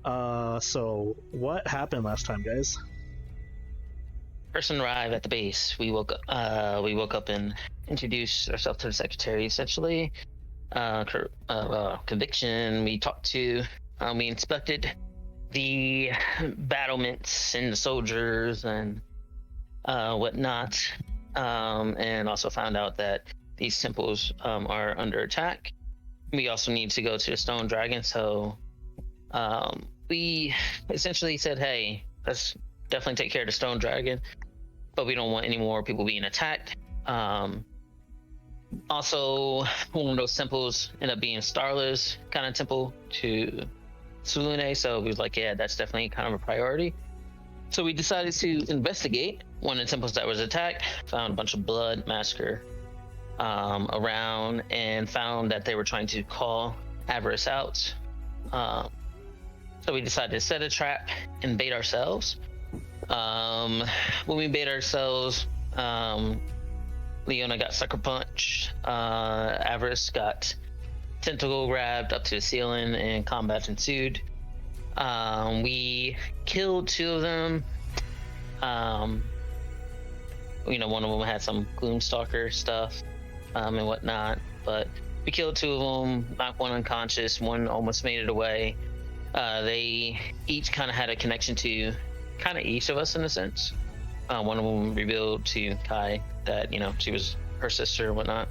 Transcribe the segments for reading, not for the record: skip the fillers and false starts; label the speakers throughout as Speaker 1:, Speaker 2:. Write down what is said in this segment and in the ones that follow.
Speaker 1: So what happened last time, guys?
Speaker 2: Person arrived at the base. We woke up and introduced ourselves to the secretary. Essentially, conviction. We talked to. We inspected the battlements and the soldiers and whatnot, and also found out that these temples are under attack. We also need to go to the Stone Dragon, so we essentially said, hey, let's definitely take care of the Stone Dragon, but we don't want any more people being attacked. Also, one of those temples ended up being Starla's kind of temple to Sulune, so we was like, yeah, that's definitely kind of a priority. So we decided to investigate one of the temples that was attacked, found a bunch of blood, massacre around, and found that they were trying to call Avaris out. So we decided to set a trap and bait ourselves. When we bait ourselves, Leona got sucker punched. Avaris got tentacle grabbed up to the ceiling, and combat ensued. We killed two of them. One of them had some Gloomstalker stuff and whatnot, but we killed two of them, knocked one unconscious, one almost made it away. They each kind of had a connection to kind of each of us in a sense. One of them revealed to Kai that, she was her sister and whatnot.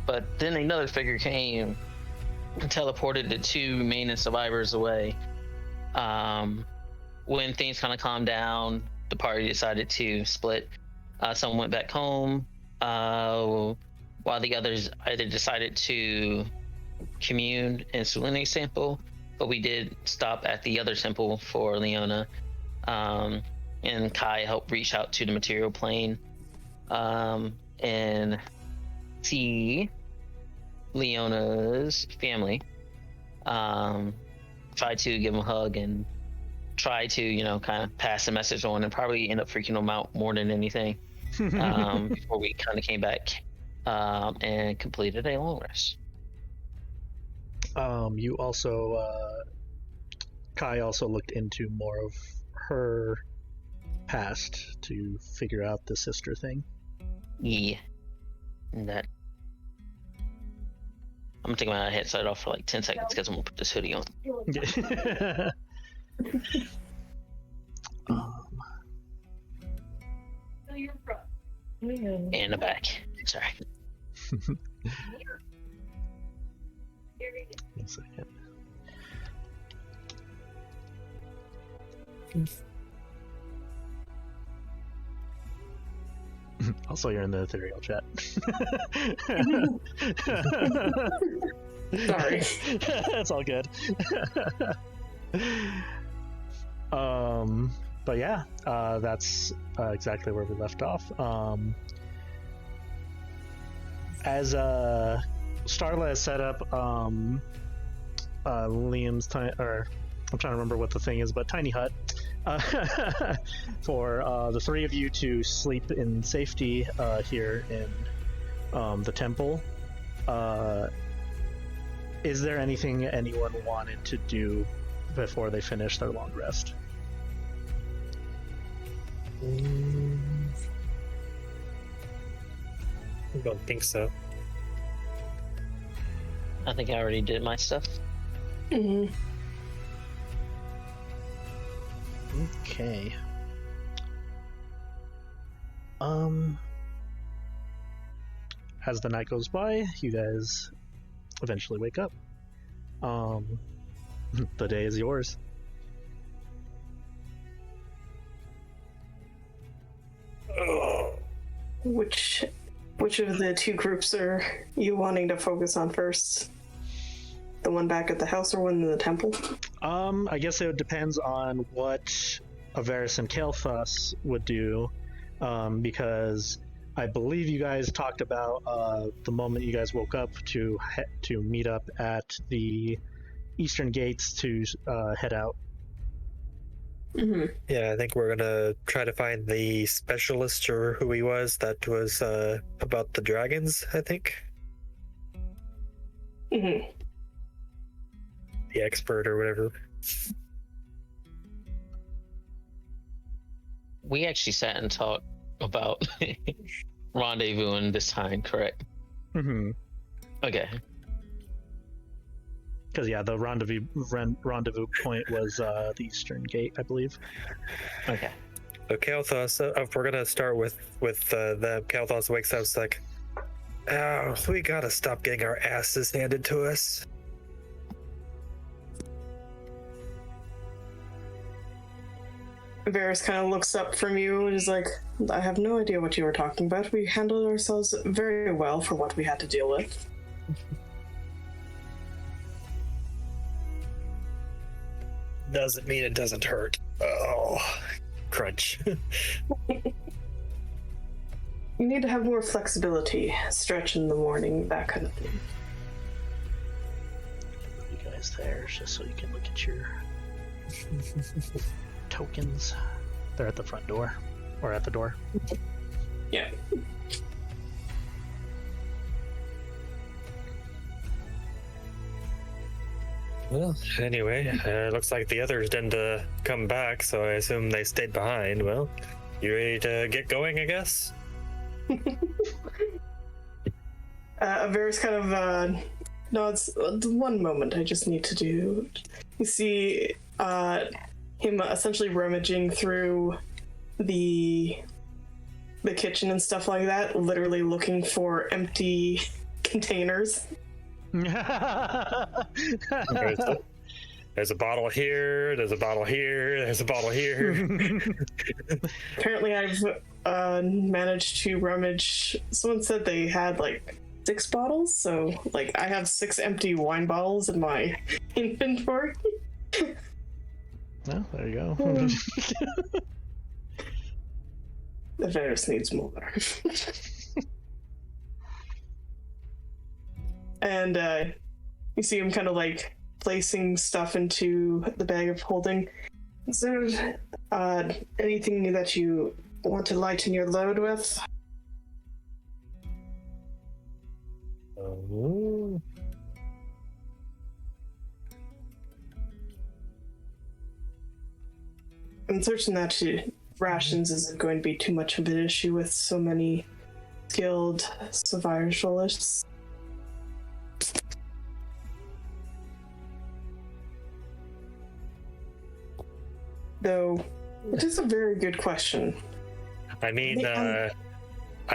Speaker 2: But then another figure came and teleported the two remaining survivors away. When things kind of calmed down, the party decided to split. Some went back home, while the others either decided to commune in Sulune sample, but we did stop at the other temple for Leona. And Kai helped reach out to the material plane and see Leona's family. Try to give them a hug and try to, kind of pass the message on, and probably end up freaking them out more than anything before we kind of came back and completed a long rest.
Speaker 1: You also, Kai also looked into more of her past to figure out the sister thing.
Speaker 2: Yeah. And that. I'm gonna take my headset off for like 10 seconds because I'm gonna put this hoodie on. And the back. Sorry.
Speaker 1: One second. Also, you're in the ethereal chat.
Speaker 3: Sorry.
Speaker 1: It's all good. But yeah, that's exactly where we left off. As Starla has set up Liam's or I'm trying to remember what the thing is, but tiny hut for the three of you to sleep in safety here in the temple. Is there anything anyone wanted to do before they finish their long rest?
Speaker 4: I don't think so.
Speaker 2: I think I already did my stuff.
Speaker 3: Mm-hmm.
Speaker 1: Okay. As the night goes by, you guys eventually wake up. The day is yours.
Speaker 3: Which of the two groups are you wanting to focus on first? The one back at the house or one in the temple?
Speaker 1: I guess it depends on what Avaris and Kailthas would do, because I believe you guys talked about the moment you guys woke up to meet up at the eastern gates to head out.
Speaker 3: Mm-hmm.
Speaker 4: Yeah, I think we're gonna try to find the specialist or who he was that was about the dragons, I think.
Speaker 3: Mm-hmm.
Speaker 4: The expert or whatever.
Speaker 2: we actually sat and talked about rendezvousing this time, correct?
Speaker 1: Mm-hmm.
Speaker 2: Okay.
Speaker 1: Because yeah, the rendezvous point was the Eastern Gate, I believe.
Speaker 2: Okay.
Speaker 4: So Kailthas, if we're gonna start with the Kailthas wakes up, it's like, oh, we gotta stop getting our asses handed to us.
Speaker 3: Varys kind of looks up from you and is like, I have no idea what you were talking about. We handled ourselves very well for what we had to deal with.
Speaker 4: Doesn't mean it doesn't hurt. Oh, crunch.
Speaker 3: You need to have more flexibility, stretch in the morning, that kind of thing.
Speaker 1: You guys there, just so you can look at your tokens. They're at the front door, or at the door.
Speaker 3: Yeah.
Speaker 4: Well, anyway, looks like the others didn't come back, so I assume they stayed behind. Well, you ready to get going, I guess?
Speaker 3: Varys kind of nods. One moment, I just need to do. You see him essentially rummaging through the kitchen and stuff like that, literally looking for empty containers.
Speaker 4: There's a bottle here, there's a bottle here, there's a bottle here.
Speaker 3: Apparently I've managed to rummage. Someone said they had like 6 bottles, so like I have 6 empty wine bottles in my inventory.
Speaker 1: Well, there you go.
Speaker 3: The Varys needs more. And you see him kind of like placing stuff into the bag of holding. Is there anything that you want to lighten your load with?
Speaker 4: Oh.
Speaker 3: I'm certain that rations isn't going to be too much of an issue with so many skilled survivalists. Though, it is a very good question.
Speaker 4: I mean, I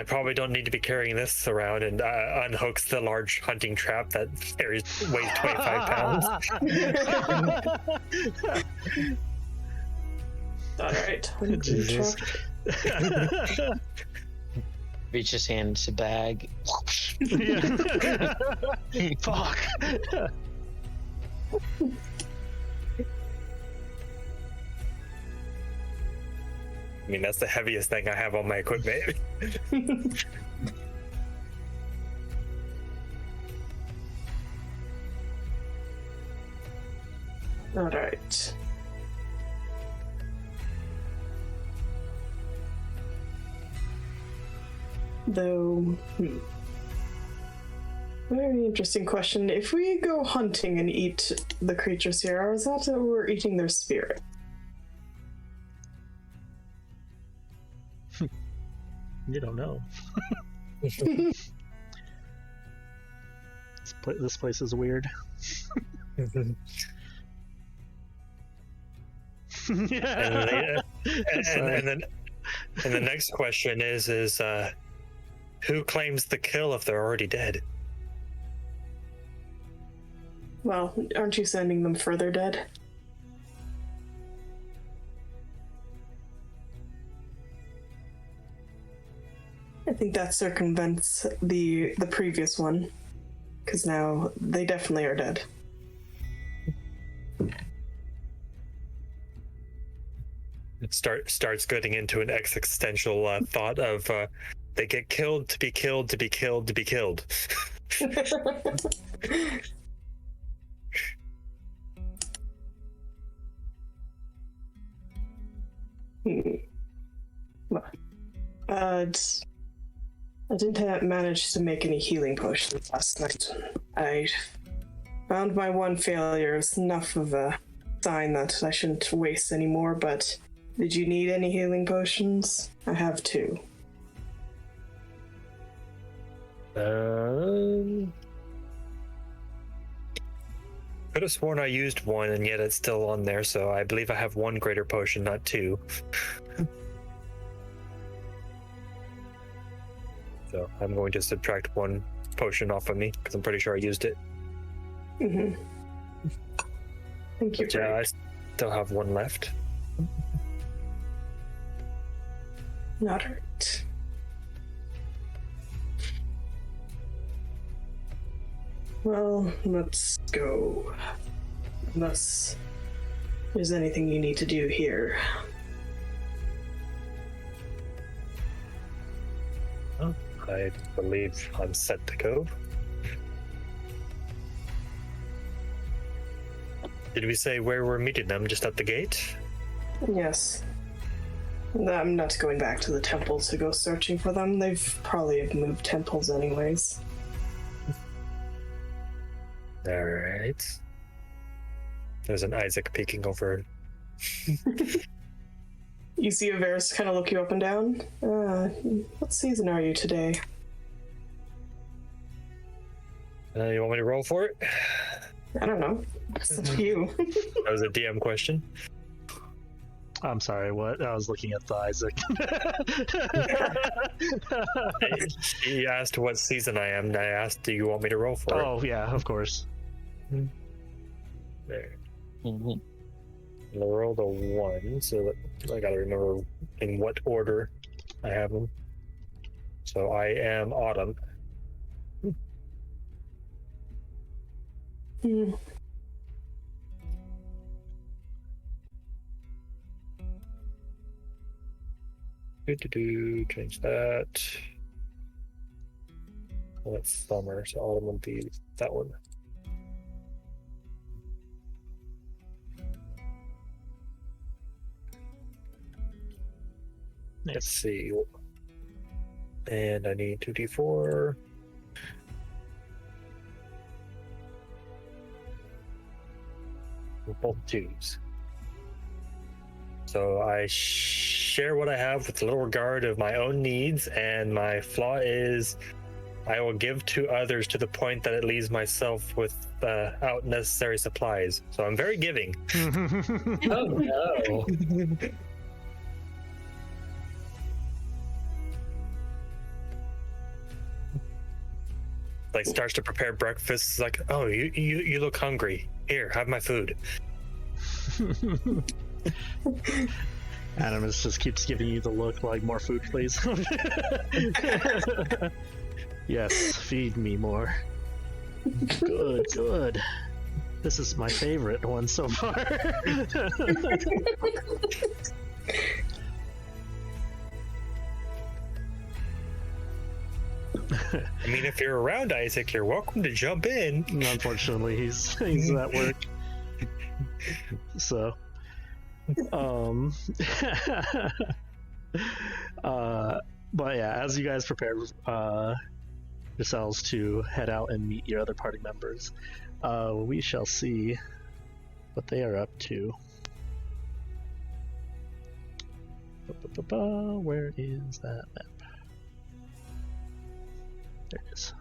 Speaker 4: probably don't need to be carrying this around and unhooks the large hunting trap that weighs 25 pounds.
Speaker 3: Alright.
Speaker 1: Jesus.
Speaker 2: Reach his hand to bag.
Speaker 1: Fuck.
Speaker 4: I mean, that's the heaviest thing I have on my equipment.
Speaker 3: Alright. Though, very interesting question. If we go hunting and eat the creatures here, is that we're eating their spirit?
Speaker 1: You don't know. This place is weird.
Speaker 4: And the next question is who claims the kill if they're already dead?
Speaker 3: Well, aren't you sending them further dead? I think that circumvents the previous one, because now they definitely are dead.
Speaker 4: It starts getting into an existential thought of they get killed to be killed to be killed to be killed.
Speaker 3: I didn't manage to make any healing potions last night. I found my one failure. It's enough of a sign that I shouldn't waste anymore, but Did you need any healing potions? I have 2.
Speaker 4: Could have sworn I used 1, and yet it's still on there, so I believe I have 1 greater potion, not 2. So I'm going to subtract 1 potion off of me, because I'm pretty sure I used it.
Speaker 3: Mm-hmm. Thank you.
Speaker 4: But yeah, I still have 1 left.
Speaker 3: Not hurt. Well, let's go. Unless there's anything you need to do here.
Speaker 4: Oh, I believe I'm set to go. Did we say where we're meeting them? Just at the gate?
Speaker 3: Yes. I'm not going back to the temple to go searching for them. They've probably moved temples anyways.
Speaker 4: Alright. There's an Isaac peeking over.
Speaker 3: You see Avaris kind of look you up and down. What season are you today?
Speaker 4: You want me to roll for it?
Speaker 3: I don't know. It's up to you.
Speaker 4: That was a DM question.
Speaker 1: I'm sorry, what? I was looking at the Isaac.
Speaker 4: He asked what season I am, and I asked, do you want me to roll for it?
Speaker 1: Oh, yeah, of course.
Speaker 4: There.
Speaker 2: Mm-hmm.
Speaker 4: I rolled a 1, so I gotta remember in what order I have them. So I am Autumn.
Speaker 3: Hmm.
Speaker 4: Change that. Well, that's summer, so autumn would be that one. Let's see. And I need 2d4. Both 2s. So I share what I have with a little regard of my own needs, and my flaw is I will give to others to the point that it leaves myself without necessary supplies. So I'm very giving.
Speaker 5: Oh no.
Speaker 4: Like starts to prepare breakfast. It's like, oh, you look hungry. Here, have my food.
Speaker 1: Animus just keeps giving you the look like, more food, please. Yes, feed me more. Good, good. This is my favorite one so far.
Speaker 4: I mean, if you're around, Isaac, you're welcome to jump in.
Speaker 1: Unfortunately, he's at work. So, but yeah, as you guys prepare yourselves to head out and meet your other party members, we shall see what they are up to. Where is that map? There it is.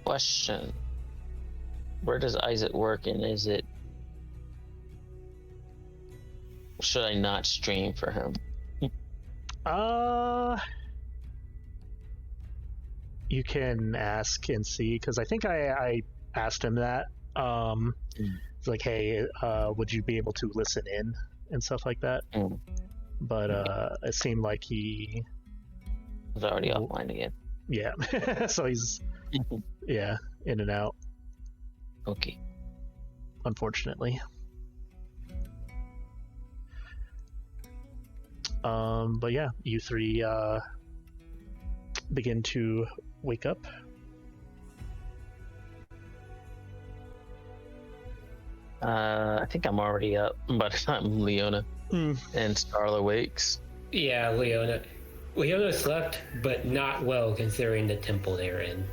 Speaker 2: Question. Where does Isaac work, and is it... Should I not stream for him?
Speaker 1: You can ask and see, because I think I asked him that. It's like, hey, would you be able to listen in and stuff like that? But it seemed like he
Speaker 2: was already offline again.
Speaker 1: Yeah. So he's yeah, in and out.
Speaker 2: Okay.
Speaker 1: Unfortunately. But yeah, you three begin to wake up.
Speaker 2: I think I'm already up by the time Leona and Starla wakes.
Speaker 5: Yeah, Leona. Leona slept, but not well considering the temple they're in.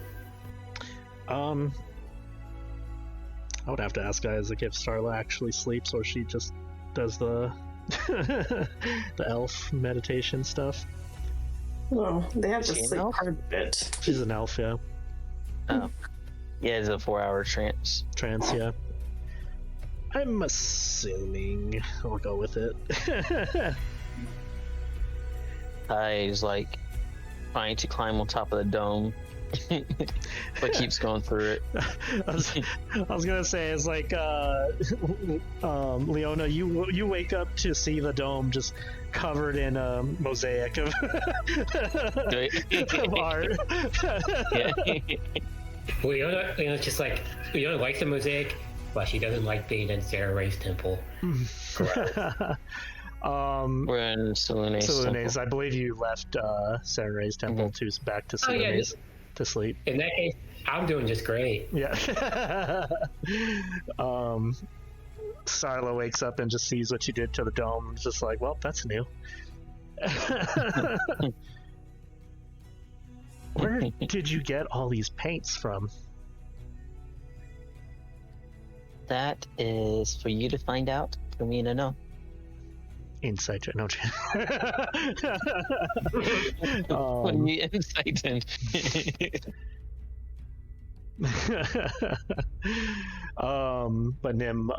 Speaker 1: I would have to ask Isaac if Starla actually sleeps or she just does the the elf meditation stuff.
Speaker 3: Well, they have to
Speaker 2: Is she an
Speaker 3: sleep
Speaker 2: elf?
Speaker 3: quite a bit.
Speaker 1: She's an elf, yeah.
Speaker 2: Oh. Yeah, it's a 4-hour trance.
Speaker 1: Trance, yeah. I'm assuming I'll go with it.
Speaker 2: He's like trying to climb on top of the dome, but keeps going through it.
Speaker 1: I was gonna say, it's like Leona, you wake up to see the dome just covered in a mosaic of, of art.
Speaker 2: Yeah.
Speaker 5: Leona's just like, Leona likes the mosaic, but she doesn't like being in Sarah Ray's temple.
Speaker 2: We're in Selene's
Speaker 1: Selene's. I believe you left Sarah Ray's temple to back to Selene's to sleep.
Speaker 5: In that case, I'm doing just great.
Speaker 1: Yeah. Starla wakes up and just sees what you did to the dome. It's just like, well, that's new. Where did you get all these paints from?
Speaker 2: That is for you to find out, for me to know.
Speaker 1: Insight check. No.
Speaker 2: What are you insight in?
Speaker 1: But Nim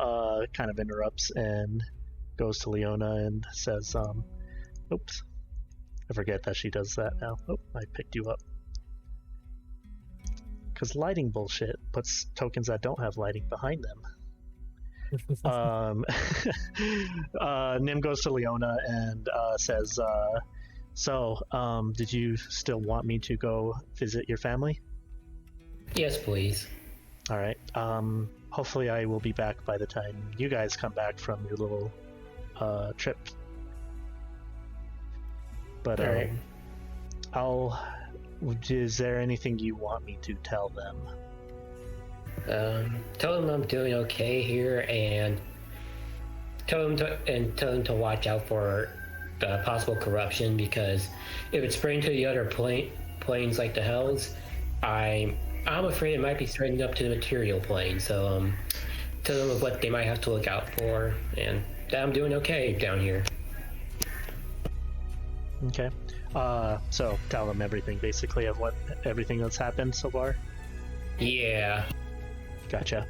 Speaker 1: kind of interrupts and goes to Leona and says, oops. I forget that she does that now. Oh, I picked you up. Because lighting bullshit puts tokens that don't have lighting behind them. Nim goes to Leona and says, did you still want me to go visit your family?
Speaker 5: Yes, please.
Speaker 1: All right. Hopefully I will be back by the time you guys come back from your little trip. But
Speaker 5: All right.
Speaker 1: is there anything you want me to tell them?
Speaker 5: Tell them I'm doing okay here, and tell them to watch out for possible corruption, because if it's spreading to the other planes like the Hells, I'm afraid it might be spreading up to the material plane. So tell them of what they might have to look out for, and that I'm doing okay down here.
Speaker 1: Okay. So tell them everything, basically, of everything that's happened so far.
Speaker 5: Yeah.
Speaker 1: Gotcha.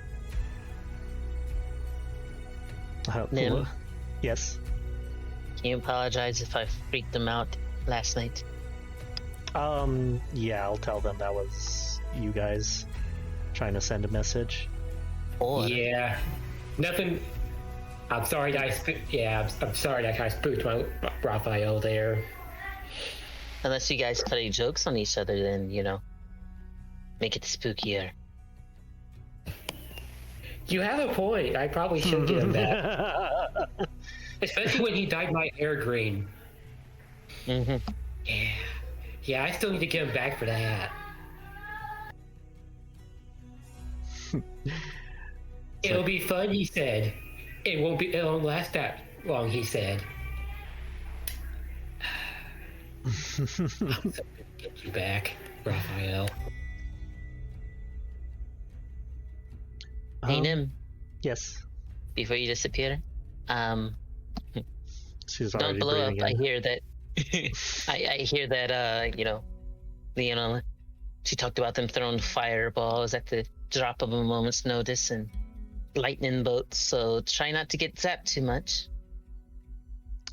Speaker 2: Nim?
Speaker 1: Cool. Yes.
Speaker 2: Can you apologize if I freaked them out last night?
Speaker 1: Yeah, I'll tell them that was you guys trying to send a message.
Speaker 2: Or
Speaker 5: Yeah. Nothing. I'm sorry that I'm sorry that I spooked my Raphael there.
Speaker 2: unless you guys cut any jokes on each other, then, make it spookier.
Speaker 5: You have a point. I probably should get him back. Especially when he dyed my hair green.
Speaker 2: Mm-hmm.
Speaker 5: Yeah, I still need to get him back for that. It'll be fun, he said. It won't last that long, he said. I'm so gonna get you back, Raphael.
Speaker 2: Hey, Nim,
Speaker 1: Yes.
Speaker 2: before you disappear,
Speaker 1: She's
Speaker 2: don't
Speaker 1: already
Speaker 2: blow up.
Speaker 1: breathing
Speaker 2: I
Speaker 1: in.
Speaker 2: hear that. I hear that. Leona, she talked about them throwing fireballs at the drop of a moment's notice and lightning bolts. So try not to get zapped too much.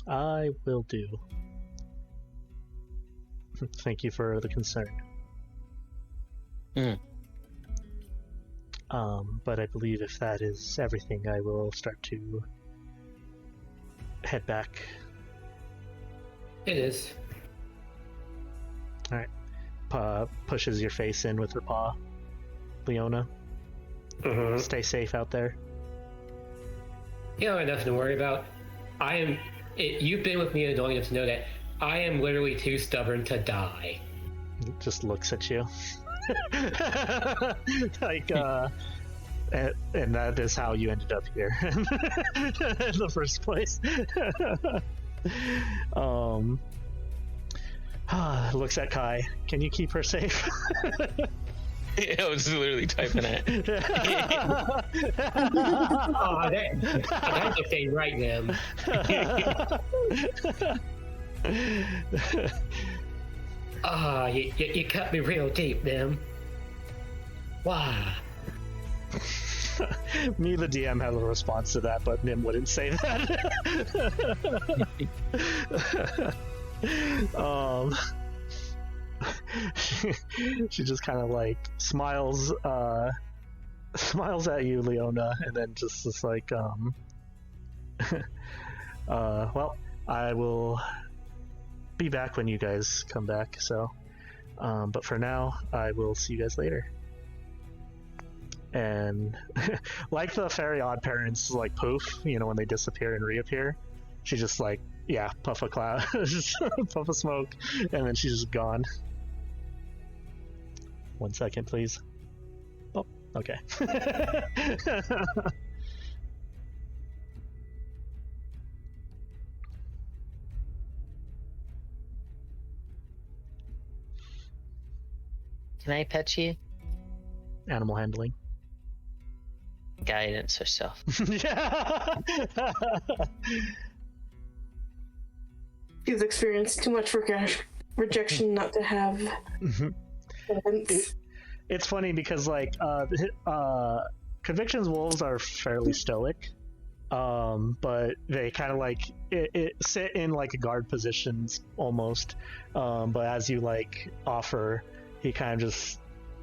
Speaker 1: I will do. Thank you for the concern. But I believe if that is everything, I will start to head back.
Speaker 5: It is.
Speaker 1: Pushes your face in with her paw. Leona,
Speaker 5: Mm-hmm.
Speaker 1: stay safe out there.
Speaker 5: You don't have nothing to worry about. You've been with me long enough to know that I am literally too stubborn to die.
Speaker 1: Just looks at you. Like, and that is how you ended up here in the first place. Looks at Kai. Can you keep her safe?
Speaker 2: I was literally typing it.
Speaker 5: Oh, that's a thing right now. Ah, you cut me real deep, them. Wow.
Speaker 1: Me, the DM, had a response to that, but Nim wouldn't say that. She just kind of like smiles at you, Leona, and then just is like, well, I will be back when you guys come back, so, but for now, I will see you guys later. And like the Fairy Odd Parents, like poof, you know, when they disappear and reappear, she just like, yeah, puff a cloud, just puff of smoke, and then she's just gone. 1 second, please. Oh, okay.
Speaker 2: Can I pet you?
Speaker 1: Animal handling.
Speaker 2: Guidance herself.
Speaker 1: Yeah.
Speaker 3: She's experienced too much rejection not to have guidance.
Speaker 1: It's funny because like Conviction's wolves are fairly stoic, but they kind of like it sit in like a guard positions almost, but as you like offer, he kind of just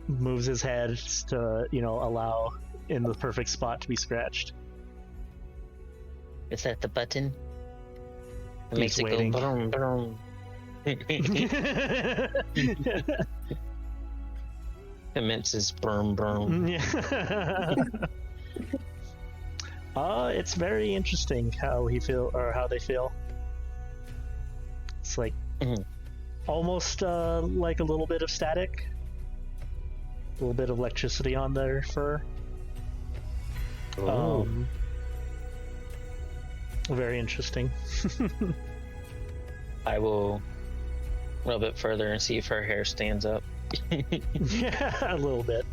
Speaker 1: moves his head to, you know, allow in the perfect spot to be scratched.
Speaker 2: Is that the button? It
Speaker 1: He's
Speaker 2: makes it
Speaker 1: waiting.
Speaker 2: go brum, brum. Commences brum brum.
Speaker 1: Yeah. It's very interesting how he feel or how they feel. It's like almost like a little bit of static, a little bit of electricity on their fur. Very interesting.
Speaker 2: I will rub it further and see if her hair stands up.
Speaker 1: Yeah, a little bit.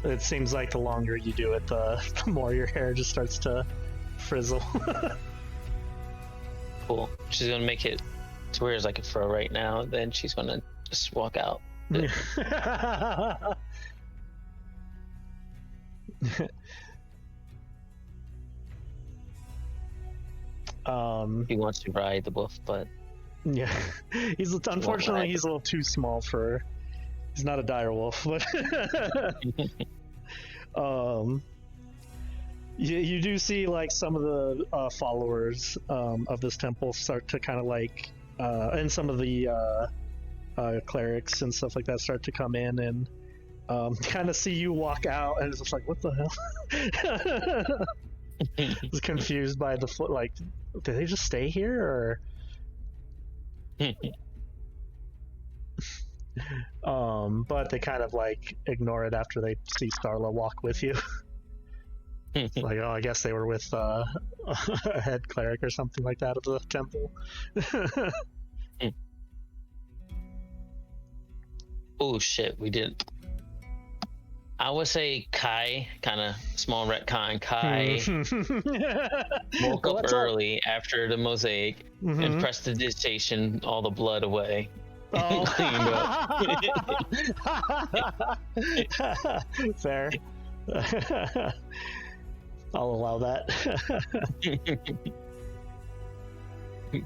Speaker 1: It seems like the longer you do it, the more your hair just starts to frizzle.
Speaker 2: Cool. She's gonna make it to where it's like a fro right now, then she's gonna just walk out. He wants to ride the wolf, but
Speaker 1: yeah, he's unfortunately he's a little too small for. He's not a dire wolf, but you do see like some of the followers of this temple start to kind of like, and some of the clerics and stuff like that start to come in and kind of see you walk out, and it's just like, what the hell? It's confused by the foot. Like, did they just stay here, or? But they kind of like ignore it after they see Starla walk with you. Like, oh, I guess they were with a head cleric or something like that of the temple.
Speaker 2: oh shit, we did. I would say Kai, kind of small retcon. Kai woke up early after the mosaic and prestidigitation all the blood away.
Speaker 1: Oh.
Speaker 2: Cleaned up.
Speaker 1: Fair. I'll allow that.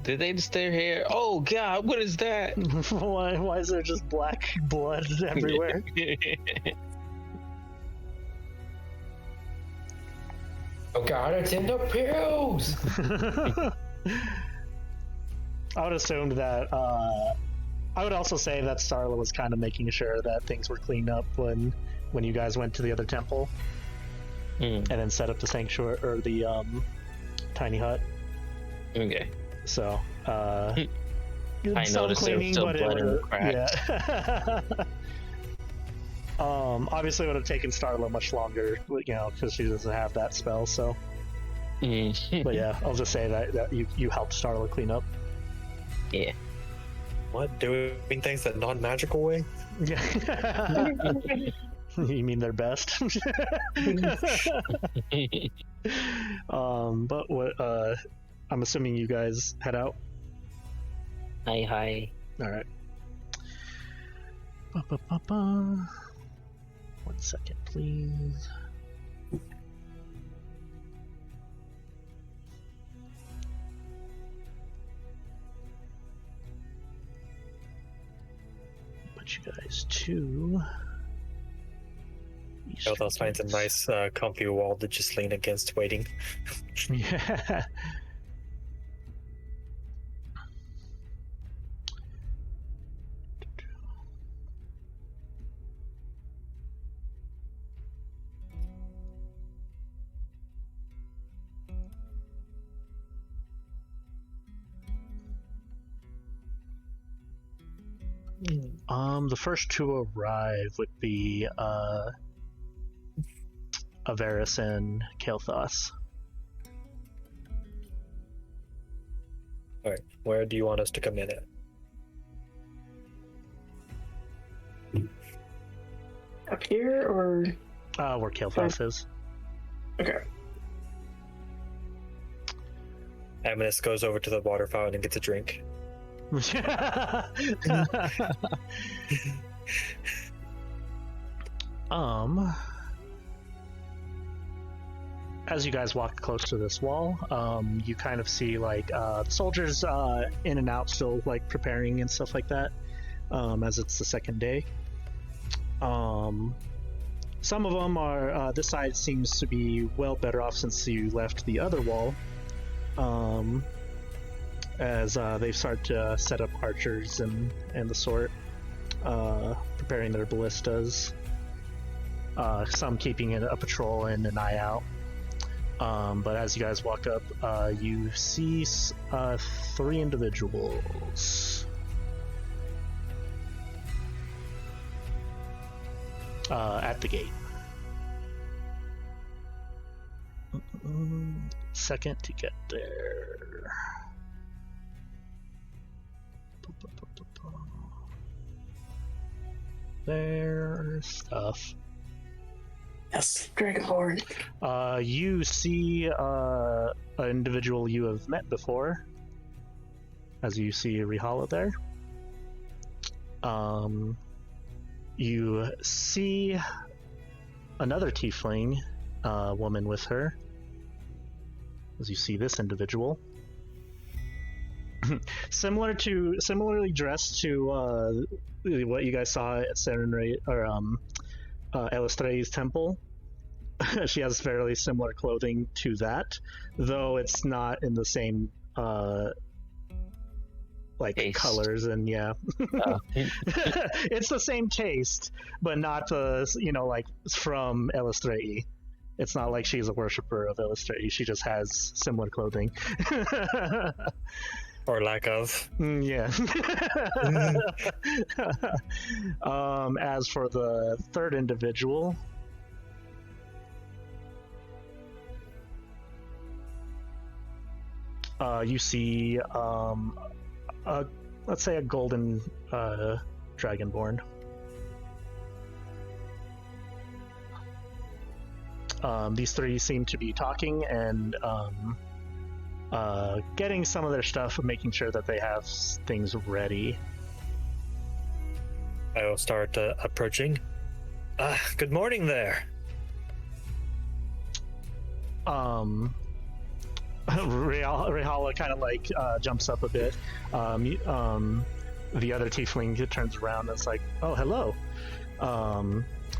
Speaker 2: Did they just stay here? Oh god, what is that?
Speaker 1: Why is there just black blood everywhere?
Speaker 5: Oh god, it's in the pills!
Speaker 1: I would assume that, I would also say that Starla was kind of making sure that things were cleaned up when you guys went to the other temple. And then set up the sanctuary, or the, tiny hut.
Speaker 2: Okay.
Speaker 1: So,
Speaker 2: I noticed there was still blood in the cracks.
Speaker 1: Yeah. Obviously it would have taken Starla much longer, you know, because she doesn't have that spell, so. But yeah, I'll just say that you helped Starla clean up.
Speaker 2: Yeah.
Speaker 4: What? Doing things that non-magical way?
Speaker 1: Yeah. You mean their best? But what? I'm assuming you guys head out.
Speaker 2: Hi.
Speaker 1: All right. Ba-ba-ba-ba. 1 second, please. Put you guys to.
Speaker 4: Kailthas finds a nice, comfy wall to just lean against, waiting.
Speaker 1: Yeah. The first to arrive would be Avaris and Kailthas.
Speaker 4: Alright, where do you want us to come in at?
Speaker 3: Up here, or?
Speaker 1: Where Kailthas is.
Speaker 3: Okay.
Speaker 4: Amanis goes over to the water fountain and gets a drink. As you guys walk close to this wall, you kind of see like soldiers in and out, still like preparing and stuff like that, as it's the second day. Some of them are this side seems to be well better off since you left the other wall, as they've started to set up archers and the sort, preparing their ballistas. Some keeping a patrol and an eye out. But as you guys walk up, you see 3 individuals. At the gate. Second to get there. Their stuff.
Speaker 3: Yes, Dragonborn.
Speaker 1: You see an individual you have met before, as you see Rihala there. You see another tiefling woman with her, as you see this individual. Similarly dressed to what you guys saw at Elastri's temple. She has fairly similar clothing to that, though it's not in the same
Speaker 2: Taste.
Speaker 1: colors and it's the same taste, but not like from Elastrai. It's not like she's a worshiper of Elastrai. She just has similar clothing.
Speaker 4: Or lack of.
Speaker 1: Yeah. As for the third individual, you see, let's say a golden dragonborn. These 3 seem to be talking and getting some of their stuff, making sure that they have things ready.
Speaker 4: I will start approaching. Good morning there.
Speaker 1: Rihala kind of jumps up a bit. The other tiefling turns around and is like, "Oh, hello."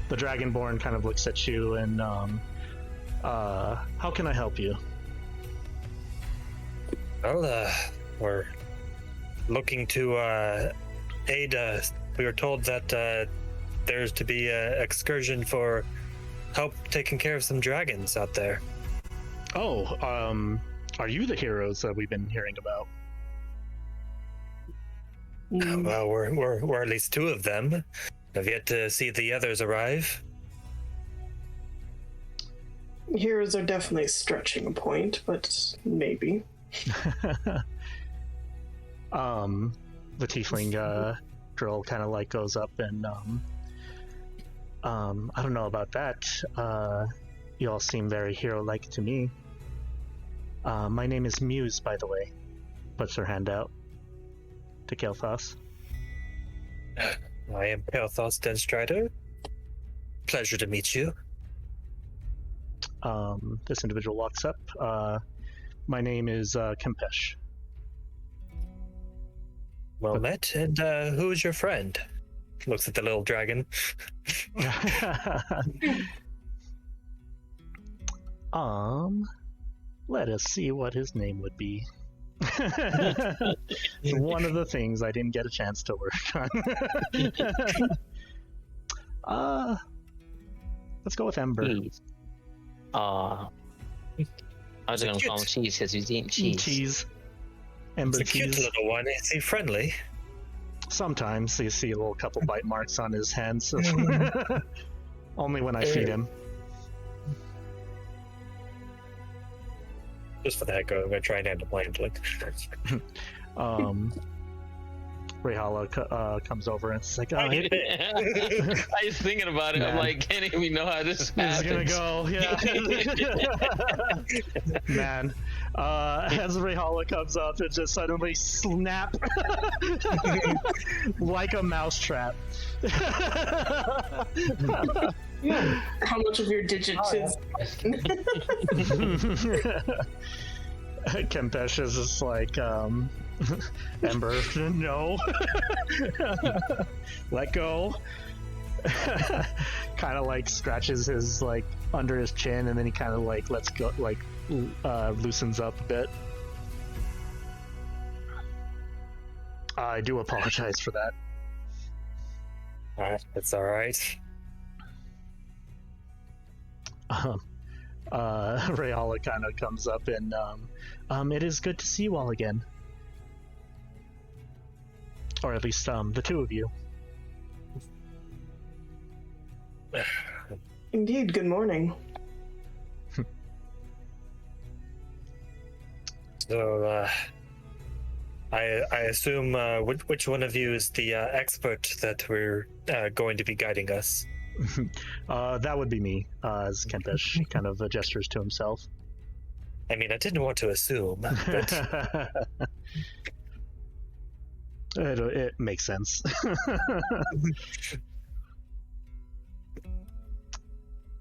Speaker 1: The dragonborn kind of looks at you and, how can I help you?
Speaker 4: Well, we're looking to aid. We were told that there's to be an excursion for help taking care of some dragons out there.
Speaker 1: Oh, are you the heroes that we've been hearing about?
Speaker 4: Well, we're at least 2 of them. I've yet to see the others arrive.
Speaker 3: Heroes are definitely stretching a point, but maybe.
Speaker 1: the tiefling girl kind of like goes up and I don't know about that. You all seem very hero-like to me. My name is Muse, by the way. Puts her hand out to Kailthas.
Speaker 4: I am Kailthas Denstrider. Pleasure to meet you.
Speaker 1: This individual walks up. My name is Kempesh.
Speaker 4: Well met. And who is your friend? Looks at the little dragon.
Speaker 1: Let us see what his name would be. One of the things I didn't get a chance to work on. Let's go with Ember.
Speaker 2: Cheese. I was gonna call him cheese because he's eating cheese.
Speaker 1: Cheese. Ember
Speaker 4: It's a
Speaker 1: cheese.
Speaker 4: cute little one. Is he friendly?
Speaker 1: Sometimes you see a little couple bite marks on his hands. Only when I feed him.
Speaker 4: Just for the heck of it, I'm gonna try and handle handling.
Speaker 1: Rayhala comes over and it's like, oh,
Speaker 2: I was thinking about it.
Speaker 1: Man.
Speaker 2: I'm like, can't even know how this
Speaker 1: This is
Speaker 2: happens.
Speaker 1: gonna go, yeah. Man, as Rayhala comes up, it just suddenly snap like a mousetrap.
Speaker 3: How much of your digits is?
Speaker 1: Kempesh is just like, Ember, no. Let go. Kind of like scratches his like under his chin, and then he kind of like lets go, like loosens up a bit. I do apologize for that.
Speaker 4: It's all right.
Speaker 1: Rayhala kind of comes up and it is good to see you all again. Or at least the two of you.
Speaker 3: Indeed, good morning.
Speaker 4: So, I assume which one of you is the expert that we're going to be guiding us?
Speaker 1: That would be me, as Kempesh kind of gestures to himself.
Speaker 4: I mean, I didn't want to assume, but
Speaker 1: it makes sense.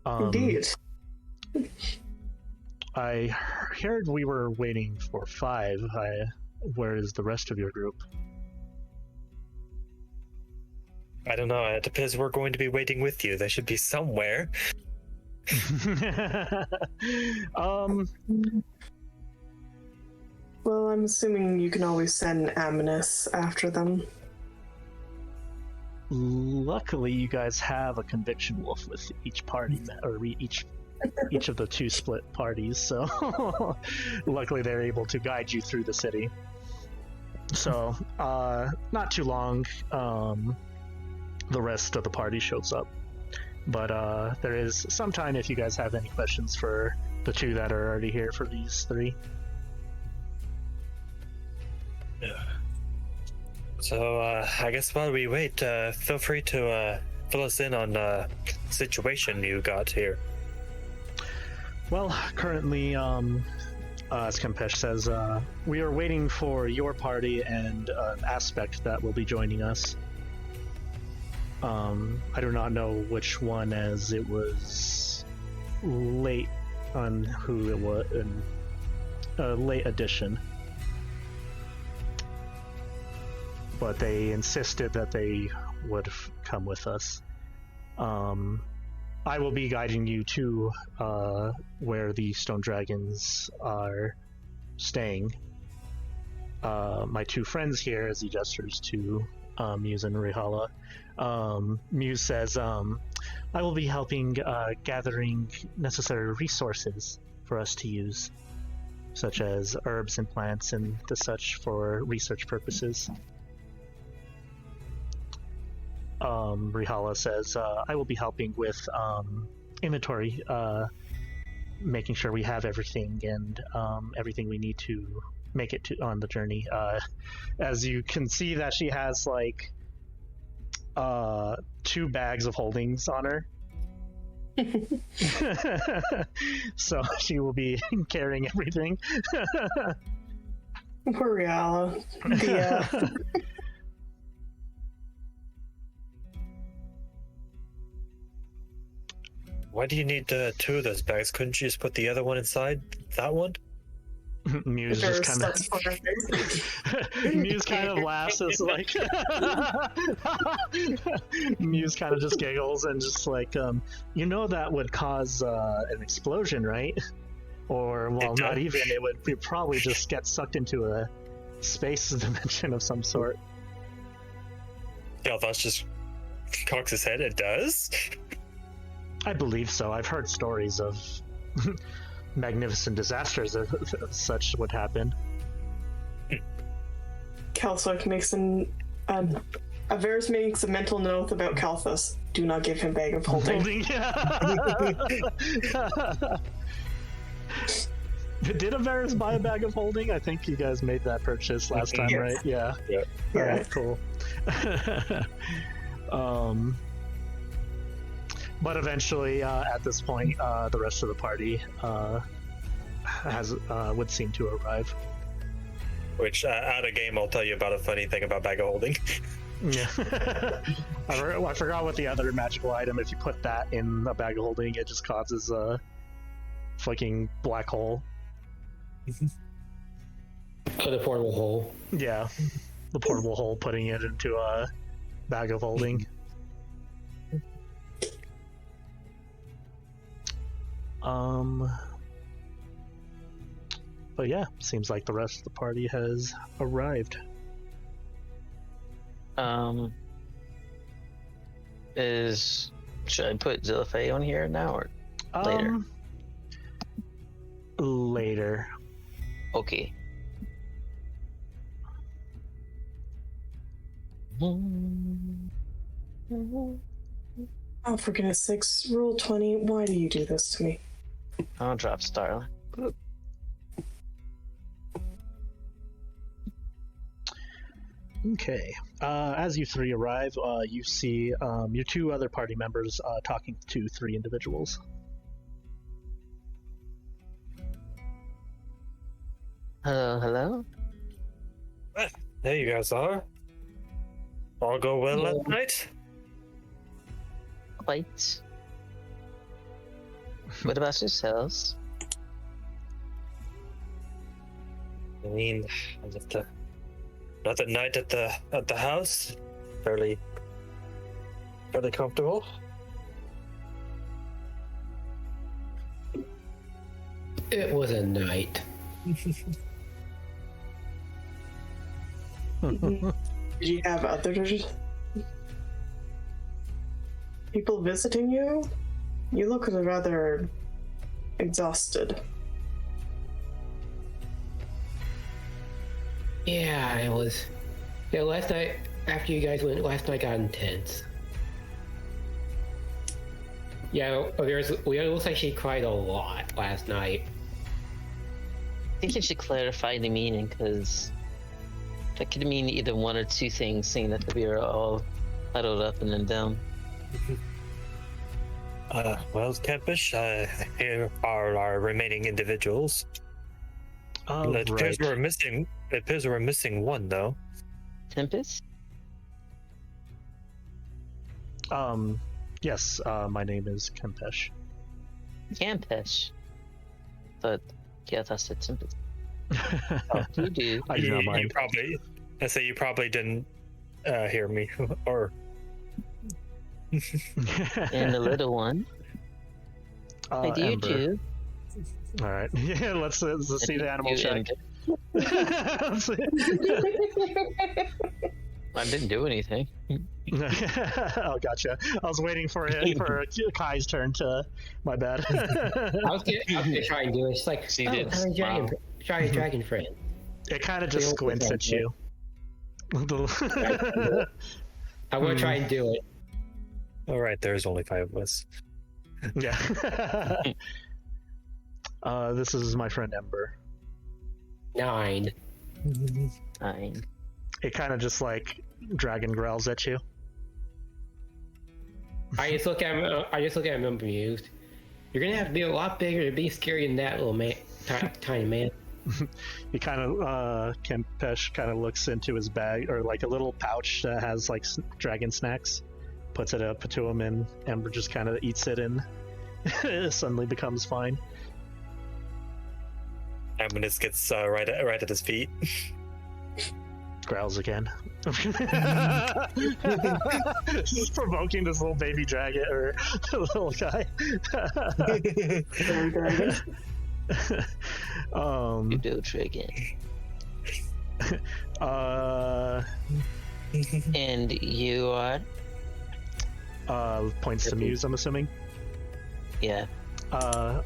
Speaker 3: Indeed.
Speaker 1: I heard we were waiting for 5. Where is the rest of your group?
Speaker 4: I don't know. It appears we're going to be waiting with you. They should be somewhere.
Speaker 3: Well, I'm assuming you can always send Aminus after them.
Speaker 1: Luckily, you guys have a conviction wolf with each party, or each of the 2 split parties. So, luckily, they're able to guide you through the city. So, not too long, the rest of the party shows up. But there is some time if you guys have any questions for the 2 that are already here for these 3.
Speaker 4: So, I guess while we wait, feel free to fill us in on the situation you got here.
Speaker 1: Well, currently, as Kempesh says, we are waiting for your party and an aspect that will be joining us. I do not know which one, as it was late on who it was, in a late addition. But they insisted that they would come with us. I will be guiding you to where the stone dragons are staying. My 2 friends here, as he gestures to Muse and Rayhala. Muse says, I will be helping gathering necessary resources for us to use, such as herbs and plants and the such for research purposes. Rayhala says, I will be helping with inventory, making sure we have everything and everything we need to make it on the journey. As you can see that she has like 2 bags of holdings on her. So she will be carrying everything.
Speaker 3: Poor Riala. The,
Speaker 4: Why do you need 2 of those bags? Couldn't you just put the other one inside that one?
Speaker 1: Muse just kind of Muse kind of laughs as like Muse kind of just giggles and just like you know that would cause an explosion, right? Or well, not even. It would probably just get sucked into a space dimension of some sort.
Speaker 4: Kailthas just cocks his head. It does?
Speaker 1: I believe so. I've heard stories of magnificent disasters of such would happen.
Speaker 3: Kailthas makes Avaris makes a mental note about Kailthas. Do not give him bag of holding.
Speaker 1: Did Avaris buy a bag of holding? I think you guys made that purchase last time,
Speaker 3: Yes.
Speaker 1: right? Yeah. All right, cool. But eventually, at this point, the rest of the party would seem to arrive.
Speaker 4: Which, out of game, I'll tell you about a funny thing about bag of holding.
Speaker 1: Yeah. I forgot what the other magical item, if you put that in a bag of holding, it just causes a fucking black hole.
Speaker 5: Oh, the portable hole.
Speaker 1: Yeah. The portable hole, putting it into a bag of holding. But yeah, seems like the rest of the party has arrived.
Speaker 2: Should I put Zillifae on here now or later?
Speaker 1: Later.
Speaker 2: Okay.
Speaker 3: Oh, for goodness sakes, roll 20. Why do you do this to me?
Speaker 2: I'll drop Starla.
Speaker 1: Okay. As you 3 arrive, you see your 2 other party members talking to 3 individuals.
Speaker 2: Hello?
Speaker 4: There you guys are. All go well last night?
Speaker 2: Quite. What about yourselves?
Speaker 4: I mean, another night at the house. Fairly comfortable.
Speaker 5: It was a night.
Speaker 3: Did you have other people visiting you? You look rather exhausted.
Speaker 5: Yeah, it was. Yeah, last night, after you guys went, last night got intense. Yeah, it looks like she cried a lot last night.
Speaker 2: I think you should clarify the meaning, because that could mean either one or 2 things, seeing that we are all huddled up and then down.
Speaker 4: Well, Campish, here are our remaining individuals. It appears we're missing. It appears we're missing one, though.
Speaker 2: Tempest?
Speaker 1: Yes, my name is Kempesh.
Speaker 2: Campesh. But Kailthas said Tempest. Oh, you do.
Speaker 1: I do not mind.
Speaker 4: You probably didn't hear me, or.
Speaker 2: And the little one. How do you
Speaker 1: Ember.
Speaker 2: do?
Speaker 1: All right. Yeah, let's see the animal check.
Speaker 2: I didn't do anything.
Speaker 1: Oh, gotcha. I was waiting for Kai's turn to. My bad.
Speaker 5: I was gonna try and do it. It's like,
Speaker 2: She did.
Speaker 5: Try a dragon friend.
Speaker 1: It kind of just squints at you.
Speaker 5: I want to try and do it.
Speaker 4: All right, there's only 5 of us.
Speaker 1: Yeah. This is my friend Ember.
Speaker 5: 9.
Speaker 2: 9.
Speaker 1: It kind of just like dragon growls at you.
Speaker 5: I just look at him and bemused. You're gonna have to be a lot bigger to be scary than that little man, tiny man.
Speaker 1: He kind of, Kempesh kind of looks into his bag, or like a little pouch that has like dragon snacks, puts it up to him, and Ember just kind of eats it and suddenly becomes fine.
Speaker 4: Ammonus gets right at his feet.
Speaker 1: Growls again. Just provoking this little baby dragon, or little guy.
Speaker 2: You do dragon. And you are?
Speaker 1: Points to Muse, I'm assuming.
Speaker 2: Yeah.
Speaker 1: I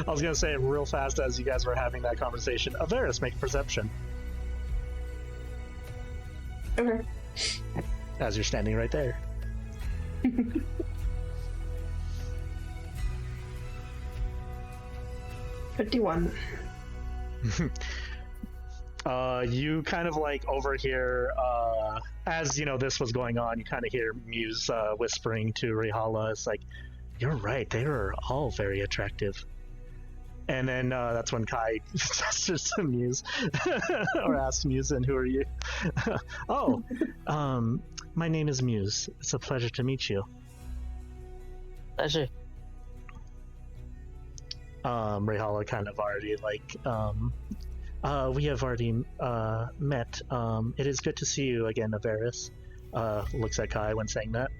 Speaker 1: was gonna say it real fast as you guys were having that conversation. Avaris, make a perception.
Speaker 3: Okay.
Speaker 1: As you're standing right there.
Speaker 3: 51.
Speaker 1: You kind of like overhear, as you know this was going on, you kind of hear Muse whispering to Rihala. It's like, you're right, they were all very attractive. And then that's when Kai gestures to Muse, or asks Muse, and who are you? My name is Muse. It's a pleasure to meet you.
Speaker 2: Pleasure.
Speaker 1: Rihala kind of already like, we have already met. It is good to see you again, Avaris. Looks at Kai when saying that.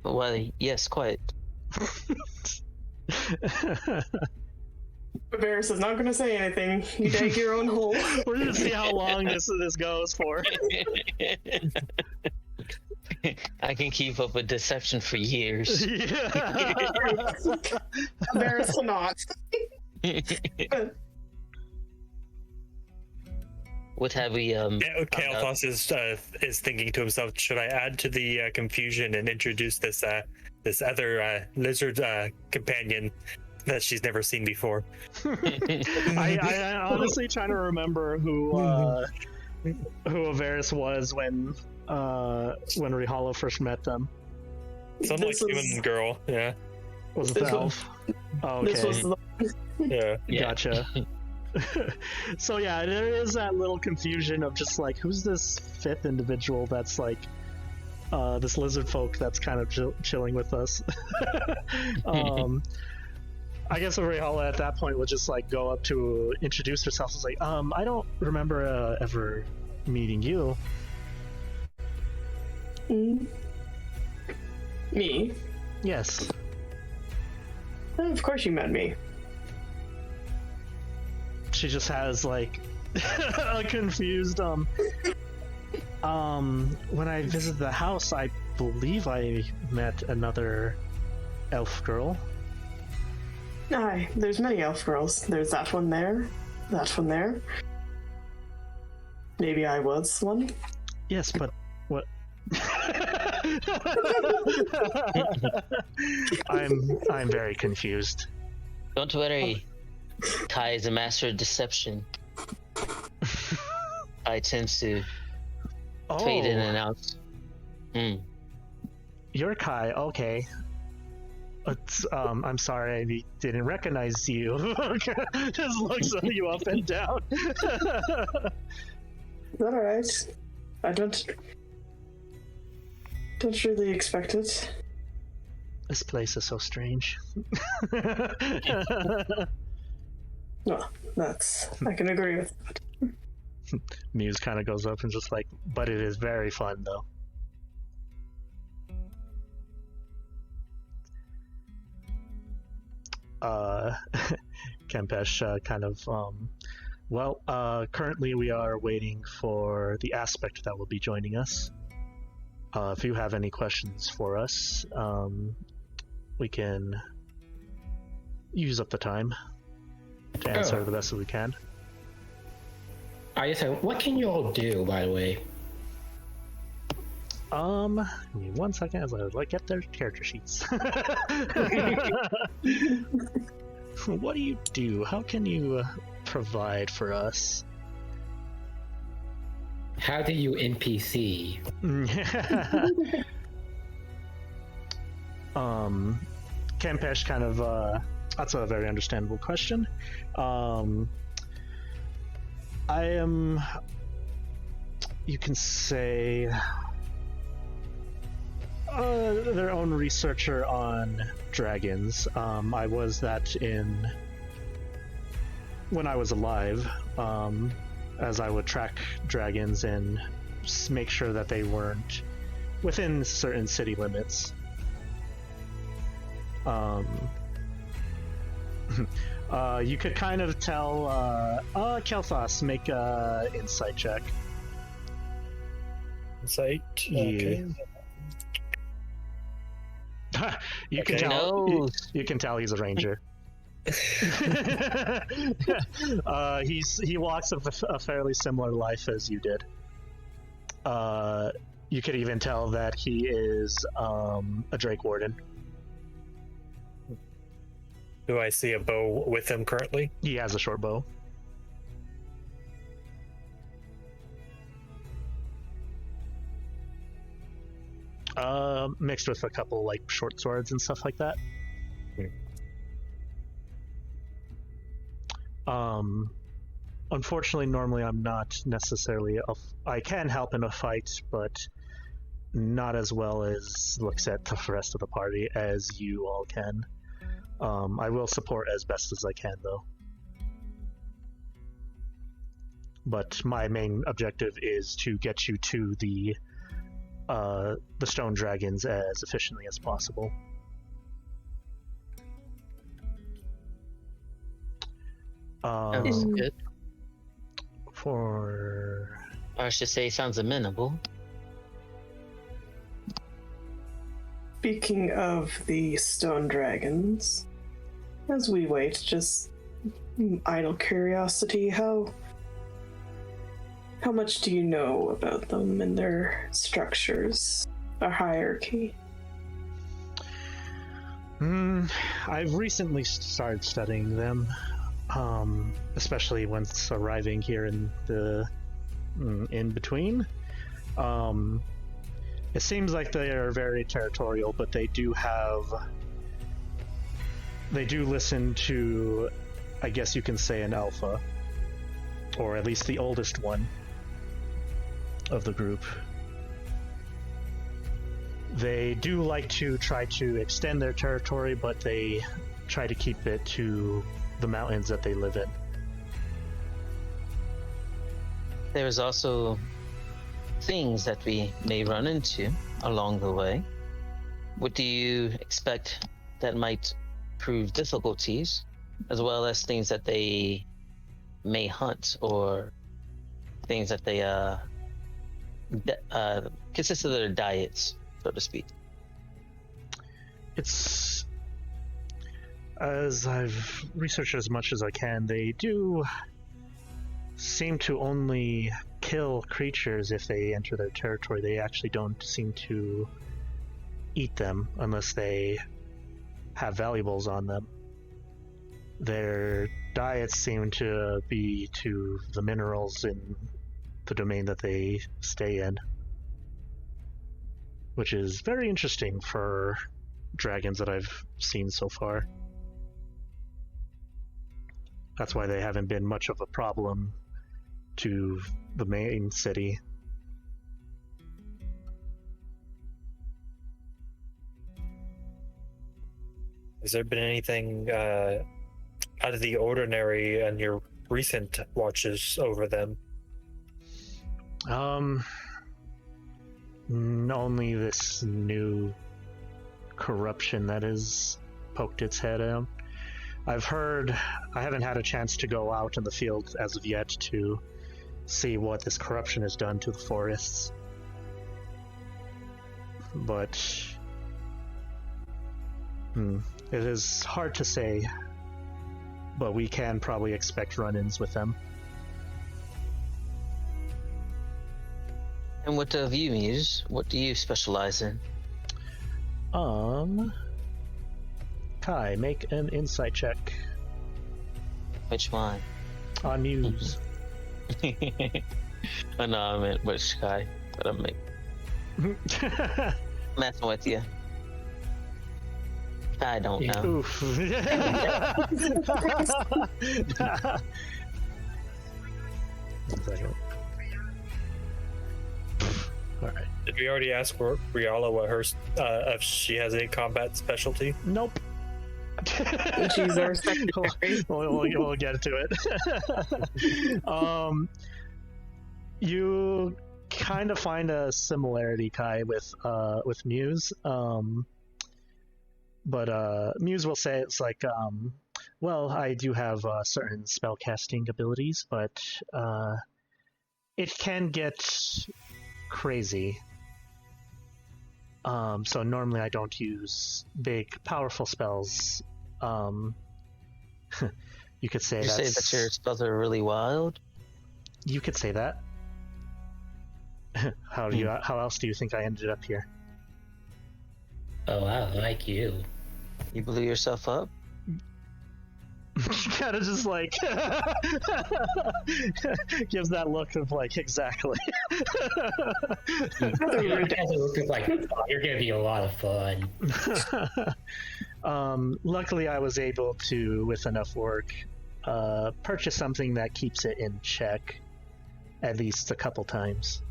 Speaker 2: Well, yes, quite.
Speaker 3: Avaris is not going to say anything. You dig your own hole.
Speaker 1: We're gonna see how long this goes for.
Speaker 2: I can keep up with deception for years.
Speaker 3: Avaris cannot.
Speaker 2: What have we
Speaker 4: Kailthas is thinking to himself, should I add to the confusion and introduce this other lizard companion that she's never seen before?
Speaker 1: I honestly trying to remember who Avaris was when Rihala first met them.
Speaker 4: Some like human girl, yeah.
Speaker 1: Was it the elf? Oh, okay.
Speaker 3: This was the...
Speaker 4: Yeah.
Speaker 1: Gotcha. So yeah, there is that little confusion of just like, who's this fifth individual that's like this lizard folk that's kind of chilling with us. I guess Rihala at that point would just like go up to introduce herself. It's like, I don't remember ever meeting you.
Speaker 3: Me?
Speaker 1: Yes.
Speaker 3: Of course you met me.
Speaker 1: She just has like a confused when I visited the house, I believe I met another elf girl.
Speaker 3: Aye, there's many elf girls. There's that one there, that one there. Maybe I was one.
Speaker 1: Yes, but what? I'm very confused.
Speaker 2: Don't worry. Kai is a master of deception. I tend to fade in and out.
Speaker 1: You're Kai, okay. I'm sorry I didn't recognize you. Just looks at you up and down.
Speaker 3: Alright. I don't really expect it.
Speaker 1: This place is so strange.
Speaker 3: No, I can agree with that.
Speaker 1: Muse kind of goes up and just like, but it is very fun though. Kempesh kind of, currently we are waiting for the aspect that will be joining us. If you have any questions for us, we can use up the time to answer the best that we can.
Speaker 5: I just said, what can you all do, by the way?
Speaker 1: Give me 1 second as I get their character sheets. What do you do? How can you provide for us?
Speaker 5: How do you NPC?
Speaker 1: Campesh kind of, that's a very understandable question. I am, you can say, their own researcher on dragons. I was that when I was alive, as I would track dragons and make sure that they weren't within certain city limits. You could kind of tell, Kailthas, make a insight check.
Speaker 4: Insight? Okay.
Speaker 1: You can
Speaker 4: Okay.
Speaker 1: tell. You can tell he's a ranger. He walks a fairly similar life as you did. You could even tell that he is a Drake Warden.
Speaker 4: Do I see a bow with him currently?
Speaker 1: He has a short bow. Mixed with a couple like short swords and stuff like that. Unfortunately, normally I'm not necessarily I can help in a fight, but not as well as looks at the rest of the party as you all can. I will support as best as I can, though. But my main objective is to get you to the stone dragons as efficiently as possible.
Speaker 2: Sounds good.
Speaker 1: For
Speaker 2: Or I should say, sounds amenable.
Speaker 3: Speaking of the stone dragons, as we wait, just idle curiosity, how much do you know about them and their structures, or hierarchy?
Speaker 1: I've recently started studying them, especially once arriving here in the in between. It seems like they are very territorial, but they do listen to, I guess you can say, an alpha, or at least the oldest one of the group. They do like to try to extend their territory, but they try to keep it to the mountains that they live in.
Speaker 2: There's also things that we may run into along the way. What do you expect that might prove difficulties, as well as things that they may hunt, or things that they consist of their diets, so to speak?
Speaker 1: It's, as I've researched as much as I can, they do seem to only kill creatures if they enter their territory. They actually don't seem to eat them unless they have valuables on them. Their diets seem to be to the minerals in the domain that they stay in, which is very interesting for dragons that I've seen so far. That's why they haven't been much of a problem to the main city.
Speaker 4: Has there been anything out of the ordinary on your recent watches over them?
Speaker 1: Only this new corruption that has poked its head out. I've heard, I haven't had a chance to go out in the field as of yet to see what this corruption has done to the forests. But it is hard to say, but we can probably expect run-ins with them.
Speaker 2: And what of you, Muse? What do you specialize in?
Speaker 1: Kai, make an insight check.
Speaker 2: Which one?
Speaker 1: On Muse.
Speaker 2: Oh, no, I meant which guy. But I'm messing with you. I don't know.
Speaker 1: Oof. Alright.
Speaker 4: Did we already ask Riala what her if she has any combat specialty?
Speaker 1: Nope.
Speaker 3: She's our secretary.
Speaker 1: We'll get to it. You kind of find a similarity, Kai, with Muse. But Muse will say it's like, well, I do have certain spellcasting abilities, but it can get crazy. So normally I don't use big, powerful spells. You could say
Speaker 2: you say that your spells are really wild?
Speaker 1: You could say that. How else do you think I ended up here?
Speaker 5: Oh wow, like you.
Speaker 2: You blew yourself up?
Speaker 1: Kind of just like gives that look of like exactly.
Speaker 5: Like, oh, you're gonna be a lot of fun.
Speaker 1: Luckily, I was able to, with enough work, purchase something that keeps it in check at least a couple times.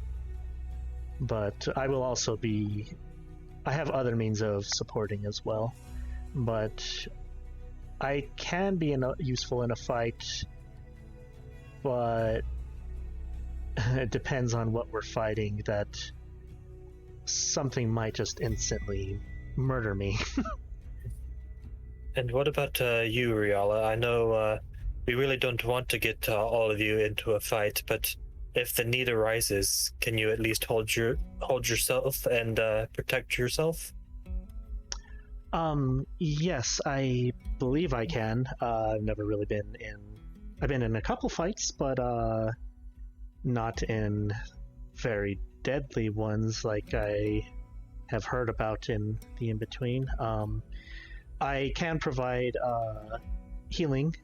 Speaker 1: But I will also be. I have other means of supporting as well, but I can be useful in a fight, but it depends on what we're fighting, that something might just instantly murder me.
Speaker 4: And what about you, Riala? I know we really don't want to get all of you into a fight, but if the need arises, can you at least hold yourself and protect yourself?
Speaker 1: Yes, I believe I can. I've never really been in. I've been in a couple fights, but not in very deadly ones like I have heard about in the in-between. I can provide healing.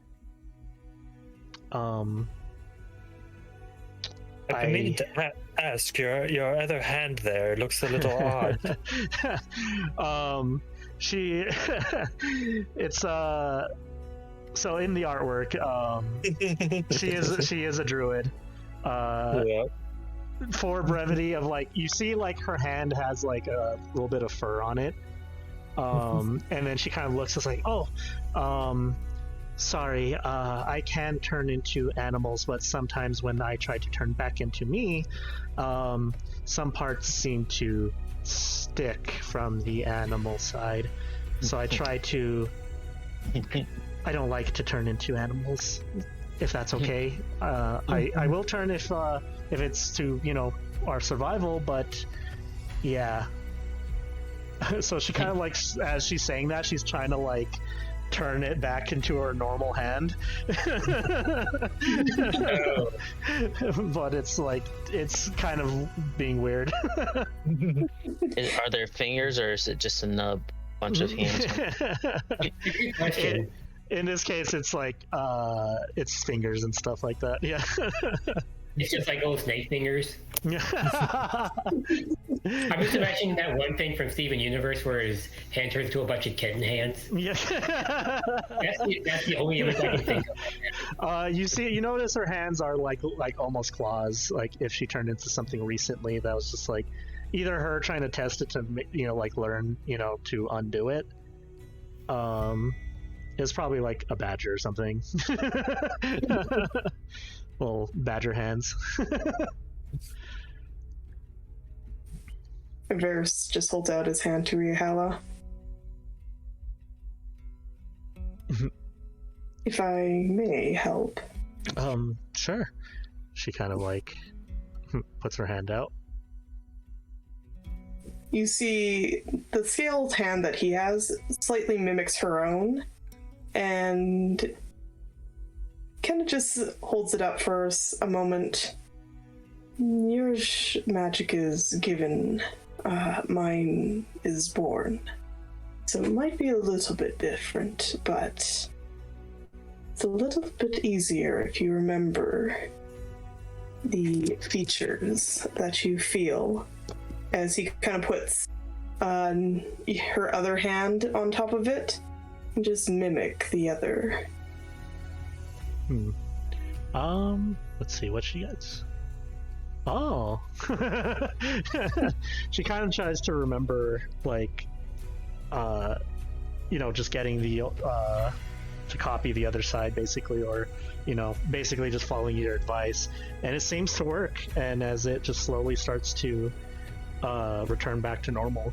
Speaker 4: I've been meaning to ask, your other hand there looks a little odd.
Speaker 1: It's so in the artwork, she is a druid.
Speaker 4: Yeah.
Speaker 1: For brevity of like, you see like her hand has like a little bit of fur on it. And then she kind of looks, it's like, sorry, I can turn into animals, but sometimes when I try to turn back into me, some parts seem to stick from the animal side. So I try to. I don't like to turn into animals, if that's okay. I will turn if it's to our survival, but yeah. So she kind of like, as she's saying that, she's trying to like turn it back into her normal hand. But it's like, it's kind of being weird.
Speaker 2: Are there fingers, or is it just a bunch of hands?
Speaker 1: In this case, it's like it's fingers and stuff like that. Yeah.
Speaker 5: It's just like old snake fingers. I'm just imagining that one thing from Steven Universe where his hand turns to a bunch of kitten hands.
Speaker 1: Yeah.
Speaker 5: That's the only image I can think of.
Speaker 1: You notice her hands are like almost claws. Like if she turned into something recently, that was just like either her trying to test it to like learn to undo it. It's probably like a badger or something. Little badger hands.
Speaker 3: Avaris just holds out his hand to Rihala. If I may help.
Speaker 1: Sure. She kind of like puts her hand out.
Speaker 3: You see the scaled hand that he has slightly mimics her own, and kind of just holds it up for a moment. Your magic is given, mine is born. So it might be a little bit different, but It's a little bit easier if you remember the features that you feel, as he kind of puts her other hand on top of it and just mimic the other.
Speaker 1: Let's see what she gets. Oh. She kind of tries to remember, like, just getting the to copy the other side, basically, or basically just following your advice, and it seems to work. And as it just slowly starts to return back to normal,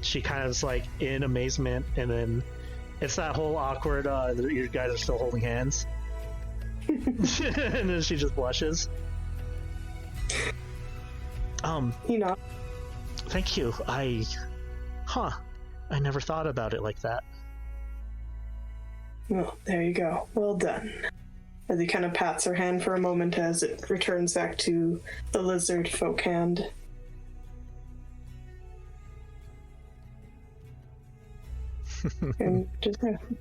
Speaker 1: she kind of is like in amazement, and then it's that whole awkward you guys are still holding hands. And then she just blushes. Thank you. I never thought about it like that.
Speaker 3: Well, there you go. Well done. As he kind of pats her hand for a moment as it returns back to the lizard folk hand. And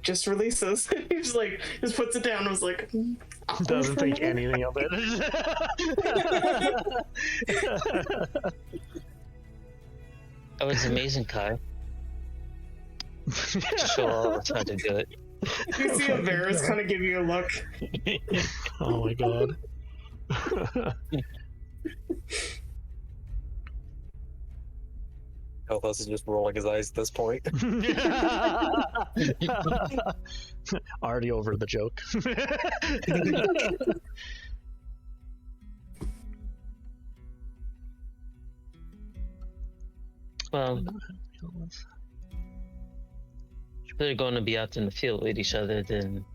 Speaker 3: just releases. He just puts it down and was like...
Speaker 1: Doesn't think anything of it.
Speaker 2: That was amazing, Kai. Sure, I'll try to do it.
Speaker 3: You see Avaris kind of give you a look.
Speaker 1: Oh my god.
Speaker 6: Kailthas is just rolling his eyes at this point.
Speaker 1: Already over the joke.
Speaker 2: Well, if they're going to be out in the field with each other, then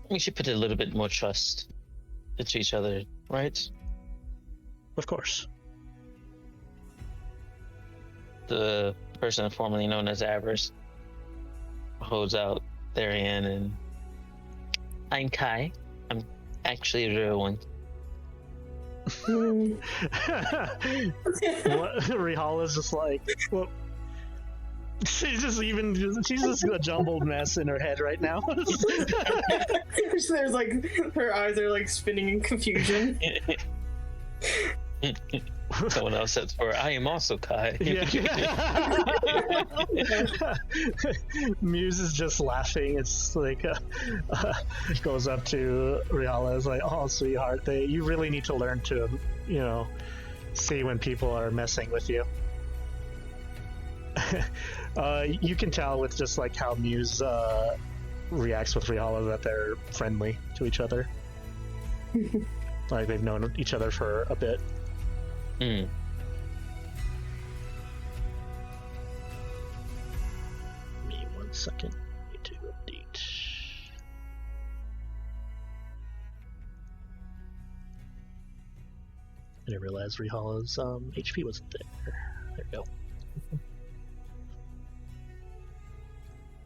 Speaker 2: we should put a little bit more trust into each other, right?
Speaker 1: Of course.
Speaker 2: The person formerly known as Avaris holds out their hand, and I'm Kai. I'm actually a real one.
Speaker 1: Rihala's just like, well, she's just a jumbled mess in her head right now.
Speaker 3: There's like, her eyes are like spinning in confusion.
Speaker 2: Someone else says for I am also Kai.
Speaker 1: Yeah. Muse is just laughing. It's like goes up to Rihala. Is like, oh sweetheart, you really need to learn to see when people are messing with you. You can tell with just like how Muse reacts with Rihala that they're friendly to each other. Like they've known each other for a bit.
Speaker 2: Mm.
Speaker 1: Give me 1 second. I need to update. I didn't realize Rihala's HP wasn't there. There we go.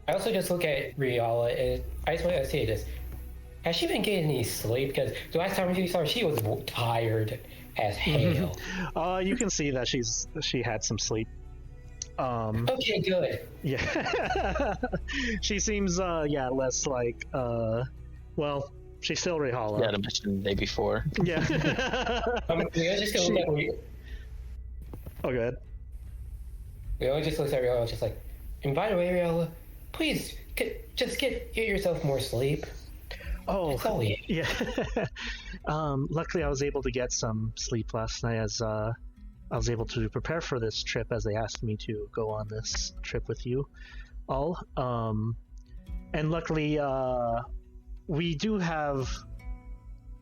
Speaker 5: I also just look at Rihala, and I just want to say this. Has she been getting any sleep? Because the last time we saw her, she was tired as hell.
Speaker 1: You can see that she had some sleep.
Speaker 5: Okay, good.
Speaker 1: Yeah. She seems less like well, she's still Rihala.
Speaker 2: Yeah, I mentioned the day before.
Speaker 1: Yeah.
Speaker 5: We all just go look at
Speaker 1: Oh, good.
Speaker 5: We all just look at Rihala, just like, and by the way, Rihala, please just get yourself more sleep.
Speaker 1: Oh, yeah. Luckily, I was able to get some sleep last night as I was able to prepare for this trip, as they asked me to go on this trip with you all. And luckily, we do have,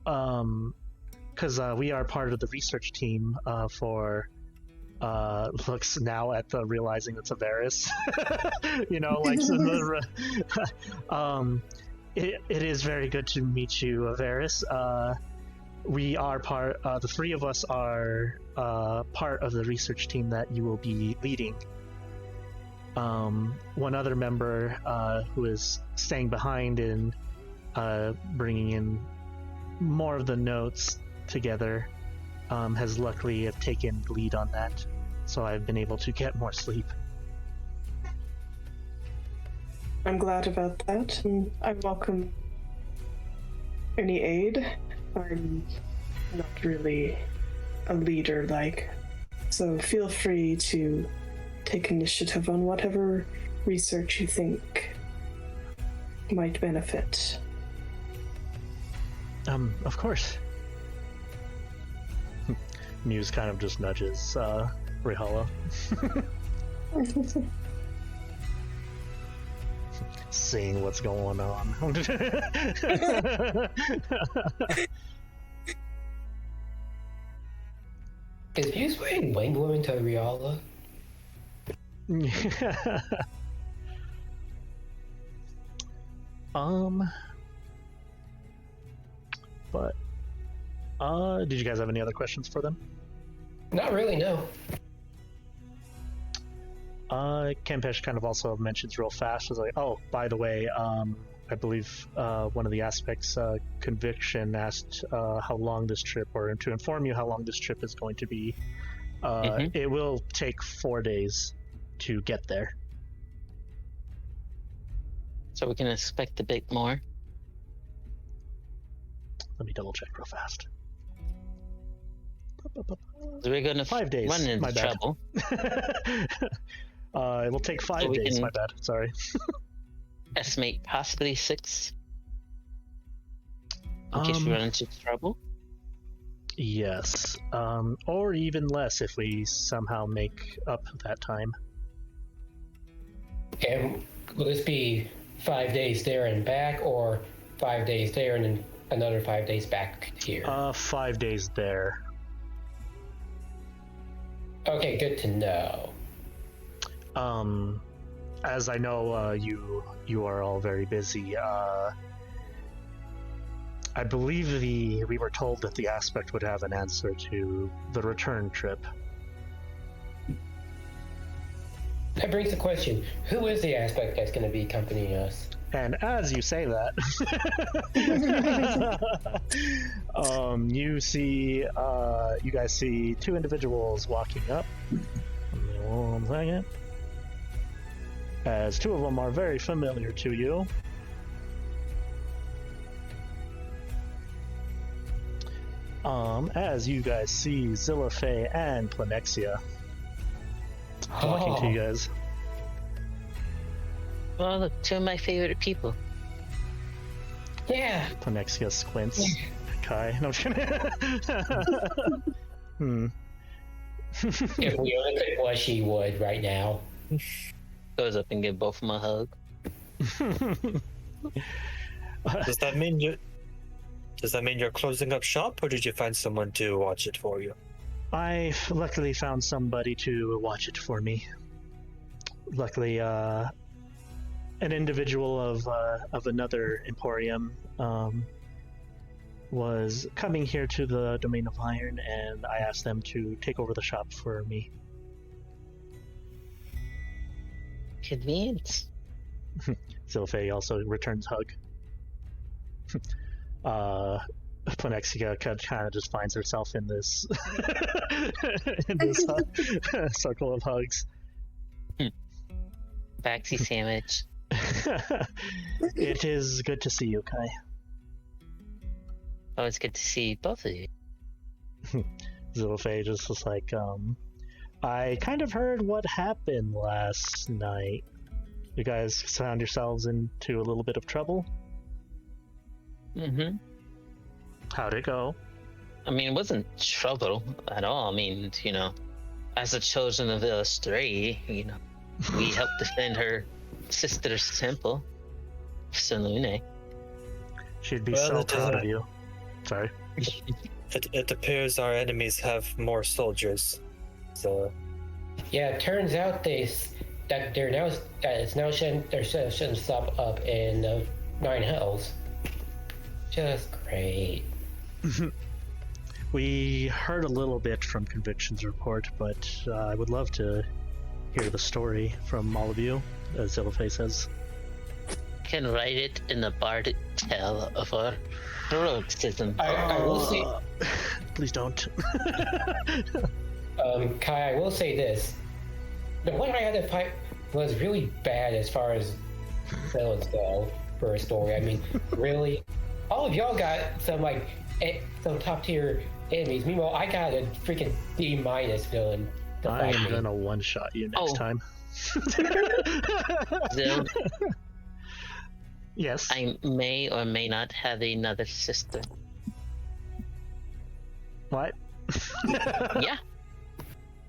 Speaker 1: because we are part of the research team for. Looks now at the realizing it's Avaris. It is very good to meet you, Avaris. We are the three of us are part of the research team that you will be leading. One other member who is staying behind and bringing in more of the notes together has luckily have taken the lead on that, so I've been able to get more sleep.
Speaker 3: I'm glad about that. I welcome any aid. I'm not really a leader, so feel free to take initiative on whatever research you think might benefit.
Speaker 1: Of course. Muse kind of just nudges Rihala. Seeing what's going on.
Speaker 5: Is Muse wearing wing woman to Rihala?
Speaker 1: But did you guys have any other questions for them?
Speaker 5: Not really, no.
Speaker 1: Campesh kind of also mentions real fast, was like, oh, by the way, I believe one of the aspects, Conviction, asked how long this trip, or to inform you how long this trip is going to be. It will take 4 days to get there.
Speaker 2: So we can expect a bit more.
Speaker 1: Let me double check real fast.
Speaker 2: We're gonna
Speaker 1: 5 days.
Speaker 2: run into
Speaker 1: My bad.
Speaker 2: trouble.
Speaker 1: It will take 5 days.
Speaker 2: can-
Speaker 1: My bad. Sorry.
Speaker 2: Estimate possibly 6. In case we run into trouble.
Speaker 1: Yes. Or even less if we somehow make up that time.
Speaker 5: And will this be 5 days there and back, or 5 days there and then another 5 days back here?
Speaker 1: 5 days there.
Speaker 5: Okay, good to know.
Speaker 1: As I know, you are all very busy. I believe we were told that the aspect would have an answer to the return trip.
Speaker 5: That brings the question: who is the aspect that's going to be accompanying us?
Speaker 1: And as you say that, you guys see 2 individuals walking up. Give me 1 second. As 2 of them are very familiar to you. As you guys see Zilla Faye and Planexia talking to you guys.
Speaker 2: Well, look, 2 of my favorite people.
Speaker 5: Yeah.
Speaker 1: Planexia squints. Kai. No, I'm just kidding.
Speaker 5: If Leona could blush, she would right now.
Speaker 2: Goes up and give both of them a hug.
Speaker 4: Does that mean you're closing up shop, or did you find someone to watch it for you?
Speaker 1: I luckily found somebody to watch it for me. Luckily, an individual of another emporium was coming here to the Domain of Iron, and I asked them to take over the shop for me.
Speaker 2: Convenience.
Speaker 1: Zilfei also returns hug. Planexia kind of just finds herself in this circle of hugs.
Speaker 2: Baxi sandwich.
Speaker 1: It is good to see you, Kai.
Speaker 2: Oh, it's good to see both of you.
Speaker 1: Zilfei just was like, I kind of heard what happened last night. You guys found yourselves into a little bit of trouble?
Speaker 2: Mm-hmm.
Speaker 1: How'd it go?
Speaker 2: I mean, it wasn't trouble at all. I mean, as a chosen of the Three, we helped defend her sister's temple, Selune.
Speaker 1: She'd be
Speaker 4: Well,
Speaker 1: so
Speaker 4: it
Speaker 1: proud
Speaker 4: is-
Speaker 1: of you. Sorry.
Speaker 4: It appears our enemies have more soldiers. So
Speaker 5: Yeah, it turns out it's now setting stuff up in the 9 Hells. Just great.
Speaker 1: We heard a little bit from Conviction's report, but I would love to hear the story from all of you, as Zilfei says.
Speaker 2: Can write it in the bardic tale of our heroism.
Speaker 5: I will say,
Speaker 1: Please don't.
Speaker 5: Kai, I will say this: the one I had to fight was really bad as far as let's go for a story. I mean, really, all of y'all got some some top tier enemies. Meanwhile, I got a freaking D- villain.
Speaker 1: I am gonna one-shot you next time.
Speaker 2: Zil,
Speaker 1: Yes.
Speaker 2: I may or may not have another sister.
Speaker 1: What?
Speaker 2: Yeah.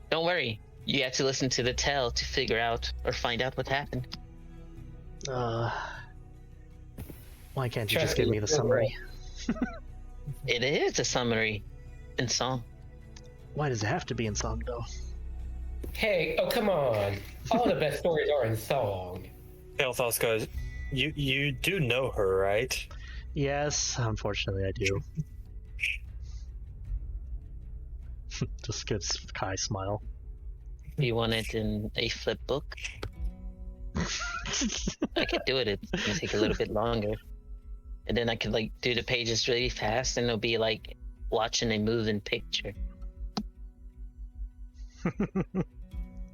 Speaker 2: Don't worry. You have to listen to the tale to figure out or find out what happened.
Speaker 1: Why can't you just give me the summary?
Speaker 2: It is a summary in song.
Speaker 1: Why does it have to be in song, though?
Speaker 5: Hey, oh come on! All the best stories are in song.
Speaker 4: Kailthas goes, you do know her, right?
Speaker 1: Yes, unfortunately I do. Just gives Kai smile.
Speaker 2: You want it in a flip book? I could do it. It's gonna take a little bit longer. And then I could do the pages really fast and it'll be like watching a moving picture.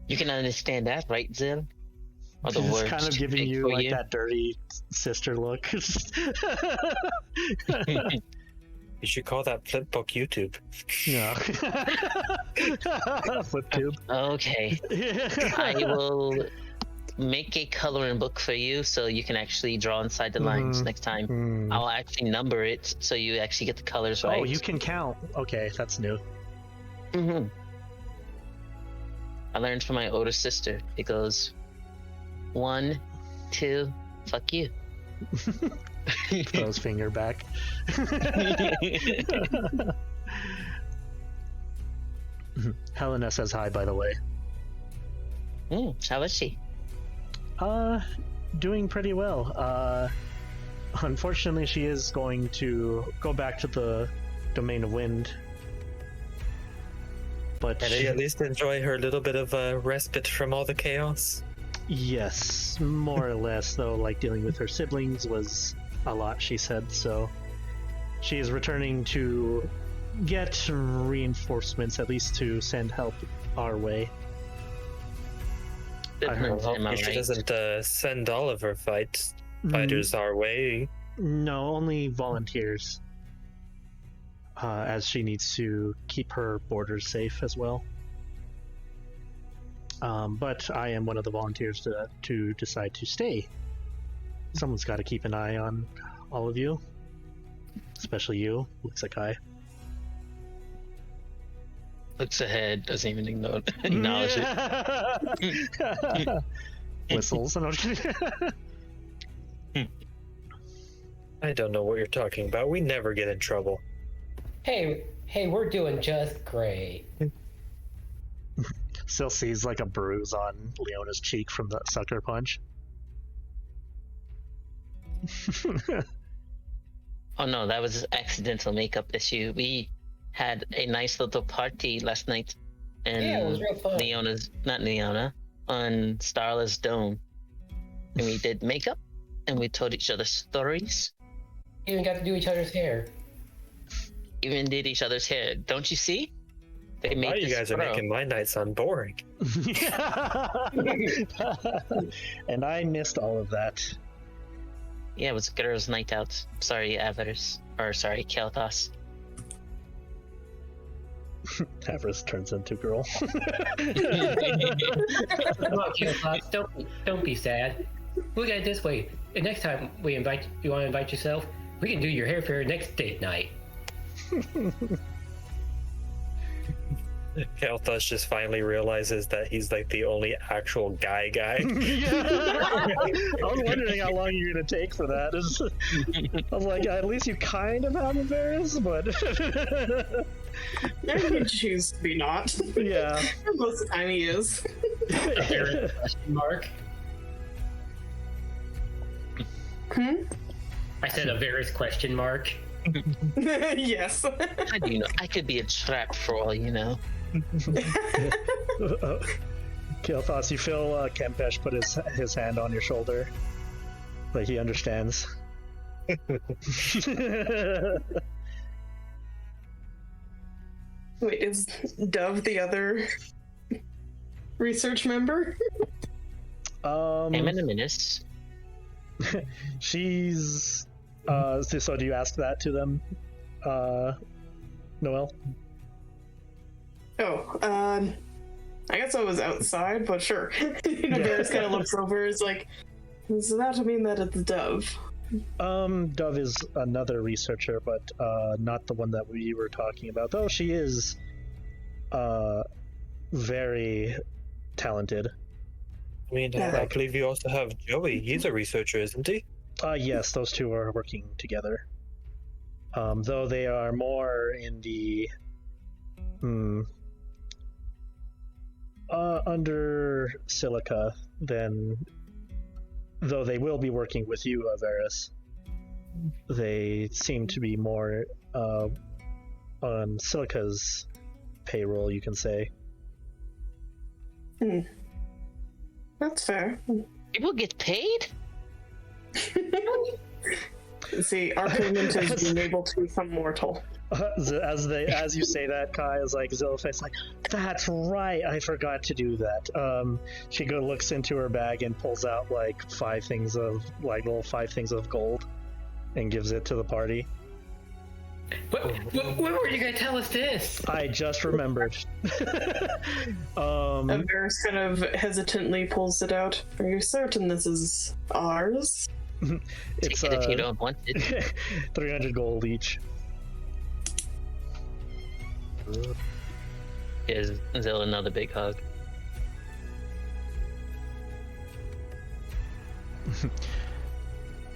Speaker 2: You can understand that, right, Zil? Or the
Speaker 1: She's
Speaker 2: words
Speaker 1: kind of
Speaker 2: too
Speaker 1: giving
Speaker 2: big
Speaker 1: you
Speaker 2: for
Speaker 1: like that dirty sister look.
Speaker 4: You should call that flip book YouTube.
Speaker 1: Yeah. FlipTube.
Speaker 2: Okay. I will make a coloring book for you so you can actually draw inside the lines next time. I'll actually number it so you actually get the colors right.
Speaker 1: Oh, you can count. Okay, that's new.
Speaker 2: I learned from my older sister. It goes 1, 2, fuck you.
Speaker 1: Throws finger back. Helena says hi, by the way.
Speaker 2: How is she?
Speaker 1: Doing pretty well. Unfortunately, she is going to go back to the Domain of Wind. But
Speaker 4: Did she at least enjoy her little bit of a respite from all the chaos?
Speaker 1: Yes, more or less, though, like dealing with her siblings was a lot, she said, so she is returning to get reinforcements, at least to send help our way. I heard.
Speaker 4: She doesn't send all of her fighters our way.
Speaker 1: No, only volunteers, as she needs to keep her borders safe as well. But I am one of the volunteers to decide to stay. Someone's got to keep an eye on all of you, especially you. Looks like I.
Speaker 2: Looks ahead, doesn't even acknowledge it.
Speaker 1: Whistles.
Speaker 4: I don't know what you're talking about. We never get in trouble.
Speaker 5: Hey, we're doing just great.
Speaker 1: Still sees like a bruise on Leona's cheek from the sucker punch.
Speaker 2: Oh no, that was accidental makeup issue. We had a nice little party last night, and
Speaker 5: yeah, it was real fun.
Speaker 2: On Starla's dome, and we did makeup, and we told each other stories.
Speaker 5: Even got to do each other's hair.
Speaker 2: Even did each other's hair. Don't you see? They made
Speaker 4: Why you guys are making my nights unboring?
Speaker 1: And I missed all of that.
Speaker 2: Yeah, it was a girls' night out. Sorry, Avaris. Or sorry, Kailthas.
Speaker 1: Avaris turns into girl.
Speaker 5: Come on, Kailthas, don't be sad. Look at it this way. The next time you want to invite yourself, we can do your hair for your next date night.
Speaker 4: Kailthas just finally realizes that he's like the only actual guy.
Speaker 1: I was wondering how long you're gonna take for that. I was like, at least you kind of have Avaris, but
Speaker 3: I could choose to be not.
Speaker 1: yeah.
Speaker 3: Most of the time he is.
Speaker 5: Question mark. I said a Avaris question mark.
Speaker 3: Yes.
Speaker 2: How do you know? I could be a trap for all you know.
Speaker 1: Kailthas, you feel Kempesh put his hand on your shoulder, like he understands.
Speaker 3: Wait, is Dove the other research member?
Speaker 2: I'm in a minute.
Speaker 1: She's. So do you ask that to them, Noelle?
Speaker 3: Oh, I guess I was outside, but sure. Varys kind of looks over. Is like, does that mean that it's Dove?
Speaker 1: Dove is another researcher, but not the one that we were talking about. Though she is, very talented.
Speaker 6: I mean, I believe you also have Joey. He's a researcher, isn't he?
Speaker 1: Yes, those two are working together. Though they are more in the under Silica than, though they will be working with you, Avaris. They seem to be more on Silica's payroll, you can say.
Speaker 3: That's fair.
Speaker 2: People get paid?
Speaker 3: See, our payment is being able to become mortal.
Speaker 1: As you say that, Kai is like, Zillife's like, that's right, I forgot to do that. She looks into her bag and pulls out like 5 things of gold and gives it to the party.
Speaker 5: When were you gonna tell us this?
Speaker 1: I just remembered.
Speaker 3: Avaris kind of hesitantly pulls it out. Are you certain this is ours?
Speaker 1: It's
Speaker 2: Take it if you don't want it.
Speaker 1: 300 gold each.
Speaker 2: Gives Zill another big hug.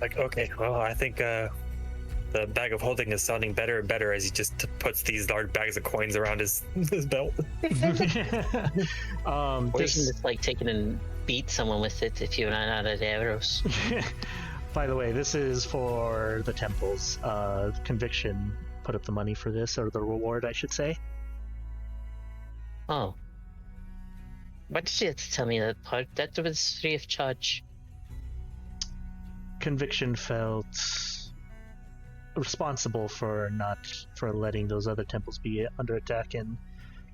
Speaker 4: Like, okay, well, I think the bag of holding is sounding better and better as he just puts these large bags of coins around his belt.
Speaker 2: Or you can just like take it and beat someone with it if you run out of arrows.
Speaker 1: By the way, this is for the temples. Conviction put up the money for this, or the reward, I should say.
Speaker 2: Oh. Why did you have to tell me that part? That was free of charge.
Speaker 1: Conviction felt responsible for letting those other temples be under attack, and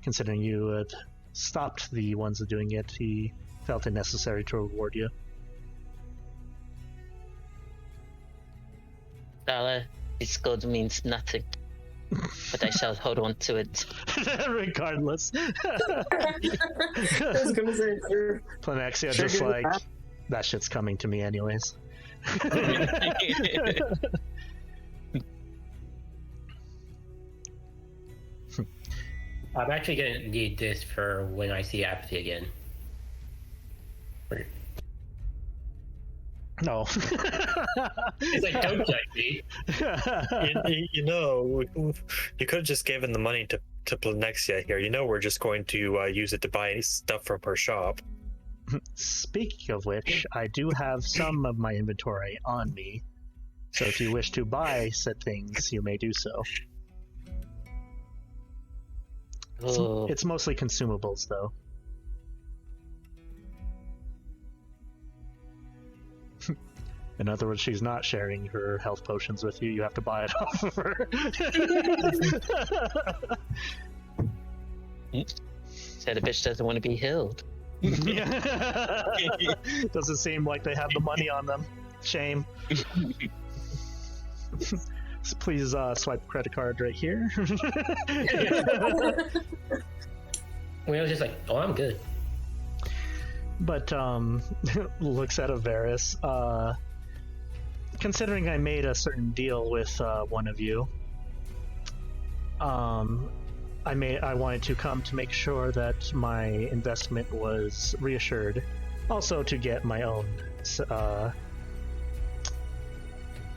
Speaker 1: considering you had stopped the ones that doing it, he felt it necessary to reward you.
Speaker 2: Starla, this gold means nothing. But I shall hold on to it.
Speaker 1: Regardless.
Speaker 3: I was gonna say,
Speaker 1: Planexia
Speaker 3: Sure,
Speaker 1: just
Speaker 3: give it
Speaker 1: like,
Speaker 3: back.
Speaker 1: that shit's coming to me anyways.
Speaker 5: I'm actually gonna need this for when I see Apathy again.
Speaker 1: No.
Speaker 5: It's like, don't judge me.
Speaker 4: you know, you could have just given the money to Planexia here. You know, we're just going to use it to buy stuff from her shop.
Speaker 1: Speaking of which, I do have some of my inventory on me, so if you wish to buy said things, you may do so.
Speaker 2: Oh,
Speaker 1: It's mostly consumables, though. In other words, she's not sharing her health potions with you. You have to buy it off of her.
Speaker 2: said a bitch doesn't want to be healed.
Speaker 1: Doesn't seem like they have the money on them. Shame. So please swipe the credit card right here.
Speaker 5: When I was just like, oh, I'm good.
Speaker 1: But looks at Avaris. Considering I made a certain deal with one of you, I wanted to come to make sure that my investment was reassured. Also to get my own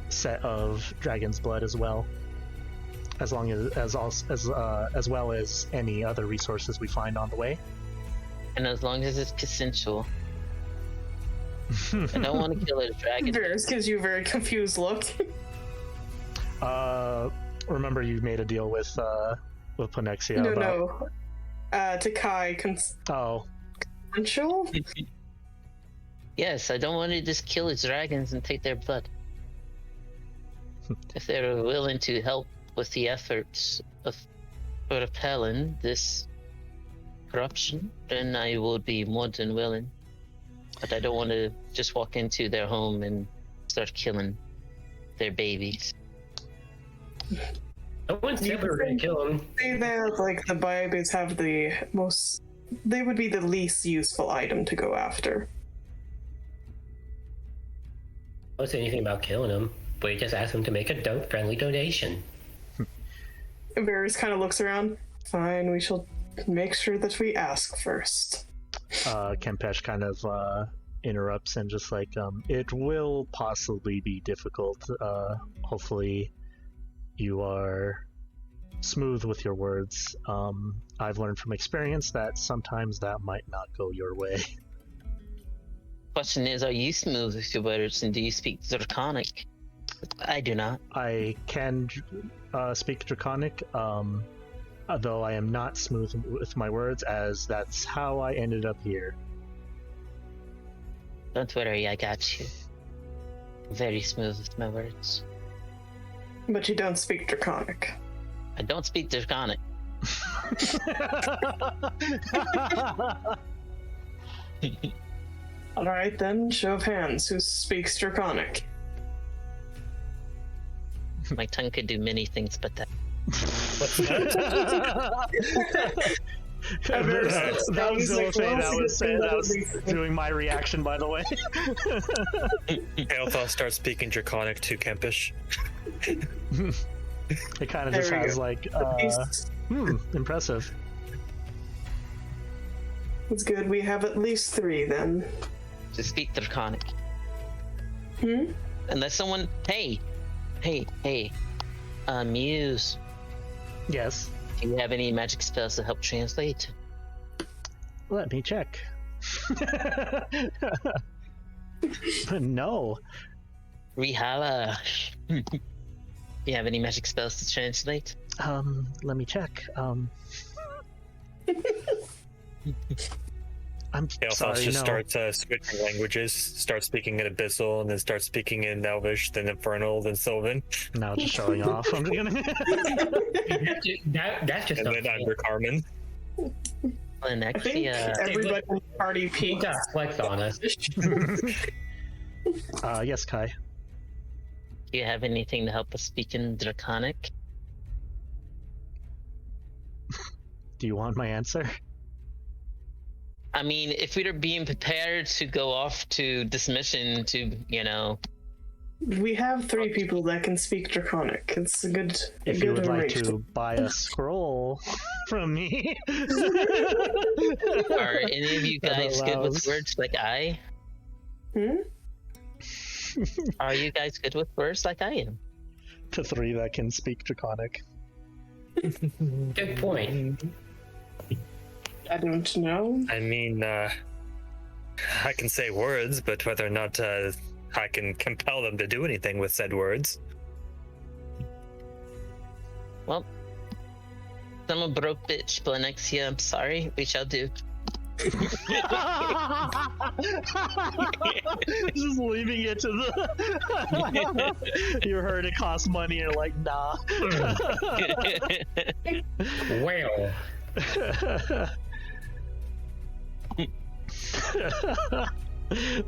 Speaker 1: set of dragon's blood as well, as well as any other resources we find on the way.
Speaker 2: And as long as it's consensual. I don't want to kill a dragon.
Speaker 3: Varys gives you a very confused look.
Speaker 1: Remember you made a deal with Planexia about...
Speaker 3: No. To Kai,
Speaker 1: Oh.
Speaker 3: consensual?
Speaker 2: Yes, I don't want to just kill its dragons and take their blood. If they're willing to help with the efforts of repelling this corruption, then I will be more than willing. But I don't want to just walk into their home and start killing their babies.
Speaker 5: No one's ever going to kill them.
Speaker 3: Say that like the babies have the most. They would be the least useful item to go after.
Speaker 5: I don't say anything about killing them, but you just ask them to make a friendly donation.
Speaker 3: Varys kind of looks around. Fine, we shall make sure that we ask first.
Speaker 1: Kempesh kind of interrupts and just like, it will possibly be difficult. Hopefully you are smooth with your words. I've learned from experience that sometimes that might not go your way.
Speaker 2: Question is, are you smooth with your words, and do you speak Draconic? I do not.
Speaker 1: I can speak Draconic, though I am not smooth with my words, as that's how I ended up here.
Speaker 2: Don't worry, I got you. Very smooth with my words.
Speaker 3: But you don't speak Draconic.
Speaker 2: I don't speak Draconic.
Speaker 3: Alright then, show of hands. Who speaks Draconic?
Speaker 2: My tongue could do many things but that.
Speaker 4: What's that?
Speaker 1: That was Zilfe that was doing my reaction, by the way.
Speaker 4: Kailthas starts speaking Draconic to Kempish.
Speaker 1: It kind of just
Speaker 3: There we
Speaker 1: has
Speaker 3: go.
Speaker 1: like, impressive.
Speaker 3: That's good. We have at least 3 then.
Speaker 2: To speak Draconic. Unless someone, hey, Muse,
Speaker 1: Yes.
Speaker 2: do you have any magic spells to help translate?
Speaker 1: Let me check. No.
Speaker 2: Rihala, you have any magic spells to translate?
Speaker 1: Let me check. I'm
Speaker 4: Kailthas
Speaker 1: sorry,
Speaker 4: just
Speaker 1: no.
Speaker 4: starts switching languages, starts speaking in Abyssal, and then starts speaking in Elvish, then Infernal, then Sylvan,
Speaker 1: No, just showing off. I'm gonna...
Speaker 5: That's just
Speaker 4: and
Speaker 5: not
Speaker 4: then
Speaker 5: fair.
Speaker 4: under Carmen.
Speaker 2: And
Speaker 3: I
Speaker 2: actually,
Speaker 3: think everybody in the party
Speaker 5: You
Speaker 3: peaked.
Speaker 5: got flex on us.
Speaker 1: Yes, Kai.
Speaker 2: do you have anything to help us speak in Draconic?
Speaker 1: Do you want my answer?
Speaker 2: I mean, if we were being prepared to go off to this mission to,
Speaker 3: We have 3 people that can speak Draconic. It's a good.
Speaker 1: If you would like to buy a scroll from me.
Speaker 2: are any of you
Speaker 1: That
Speaker 2: guys good with
Speaker 1: allows-
Speaker 2: words like I? Are you guys good with words like I am?
Speaker 1: To 3 that can speak Draconic.
Speaker 5: Good point.
Speaker 3: I don't know.
Speaker 4: I mean, I can say words, but whether or not I can compel them to do anything with said words.
Speaker 2: Well, I'm a broke bitch, Blenexia. I'm sorry. We shall do.
Speaker 1: Just leaving it to the. You heard it costs money, you're like, nah.
Speaker 5: Well,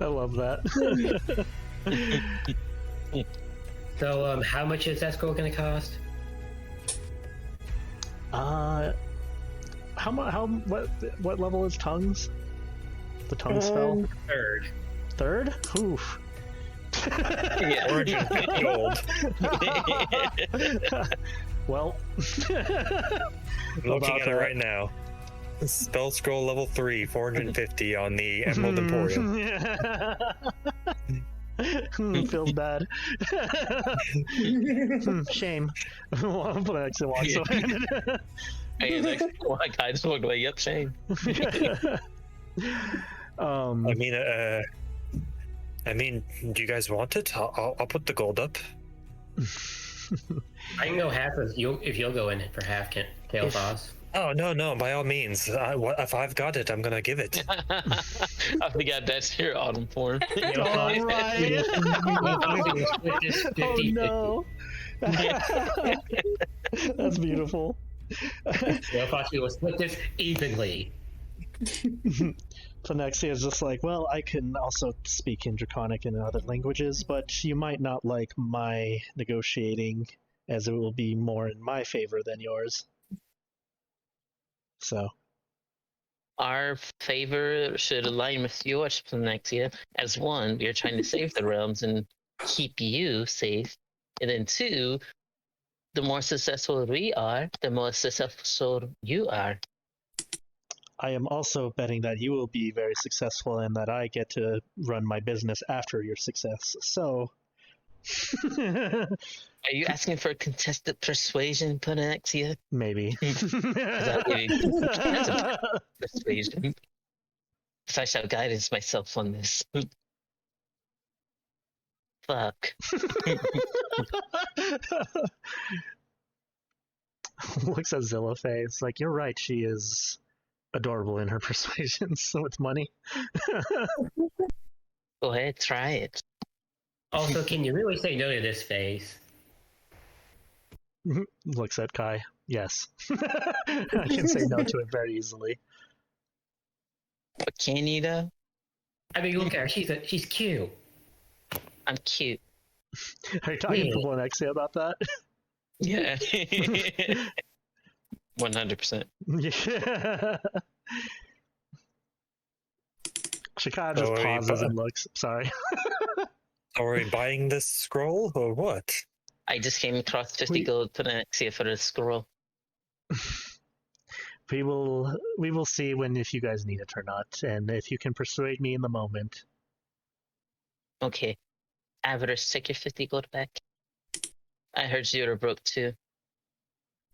Speaker 1: I love that.
Speaker 5: so how much is that scroll going to cost?
Speaker 1: What level is tongues? The tongue spell?
Speaker 5: Third.
Speaker 1: Third? Oof.
Speaker 2: Yeah.
Speaker 4: Origin gold.
Speaker 1: Well,
Speaker 4: I'm looking at it right now. Spell scroll level 3, 450 on the Emerald Emporium.
Speaker 1: Feels bad. Shame. But I actually walks away.
Speaker 2: Hey, like, I just walked away. Yep, shame.
Speaker 4: I mean, do you guys want it? I'll put the gold up.
Speaker 5: I can go half if you'll go in for half, Kailthas.
Speaker 4: Oh no! By all means, if I've got it, I'm gonna give it.
Speaker 2: I forgot that's your autumn form.
Speaker 1: All right. Oh no. That's beautiful.
Speaker 5: Kailthas, we will split this evenly.
Speaker 1: Plenexia is just like, well, I can also speak in Draconic and other languages, but you might not like my negotiating, as it will be more in my favor than yours. So.
Speaker 2: Our favor should align with yours, Plenexia. As one, we are trying to save the realms and keep you safe. And then two, the more successful we are, the more successful you are.
Speaker 1: I am also betting that you will be very successful and that I get to run my business after your success. So.
Speaker 2: Are you asking for contested persuasion, Plenexia?
Speaker 1: Maybe.
Speaker 2: That's a persuasion. I shall guidance myself on this. Fuck.
Speaker 1: Looks at Zillafay. It's like, you're right, she is adorable in her persuasions with money.
Speaker 2: Go ahead, try it.
Speaker 5: Also, can you really say no to this face?
Speaker 1: Looks at Kai. Yes. I can say no to it very easily.
Speaker 2: But can you though?
Speaker 5: I mean, look at her. She's cute.
Speaker 2: I'm cute.
Speaker 1: Are you talking to Plenexia about that?
Speaker 2: Yeah. 100%.
Speaker 1: Yeah. She kind of just pauses and looks. Sorry.
Speaker 6: Are we buying this scroll or what?
Speaker 2: I just came across 50 gold Plenexia for a scroll.
Speaker 1: We will see if you guys need it or not, and if you can persuade me in the moment.
Speaker 2: Okay. Avaris, take your 50 gold back. I heard you were broke too.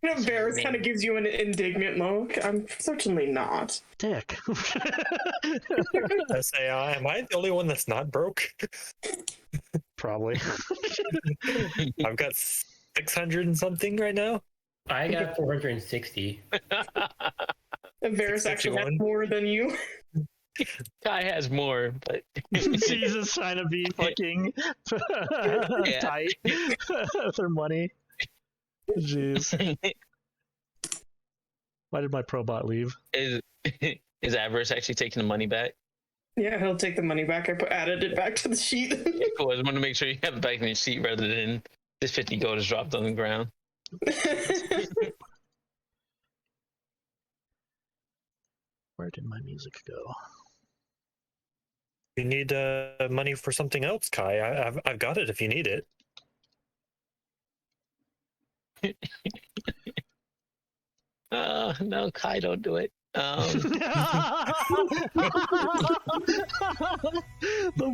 Speaker 3: Varys kind of gives you an indignant look. I'm certainly not.
Speaker 1: Dick.
Speaker 6: I say, am I the only one that's not broke?
Speaker 1: Probably.
Speaker 6: I've got 600 and something right now.
Speaker 5: I got 460.
Speaker 3: And Varys actually has more than you.
Speaker 2: Kai has more, but
Speaker 1: She's just trying to be fucking tight with her money. Jeez. Why did my probot leave?
Speaker 2: Is Avaris actually taking the money back?
Speaker 3: Yeah, he'll take the money back. I added it back to the sheet.
Speaker 2: Cool. I just want to make sure you have it back in your sheet rather than this 50 gold is dropped on the ground.
Speaker 1: Where did my music go?
Speaker 6: You need money for something else, Kai. I've got it if you need it.
Speaker 2: No, Kai, don't do it.
Speaker 1: The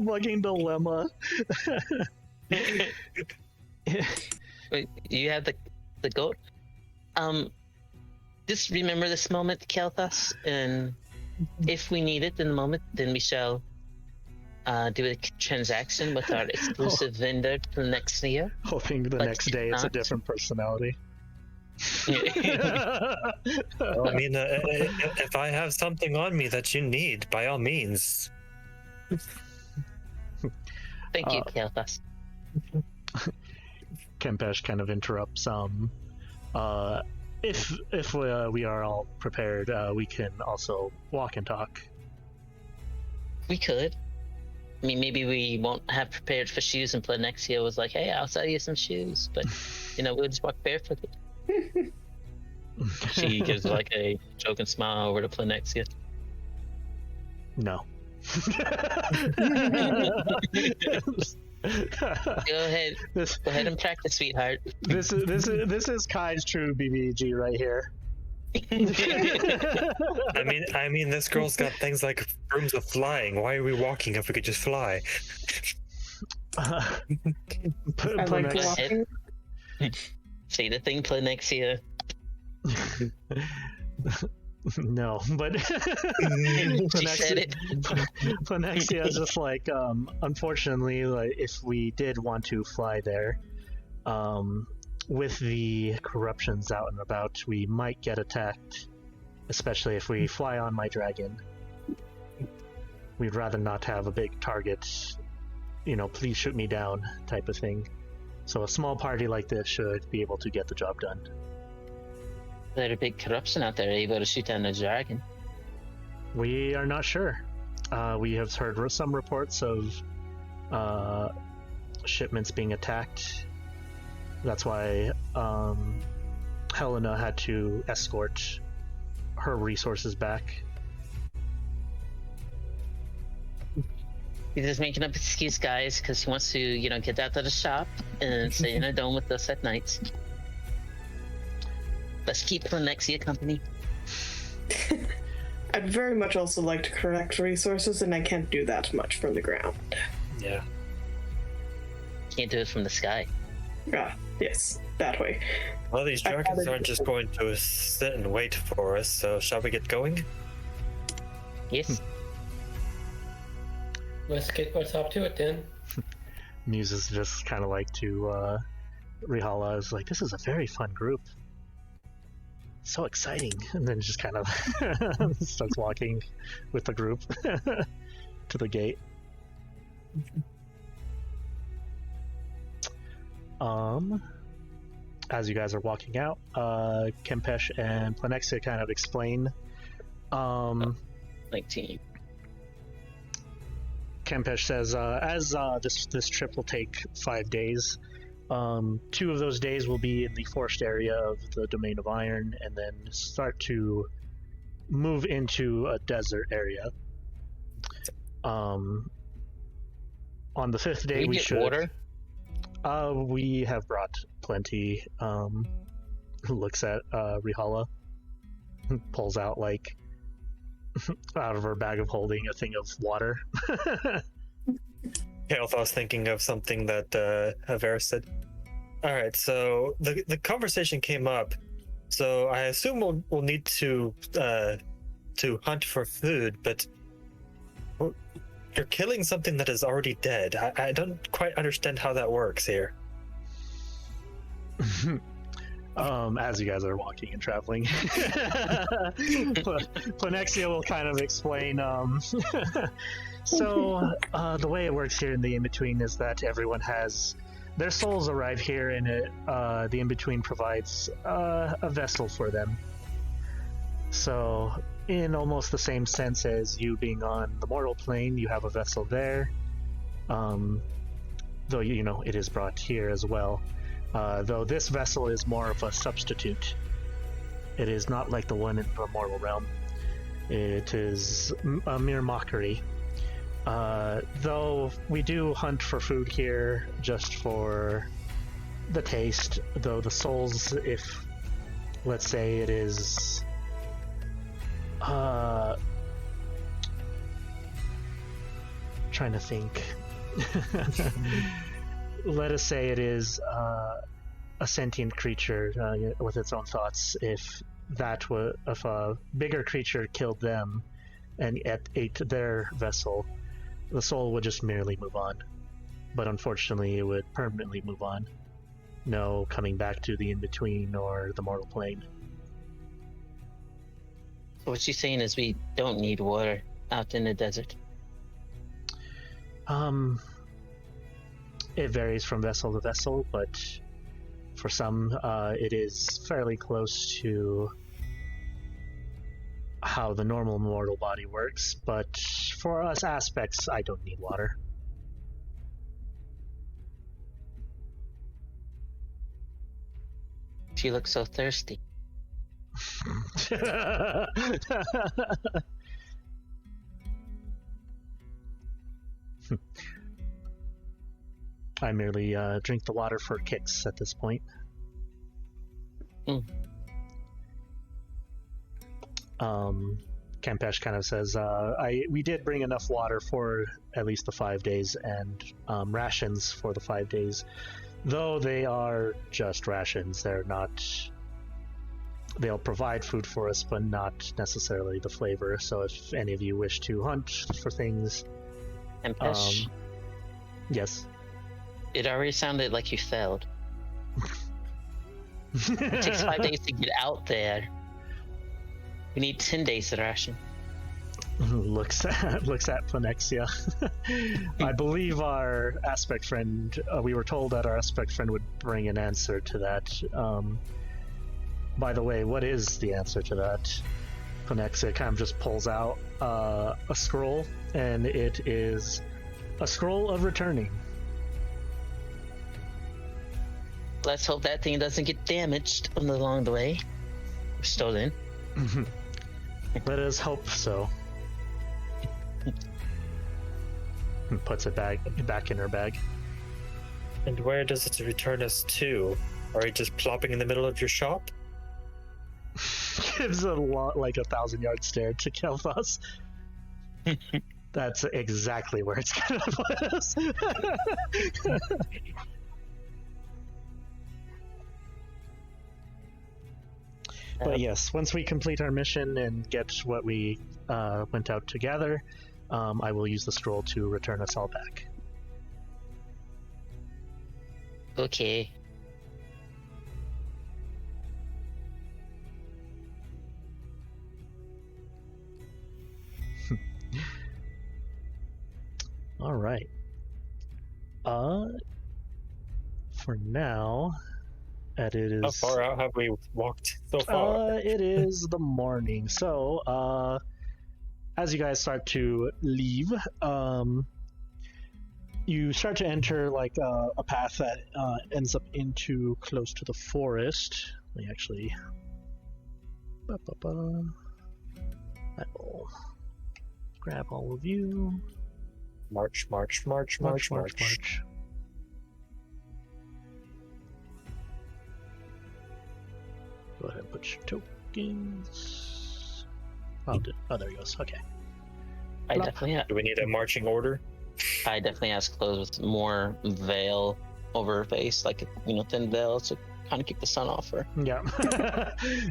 Speaker 1: fucking dilemma.
Speaker 2: Wait, you have the goat? Just remember this moment, Kailthas, and if we need it in the moment, then we shall do a transaction with our exclusive vendor for next year.
Speaker 1: Hoping the next day it's a different personality.
Speaker 6: Well, I mean, if I have something on me that you need, by all means.
Speaker 2: Thank you, Kailthas.
Speaker 1: Kempesh kind of interrupts. If we are all prepared, we can also walk and talk.
Speaker 2: We could. I mean, maybe we won't have prepared for shoes, and Plenexia was like, "Hey, I'll sell you some shoes," but we'll just walk barefooted. She gives like a joking smile over to Plenexia.
Speaker 1: No.
Speaker 2: Go ahead and practice, sweetheart.
Speaker 1: This is Kai's true BBG right here.
Speaker 6: I mean, this girl's got things like rooms of flying. Why are we walking if we could just fly?
Speaker 3: I like walking.
Speaker 2: Say the thing, Plenexia.
Speaker 1: No, but Plenexia is just like, unfortunately, like, if we did want to fly there, with the corruptions out and about, we might get attacked, especially if we fly on my dragon. We'd rather not have a big target, please shoot me down type of thing. So a small party like this should be able to get the job done.
Speaker 2: There's a big corruption out there able to shoot down a dragon.
Speaker 1: We are not sure. We have heard some reports of shipments being attacked. That's why Helena had to escort her resources back.
Speaker 2: He's just making up an excuse, guys, because he wants to, get out of the shop and stay in a dome with us at night. Let's keep Plynexia company.
Speaker 3: I'd very much also like to collect resources, and I can't do that much from the ground.
Speaker 4: Yeah.
Speaker 2: Can't do it from the sky.
Speaker 3: Ah, yes, that way.
Speaker 6: Well, these dragons aren't just going to sit and wait for us, so shall we get going?
Speaker 2: Yes.
Speaker 5: Let's hop to it then.
Speaker 1: Muse is just kind of like to Rihala is like, this is a very fun group. So exciting. And then just kind of starts walking with the group to the gate. As you guys are walking out, Kempesh and Plynexia kind of explain.
Speaker 2: 19.
Speaker 1: Kempesh says, as this trip will take 5 days, 2 of those days will be in the forest area of the Domain of Iron, and then start to move into a desert area. On the 5th day, we should.
Speaker 2: Water?
Speaker 1: We have brought plenty. Looks at Rihala, pulls out like out of her bag of holding a thing of water.
Speaker 6: Kailthas thinking of something that Avaris said. All right, so the conversation came up. So I assume we'll need to hunt for food, but you're killing something that is already dead. I don't quite understand how that works here.
Speaker 1: As you guys are walking and traveling, Plynexia will kind of explain. So the way it works here in the in-between is that everyone has their souls arrive here, and the in-between provides a vessel for them. So in almost the same sense as you being on the mortal plane, you have a vessel there. Though it is brought here as well. Though this vessel is more of a substitute. It is not like the one in the mortal realm. It is a mere mockery. Though we do hunt for food here just for the taste, though the souls, if let's say it is trying to think. Let us say it is a sentient creature with its own thoughts. If a bigger creature killed them and ate their vessel, the soul would just merely move on. But unfortunately, it would permanently move on. No coming back to the in-between or the mortal plane.
Speaker 2: So what you're saying is we don't need water out in the desert?
Speaker 1: It varies from vessel to vessel, but for some, it is fairly close to how the normal mortal body works. But for us aspects, I don't need water.
Speaker 2: She looks so thirsty.
Speaker 1: I merely drink the water for kicks at this point. Kempesh kind of says, we did bring enough water for at least the 5 days, and rations for the 5 days. Though they are just rations, they're not... They'll provide food for us, but not necessarily the flavor. So if any of you wish to hunt for things...
Speaker 2: Kempesh?
Speaker 1: Yes?
Speaker 2: It already sounded like you failed. It takes 5 days to get out there. We need 10 days of ration.
Speaker 1: Looks at Plynexia. I believe our aspect friend, we were told that our aspect friend would bring an answer to that. By the way, what is the answer to that? Next, it kind of just pulls out a scroll, and it is a scroll of returning.
Speaker 2: Let's hope that thing doesn't get damaged along the way. Or stolen.
Speaker 1: Let us hope so. And puts it back in her bag.
Speaker 6: And where does it return us to? Are you just plopping in the middle of your shop?
Speaker 1: Gives a lot, like 1,000-yard stare to Kailthas. That's exactly where it's gonna put us. But yes, once we complete our mission and get what we went out to gather, I will use the scroll to return us all back.
Speaker 2: Okay.
Speaker 1: All right. For now, it is.
Speaker 6: How far out have we walked so far?
Speaker 1: It is the morning. So, as you guys start to leave, you start to enter like a path that ends up into close to the forest. Let me actually. I will grab all of you.
Speaker 6: March.
Speaker 1: Go ahead and put your tokens. Oh, there he goes. Okay.
Speaker 2: I definitely
Speaker 6: Do we need a marching order?
Speaker 2: I definitely ask clothes with more veil over her face, like thin veil to kind of keep the sun off her.
Speaker 1: Yeah.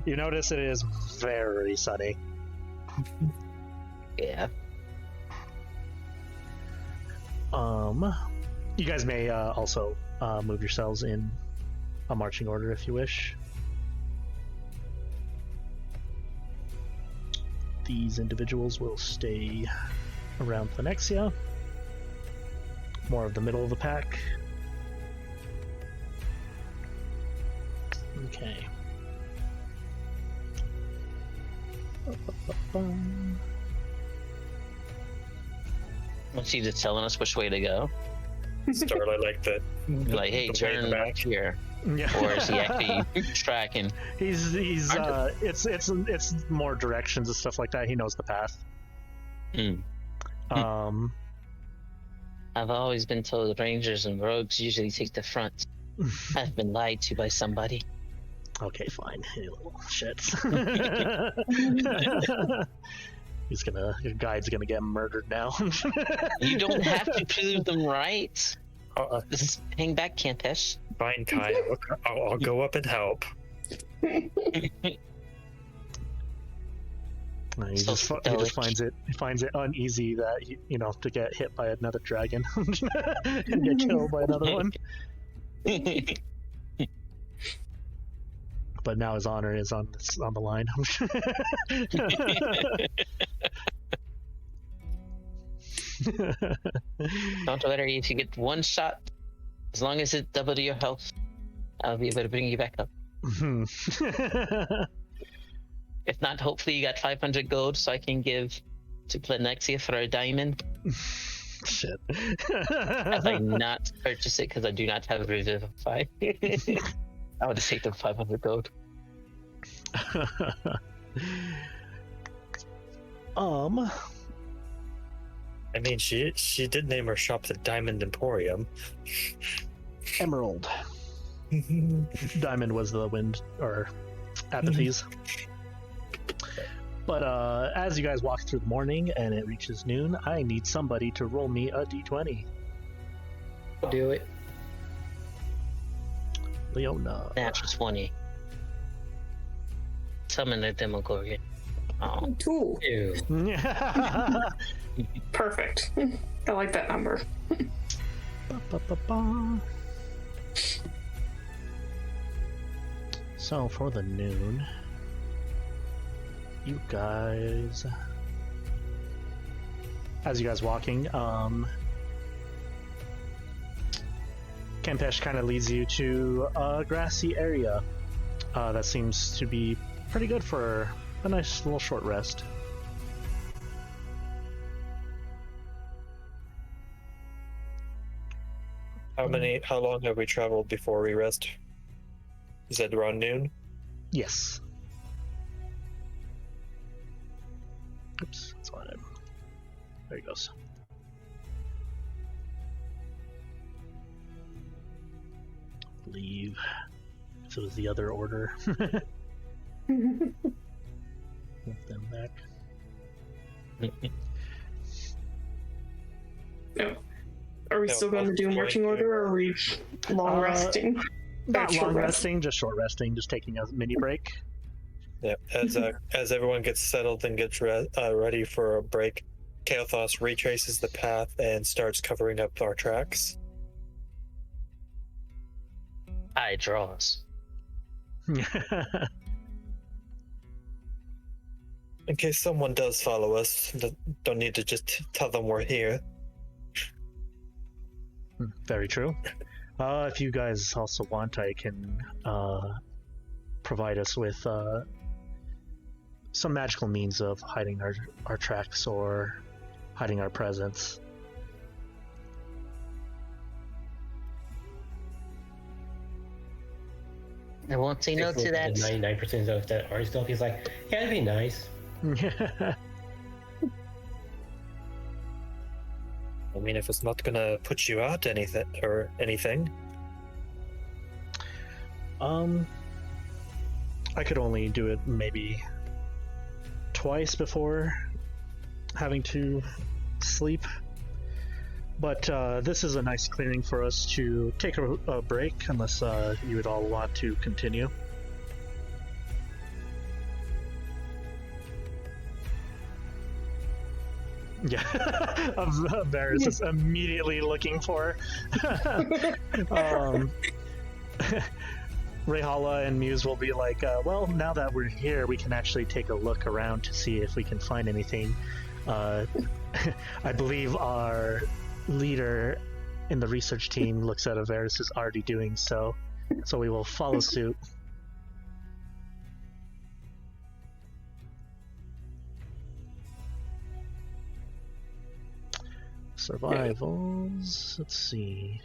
Speaker 1: You notice it is very sunny.
Speaker 2: Yeah.
Speaker 1: You guys may also move yourselves in a marching order if you wish. These individuals will stay around Planexia, more of the middle of the pack. Okay.
Speaker 2: Once you just telling us which way to go.
Speaker 6: Starla like the
Speaker 2: Like, hey,
Speaker 6: the way in
Speaker 2: turn
Speaker 6: the back.
Speaker 2: back here.
Speaker 1: Yeah.
Speaker 2: Or is he actually tracking?
Speaker 1: He's it's more directions and stuff like that. He knows the path.
Speaker 2: I've always been told rangers and rogues usually take the front. I've been lied to by somebody.
Speaker 1: Okay, fine. You little shits. Your guide's gonna get murdered now.
Speaker 2: You don't have to prove them right. Just hang back, Campesh.
Speaker 6: Fine, Kai. I'll go up and help.
Speaker 1: He
Speaker 2: So
Speaker 1: just finds it uneasy that to get hit by another dragon and get killed by another one. But now his honor is on the line.
Speaker 2: Don't worry, if you get one shot, as long as it doubles your health, I'll be able to bring you back up. If not, hopefully you got 500 gold so I can give to Planexia for a diamond.
Speaker 1: Shit.
Speaker 2: As I not purchase it because I do not have Revivify. I would just take the 500 gold.
Speaker 6: I mean, she did name her shop the Diamond Emporium.
Speaker 1: Emerald. Diamond was the wind or apathies. But as you guys walk through the morning and it reaches noon, I need somebody to roll me a d20.
Speaker 5: I'll do it.
Speaker 1: Leona.
Speaker 2: Natural 20. Summon a Demogorgon. Oh.
Speaker 3: 2.
Speaker 5: Ew.
Speaker 3: Perfect. I like that number.
Speaker 1: So for the noon, you guys, as you guys walking, Campesh kind of leads you to a grassy area that seems to be pretty good for a nice little short rest.
Speaker 6: How long have we traveled before we rest? Is that around noon?
Speaker 1: Yes. Oops, that's what I did. There he goes. I believe if it was the other order. Move them back.
Speaker 3: No. Are we
Speaker 6: No,
Speaker 3: still going to do
Speaker 6: going
Speaker 3: marching
Speaker 6: to-
Speaker 3: order, or are we long resting?
Speaker 1: Not
Speaker 3: short
Speaker 1: long
Speaker 3: rest.
Speaker 1: resting, just short resting, just taking a mini break.
Speaker 6: Yeah, as everyone gets settled and gets ready for a break, Kailthas retraces the path and starts covering up our tracks.
Speaker 2: I draws.
Speaker 6: In case someone does follow us, don't need to just tell them we're here.
Speaker 1: Very true. If you guys also want, I can provide us with some magical means of hiding our tracks or hiding our presence.
Speaker 2: I won't say no to that.
Speaker 5: 99% of that art stuff. He's like, yeah, it'd be nice.
Speaker 6: I mean, if it's not gonna put you out anything.
Speaker 1: I could only do it maybe twice before having to sleep. But this is a nice clearing for us to take a break, unless you would all want to continue. Yeah, Avaris is immediately looking for. Rehala and Muse will be like, well, now that we're here, we can actually take a look around to see if we can find anything. I believe our leader in the research team looks at Avaris is already doing so we will follow suit. Survivals, let's see.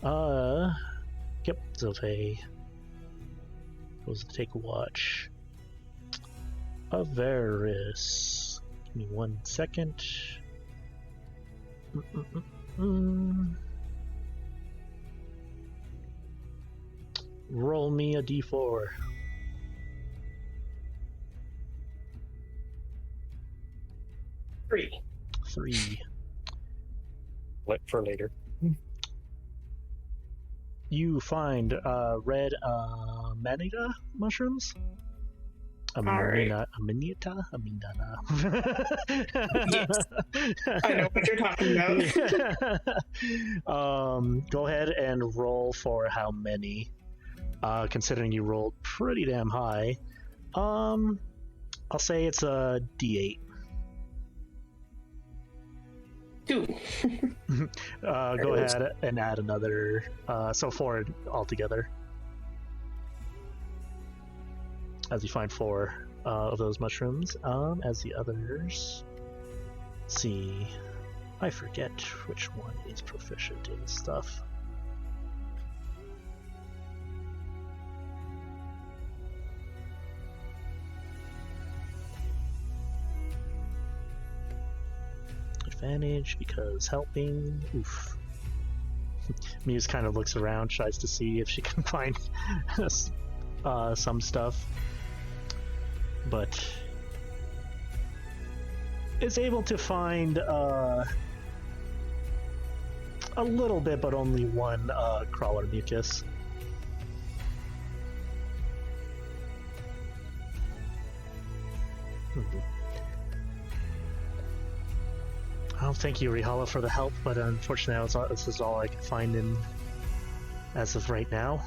Speaker 1: Yep, Zilve goes to take a watch. Avaris, give me 1 second. Roll me a d4.
Speaker 3: 3.
Speaker 1: 3.
Speaker 6: For later.
Speaker 1: You find red amanita mushrooms. Amanita.
Speaker 3: Yes. I know what you're talking about.
Speaker 1: Go ahead and roll for how many. Considering you rolled pretty damn high, I'll say it's a D8.
Speaker 3: 2.
Speaker 1: Go ahead and add another, so 4 altogether. As you find 4 of those mushrooms, as the others. Let's see, I forget which one is proficient in stuff. Advantage because helping. Oof. Muse kind of looks around, tries to see if she can find some stuff, but is able to find a little bit, but only 1 crawler mucus. Oh, thank you, Rehala, for the help, but unfortunately, this is all I can find in as of right now.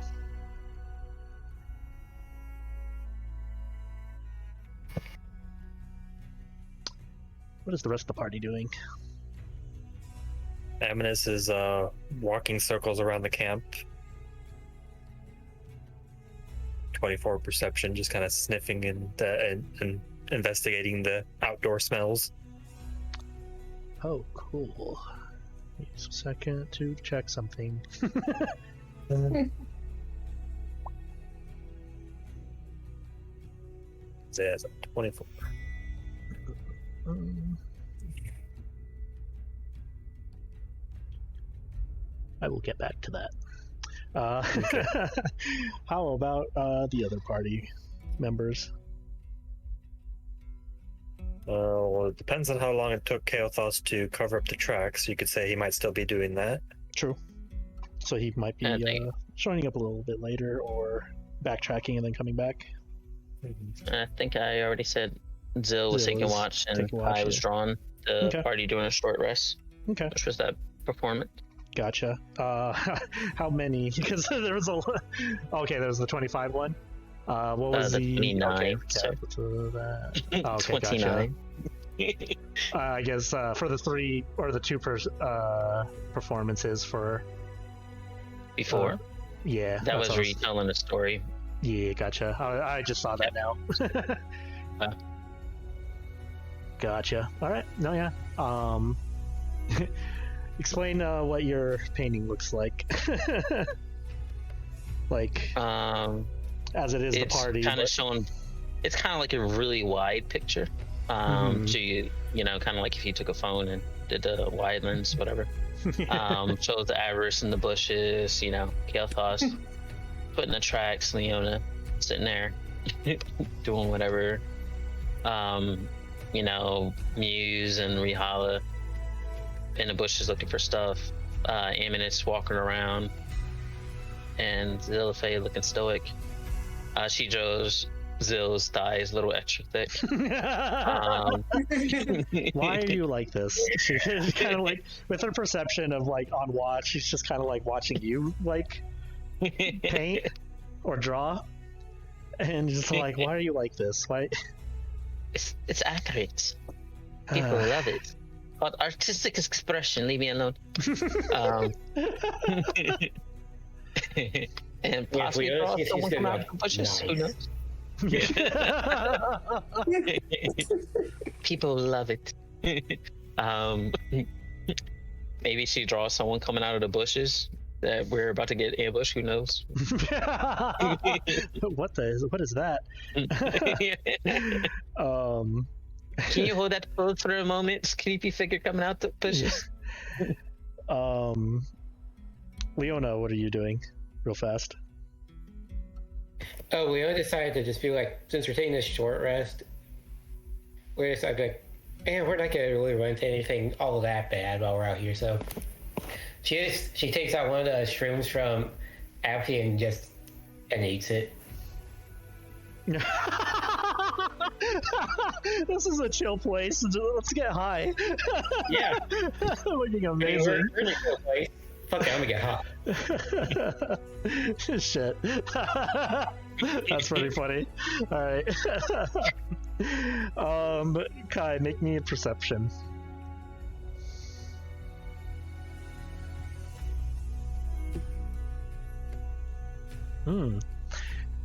Speaker 1: What is the rest of the party doing?
Speaker 6: Aminus is walking circles around the camp, 24 perception, just kind of sniffing and investigating the outdoor smells.
Speaker 1: Oh, cool. Just a second to check something.
Speaker 6: So yeah, it's 24.
Speaker 1: I will get back to that. How about the other party members?
Speaker 6: Well, it depends on how long it took Kailthas to cover up the tracks. You could say he might still be doing that.
Speaker 1: True. So he might be showing up a little bit later, or backtracking and then coming back.
Speaker 2: I think I already said Zill was taking watch, and I was drawn the party doing a short rest.
Speaker 1: Okay.
Speaker 2: Which was that performance.
Speaker 1: Gotcha. How many? Because there was there was the 25 one. What was the
Speaker 2: 29?
Speaker 1: Okay,
Speaker 2: So. 29.
Speaker 1: Gotcha. I guess for the 3 or the 2 performances for
Speaker 2: before.
Speaker 1: Yeah,
Speaker 2: that was retelling the story.
Speaker 1: Yeah, gotcha. I just saw that now. Gotcha. All right. No, yeah. Explain what your painting looks like. Like, as it is the party.
Speaker 2: Kind of showing. It's kind of like a really wide picture. So you know, kind of like if you took a phone and did the wide lens, whatever. Shows the Avaris in the bushes. You know, Kailthas putting the tracks. Leona sitting there doing whatever. You know, Muse and Rihala in the bushes looking for stuff. Amunis walking around, and Zillafay looking stoic. She draws Zill's thighs a little extra thick.
Speaker 1: Why are you like this? She's kind of like, with her perception of like on watch, she's just kind of like watching you like paint or draw, and just like, why are you like this? Why?
Speaker 2: It's accurate. People love it. But artistic expression, leave me alone. And possibly draw someone come out of the bushes. Nice. Who knows? People love it. Maybe she draws someone coming out of the bushes that we're about to get ambushed. Who knows?
Speaker 1: What is that?
Speaker 2: Can you hold that pose for a moment? Creepy figure coming out the bushes.
Speaker 1: Leona, what are you doing? Real fast.
Speaker 5: Oh, Leona decided to just be like, since we're taking this short rest, we're just like, man, we're not gonna really run into anything all that bad while we're out here. So she takes out one of the shrooms from Apathy and eats it.
Speaker 1: This is a chill place. Let's get high.
Speaker 5: Yeah.
Speaker 1: Looking amazing.
Speaker 5: We're in a chill place. Fuck it, I'm gonna get hot.
Speaker 1: Shit. That's pretty funny. Alright. Kai, make me a perception.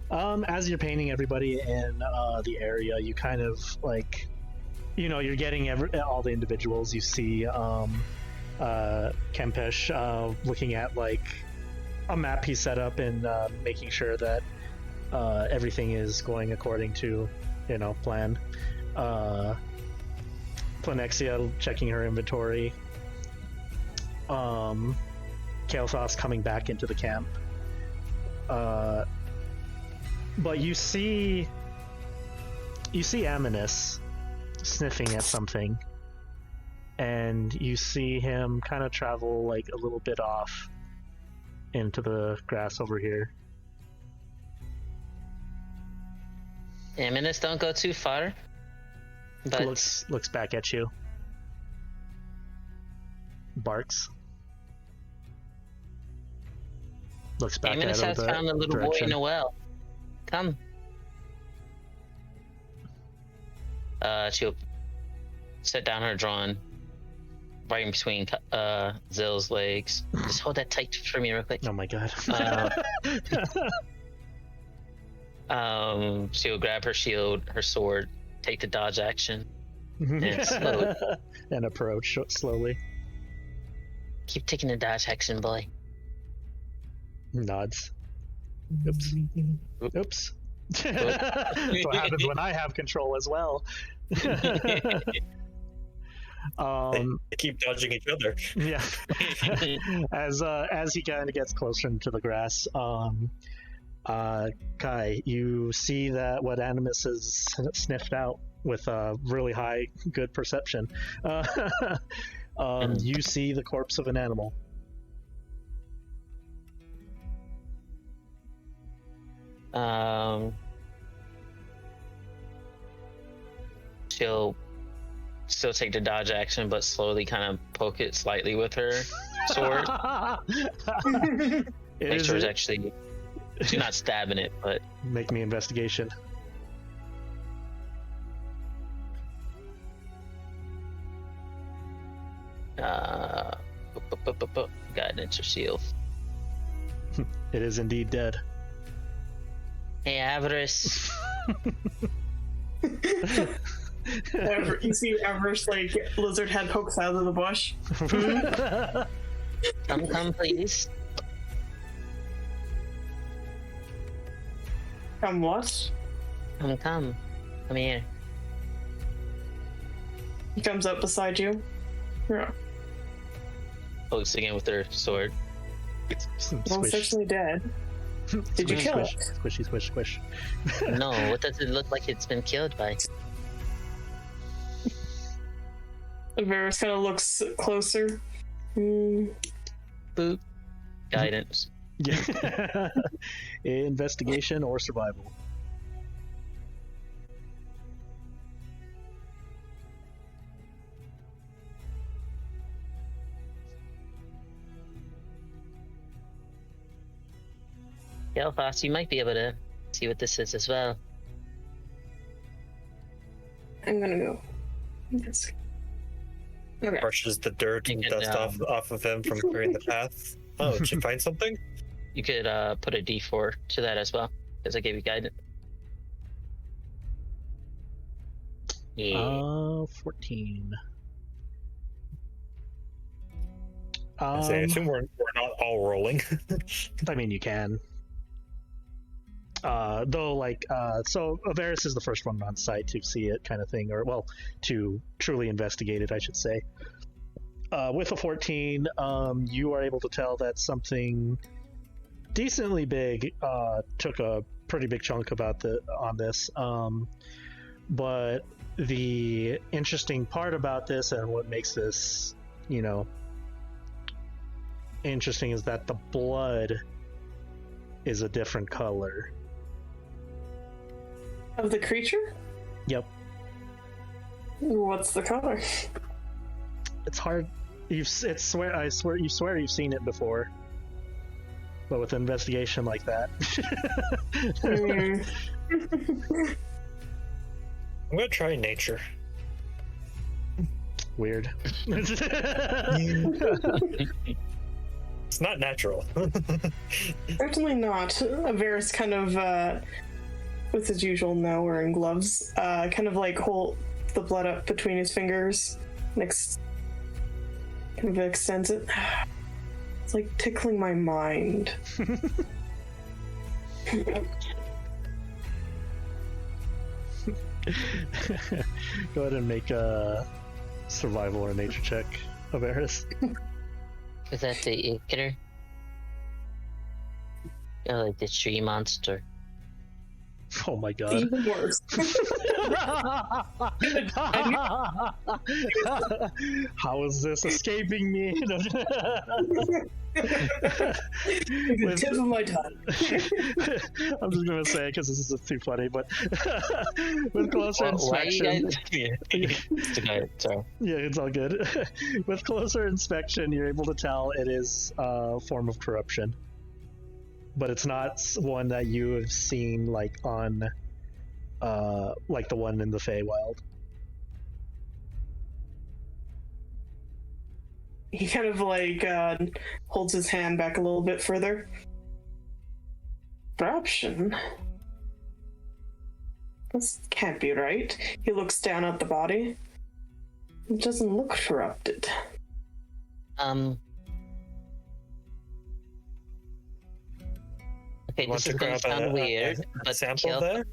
Speaker 1: As you're painting everybody in the area, you kind of like, you know, you're getting all the individuals. You see Kempesh looking at like a map he set up and making sure that everything is going according to, you know, plan. Planexia checking her inventory. Kailthas coming back into the camp. But you see Amunis sniffing at something, and you see him kind of travel like a little bit off into the grass over here.
Speaker 2: Amunis, don't go too far. But
Speaker 1: looks back at you. Barks. Looks back
Speaker 2: Amunis
Speaker 1: at
Speaker 2: has found a little
Speaker 1: direction.
Speaker 2: boy Noelle. Come. She'll set down her drawn right in between Zill's legs. Just hold that tight for me real quick.
Speaker 1: Oh my god.
Speaker 2: She'll grab her shield, her sword, take the dodge action, and slowly
Speaker 1: and approach slowly.
Speaker 2: keep taking the dodge action, boy.
Speaker 1: Nods. Oops. Oops. That's what happens when I have control as well.
Speaker 6: They keep dodging each other.
Speaker 1: Yeah. As he kind of gets closer into the grass, Kai, you see that what Animus has sniffed out with a really high good perception. You see the corpse of an animal.
Speaker 2: She'll still take the dodge action, but slowly kind of poke it slightly with her sword. Make sure it's actually she's not stabbing it, but
Speaker 1: Make me investigation.
Speaker 2: guidance or shield.
Speaker 1: It is indeed dead.
Speaker 2: Hey, Avaris.
Speaker 3: You see Avaris, like, lizard head pokes out of the bush.
Speaker 2: Come, please.
Speaker 3: Come what?
Speaker 2: Come here.
Speaker 3: He comes up beside you. Yeah.
Speaker 2: Pokes again with her sword.
Speaker 3: Well, it's actually dead. Did you kill it?
Speaker 1: Squishy, squish, squish.
Speaker 2: No, what does it look like it's been killed by?
Speaker 3: Avaris kind of looks closer.
Speaker 2: Boop. Guidance.
Speaker 1: Yeah. Investigation or survival.
Speaker 2: Kailthas, you might be able to see what this is as well.
Speaker 3: I'm gonna go. Yes. Okay.
Speaker 6: Brushes the dirt and
Speaker 2: You can,
Speaker 6: dust off of him from clearing the path. Oh, did you find something?
Speaker 2: You could put a D4 to that as well, because I gave you guidance. Yeah.
Speaker 1: 14.
Speaker 6: I assume we're not all rolling.
Speaker 1: I mean, you can. Though, like, so Avaris is the first one on site to see it, kind of thing, or, well, to truly investigate it, I should say. With a 14, you are able to tell that something decently big took a pretty big chunk on this. But the interesting part about this, and what makes this, interesting, is that the blood is a different color.
Speaker 3: Of the creature?
Speaker 1: Yep.
Speaker 3: What's the color?
Speaker 1: It's hard. I swear you've seen it before. But with an investigation like that.
Speaker 6: I'm gonna try nature.
Speaker 1: Weird.
Speaker 6: It's not natural.
Speaker 3: Certainly not. Avaris kind of, with his usual now wearing gloves, kind of like hold the blood up between his fingers. Next, kind of extends it. It's like tickling my mind.
Speaker 1: Go ahead and make a survival or nature check, Avaris.
Speaker 2: Is that the critter? Oh, like the tree monster.
Speaker 1: Oh my god.
Speaker 3: Even worse.
Speaker 1: How is this escaping me?
Speaker 3: The tip of my tongue.
Speaker 1: I'm just gonna say it because this is just too funny, but with closer inspection,
Speaker 2: Sorry.
Speaker 1: yeah, it's all good. With closer inspection, you're able to tell it is a form of corruption, but it's not one that you have seen like on, like the one in the Feywild.
Speaker 3: He kind of like holds his hand back a little bit further. Corruption? This can't be right. He looks down at the body. It doesn't look corrupted.
Speaker 2: Okay,
Speaker 6: Want
Speaker 2: this
Speaker 6: to
Speaker 2: is going to
Speaker 6: grab
Speaker 2: sound weird,
Speaker 6: a
Speaker 2: but
Speaker 6: sample there?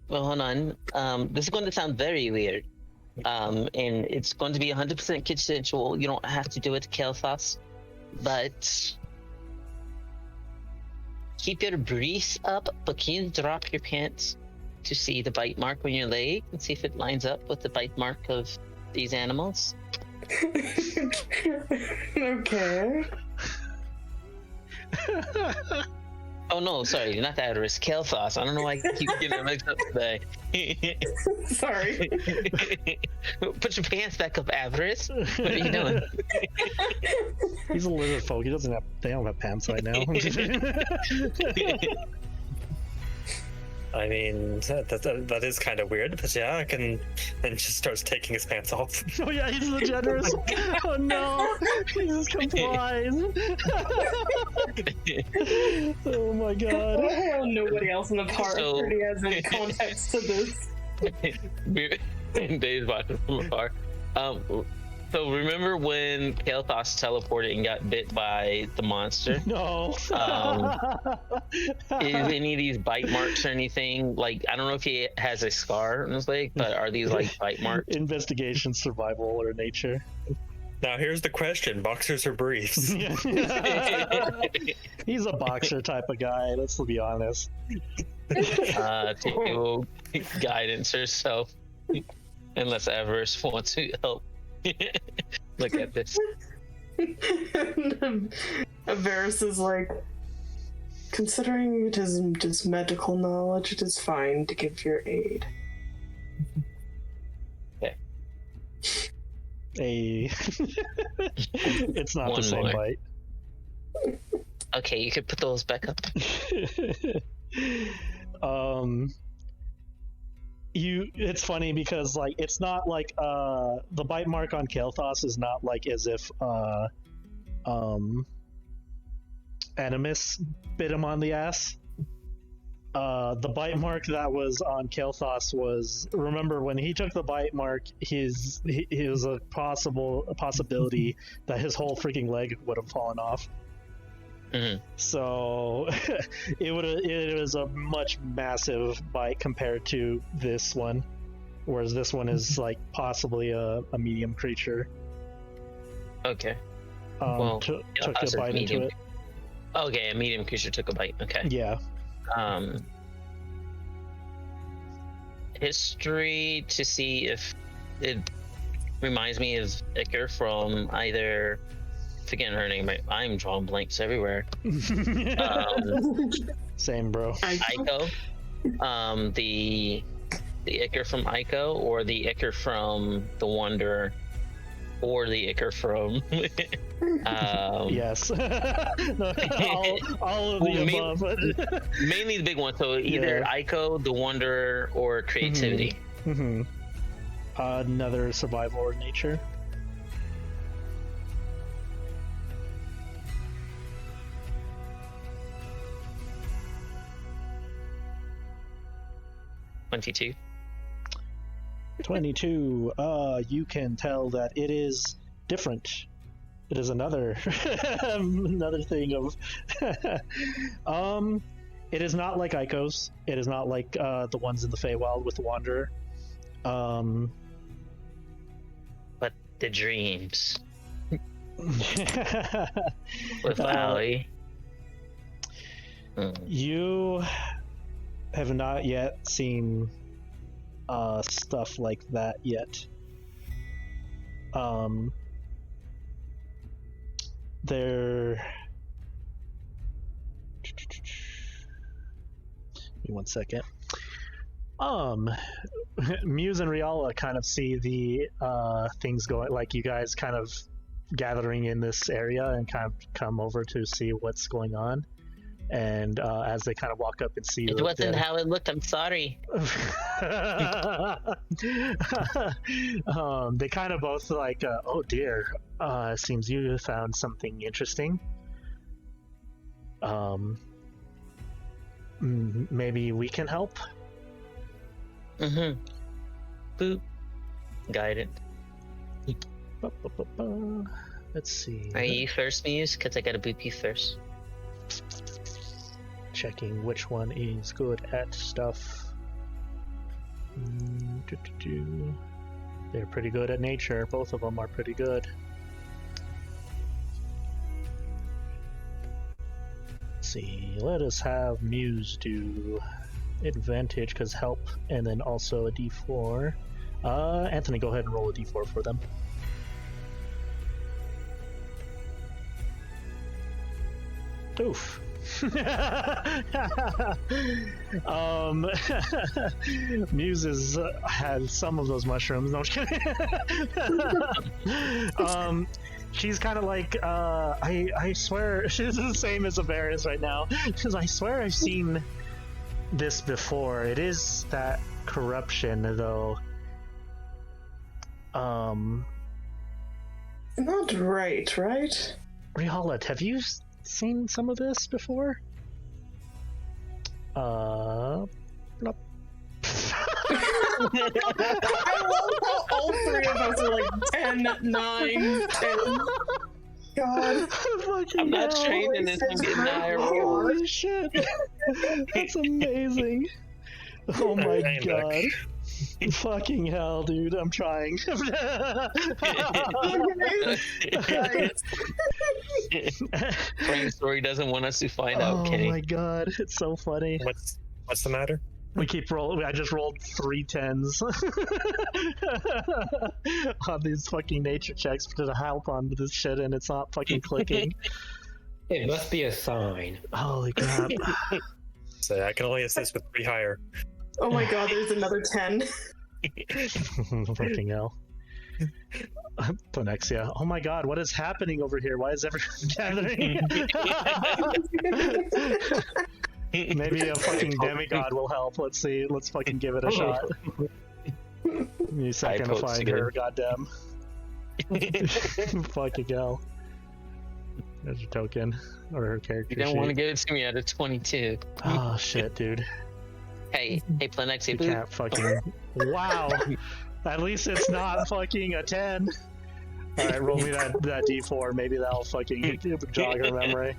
Speaker 2: well, hold on. This is going to sound very weird. And it's going to be 100% consensual. You don't have to do it, Kailthas. But keep your breath up, but can you drop your pants to see the bite mark on your leg and see if it lines up with the bite mark of these animals?
Speaker 3: Okay.
Speaker 2: Oh no, sorry, not Avaris, Kailthas. I don't know why I keep getting it mixed up today.
Speaker 3: Sorry.
Speaker 2: Put your pants back up, Avaris. What are you doing?
Speaker 1: He's a lizard folk. They don't have pants right now.
Speaker 6: I mean, that is kind of weird, but yeah, I can. And just starts taking his pants off.
Speaker 1: Oh yeah, he's the generous. Oh no, he just complies. Oh my god.
Speaker 3: Nobody else in the party has any context to this.
Speaker 2: Dave's watching from afar. So remember when Kailthas teleported and got bit by the monster?
Speaker 1: No.
Speaker 2: Is any of these bite marks or anything? Like, I don't know if he has a scar on his leg, but are these like bite marks?
Speaker 1: Investigation, survival, or nature.
Speaker 6: Now here's the question: boxers or briefs?
Speaker 1: He's a boxer type of guy. Let's be honest.
Speaker 2: To guidance herself, unless Avaris wants to help. Look at this.
Speaker 3: Avaris is like, considering it is just medical knowledge, it is fine to give your aid.
Speaker 2: Okay.
Speaker 1: It's not
Speaker 2: One
Speaker 1: the same
Speaker 2: more.
Speaker 1: bite.
Speaker 2: Okay, you could put those back up.
Speaker 1: It's funny because like it's not like the bite mark on Kailthas is not like as if Animus bit him on the ass. The bite mark that was on Kailthas was, remember when he took the bite mark, he was a possibility that his whole freaking leg would have fallen off.
Speaker 2: Mm-hmm.
Speaker 1: So it was a much massive bite compared to this one, whereas this one is like possibly a medium creature.
Speaker 2: Okay.
Speaker 1: Took a
Speaker 2: us
Speaker 1: bite into
Speaker 2: medium.
Speaker 1: it.
Speaker 2: Okay, a medium creature took a bite. Okay.
Speaker 1: Yeah.
Speaker 2: History to see if it reminds me of Iker from either. Forgetting her name, right? I'm drawing blanks everywhere.
Speaker 1: Same, bro.
Speaker 2: Ico, the Iker from Ico, or the Iker from the Wanderer, or the Iker from.
Speaker 1: Yes. all of the above.
Speaker 2: Mainly the big one. So either Ico, the Wanderer, or creativity.
Speaker 1: Mm-hmm. Another survival or nature.
Speaker 2: $22.
Speaker 1: 22. You can tell that it is different. It is another another thing of it is not like Ico's. It is not like the ones in the Feywild with the Wanderer.
Speaker 2: But the dreams with Ali.
Speaker 1: You have not yet seen stuff like that yet. There. Give me 1 second. Muse and Riala kind of see the things going, like you guys kind of gathering in this area and kind of come over to see what's going on. And as they kind of walk up and see
Speaker 2: it wasn't how it looked. I'm sorry.
Speaker 1: They kind of both like, oh dear, seems you found something interesting. Maybe we can help.
Speaker 2: Mm-hmm. Boop. Guided.
Speaker 1: Let's see.
Speaker 2: Are you first, Muse? Because I gotta boop you first.
Speaker 1: Checking which one is good at stuff. They're pretty good at nature. Both of them are pretty good. Let's see. Let us have Muse do advantage because help, and then also a d4. Anthonie, go ahead and roll a d4 for them. Oof. Muse has some of those mushrooms. No, I'm just kidding. She's kind of like, I swear, she's the same as Avaris right now. Because I swear I've seen this before. It is that corruption, though.
Speaker 3: Not right?
Speaker 1: Rihalat, have you seen some of this before? Nope.
Speaker 3: I love how all three of us are like 10, 9, 10. God.
Speaker 2: I'm not trained in this. I'm getting higher roll.
Speaker 1: Holy shit. That's amazing. Oh my god. Fucking hell, dude. I'm trying.
Speaker 2: Brain Story doesn't want us to find out, Kenny.
Speaker 1: Oh my god. It's so funny.
Speaker 6: What's the matter?
Speaker 1: We keep rolling. I just rolled 3 10s on these fucking nature checks to help on this shit, and it's not fucking clicking.
Speaker 5: It must be a sign.
Speaker 1: Holy crap.
Speaker 6: So I can only assist with 3 higher.
Speaker 3: Oh my god, there's another 10.
Speaker 1: Fucking hell. Phonexia. Oh my god, what is happening over here? Why is everyone gathering? Maybe a fucking demigod will help. Let's see. Let's fucking give it a shot. You second to find her, goddamn. Fucking hell. There's your token. Or her character
Speaker 2: You don't
Speaker 1: sheet.
Speaker 2: want to give it to me at a 22.
Speaker 1: Oh shit, dude.
Speaker 2: Hey, Planexia,
Speaker 1: You can't fucking... Wow! At least it's not fucking a 10. Alright, roll me that d4. Maybe that'll fucking jog her memory.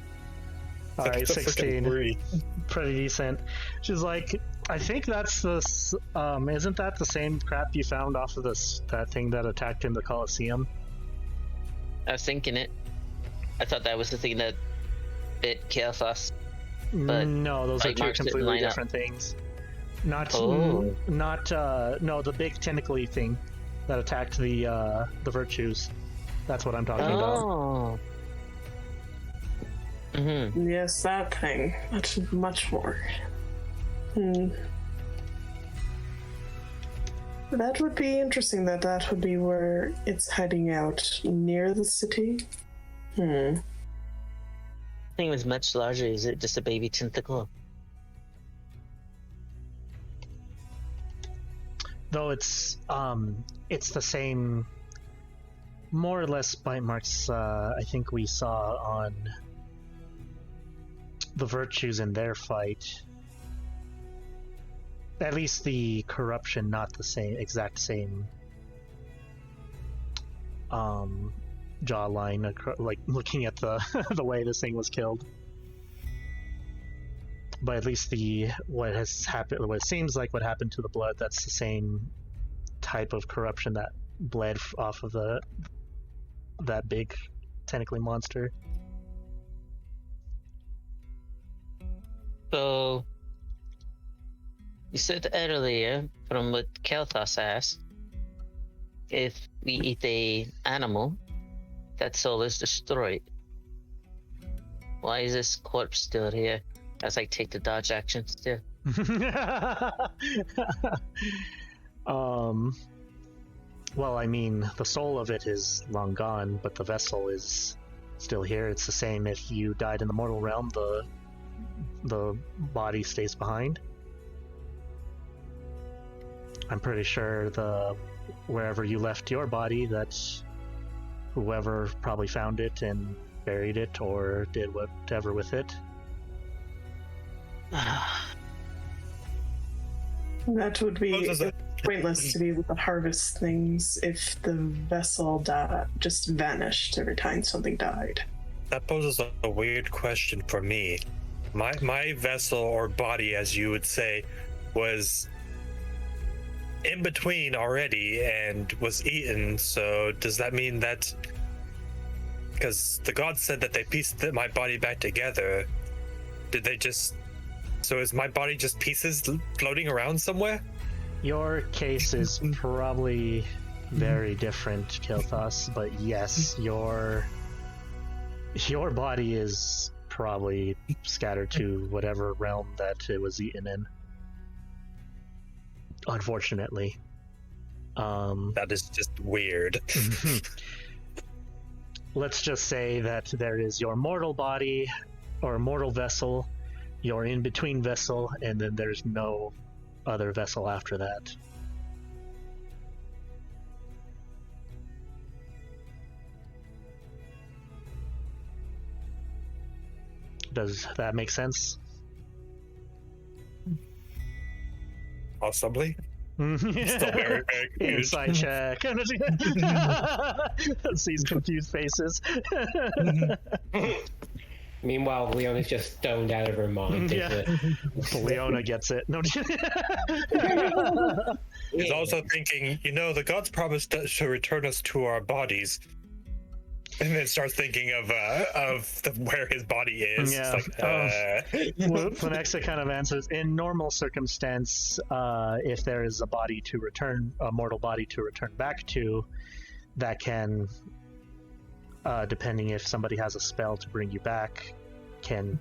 Speaker 1: Alright, 16. Pretty decent. She's like, I think that's this. Isn't that the same crap you found off of that thing that attacked in the Coliseum?
Speaker 2: I was thinking it. I thought that was the thing that bit Kailthas. But
Speaker 1: no, those are 2 completely different things. No, the big tentacly thing that attacked the virtues. That's what I'm talking about.
Speaker 2: Mm-hmm.
Speaker 3: Yes, that thing. That's much more. That would be interesting that would be where it's heading out, near the city.
Speaker 2: I think it was much larger. Is it just a baby tentacle?
Speaker 1: Though it's the same, more or less, bite marks I think we saw on the virtues in their fight. At least the corruption, not the exact same jawline, like looking at the the way this thing was killed. But at least what has happened, what seems like what happened to the blood, that's the same type of corruption that bled off of that big tentacly monster.
Speaker 2: So, you said earlier, from what Kailthas asked, if we eat a animal, that soul is destroyed. Why is this corpse still here? As I take the dodge action still.
Speaker 1: Well, I mean, the soul of it is long gone, but the vessel is still here. It's the same if you died in the mortal realm, the body stays behind. I'm pretty sure wherever you left your body, that's whoever probably found it and buried it or did whatever with it.
Speaker 3: That would be
Speaker 6: Poses a-
Speaker 3: pointless to be able to harvest things if the vessel just vanished every time something died.
Speaker 6: That poses a weird question for me. My vessel or body, as you would say, was in between already and was eaten. So does that mean that, because the gods said that they pieced my body back together, did they just, so is my body just pieces floating around somewhere?
Speaker 1: Your case is probably very different, Kailthas, but yes, your body is probably scattered to whatever realm that it was eaten in. Unfortunately.
Speaker 6: That is just weird.
Speaker 1: Let's just say that there is your mortal body or mortal vessel, your in-between vessel, and then there's no other vessel after that. Does that make sense?
Speaker 6: Possibly. Still very, very confused.
Speaker 1: Inside check. Sees confused faces.
Speaker 5: Meanwhile, Leona's just stoned out of her mind.
Speaker 1: Yeah. Leona gets it. No.
Speaker 6: He's also thinking, the gods promised to return us to our bodies. And then starts thinking of where his body is.
Speaker 1: Yeah.
Speaker 6: It's like,
Speaker 1: Lenexa kind of answers, in normal circumstance, if there is a mortal body to return back to, that can, depending if somebody has a spell to bring you back, can,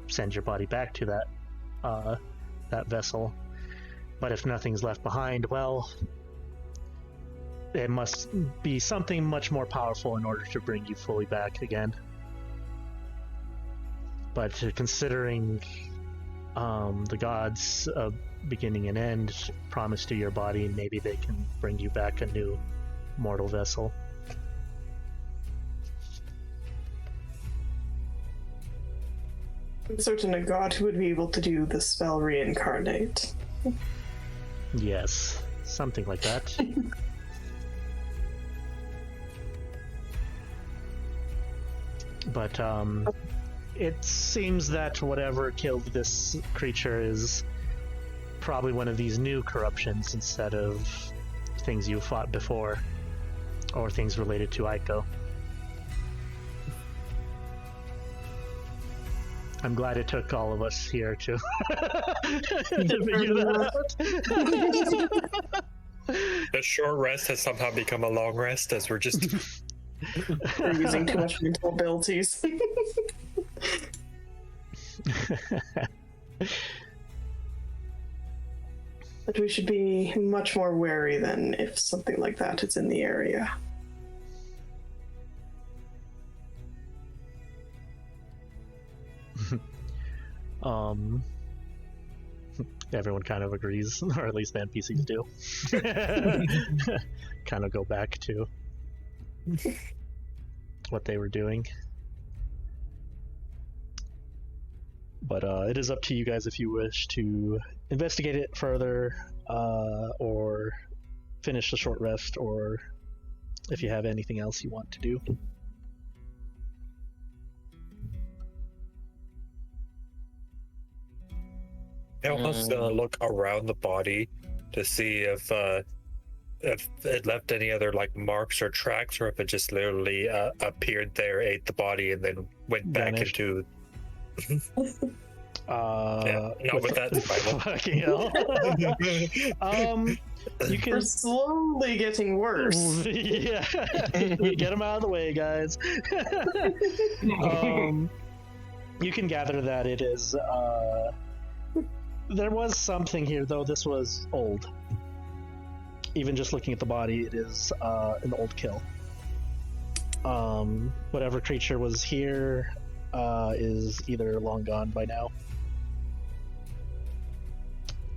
Speaker 1: send your body back to that vessel. But if nothing's left behind, well, it must be something much more powerful in order to bring you fully back again. But considering the gods of beginning and end promise to your body, maybe they can bring you back a new mortal vessel.
Speaker 3: I'm certain a god who would be able to do the spell reincarnate.
Speaker 1: Yes, something like that. But it seems that whatever killed this creature is probably one of these new corruptions instead of things you fought before, or things related to Aiko. I'm glad it took all of us here to figure that out.
Speaker 6: the short rest has somehow become a long rest as we're just...
Speaker 3: We're using too much mental abilities. But we should be much more wary than if something like that is in the area.
Speaker 1: Everyone kind of agrees, or at least the NPCs do. Kind of go back to what they were doing. But it is up to you guys if you wish to investigate it further, or finish the short rest, or if you have anything else you want to do.
Speaker 6: Elmo's gonna look around the body to see if it left any other marks or tracks, or if it just literally appeared there, ate the body, and then went back
Speaker 1: Vanished.
Speaker 6: into.
Speaker 1: Not
Speaker 6: with that survival.
Speaker 1: Fucking hell. You can
Speaker 3: We're slowly getting worse.
Speaker 1: Yeah. Get them out of the way, guys. You can gather that it is. There was something here, though. This was old. Even just looking at the body, it is an old kill. Whatever creature was here is either long gone by now.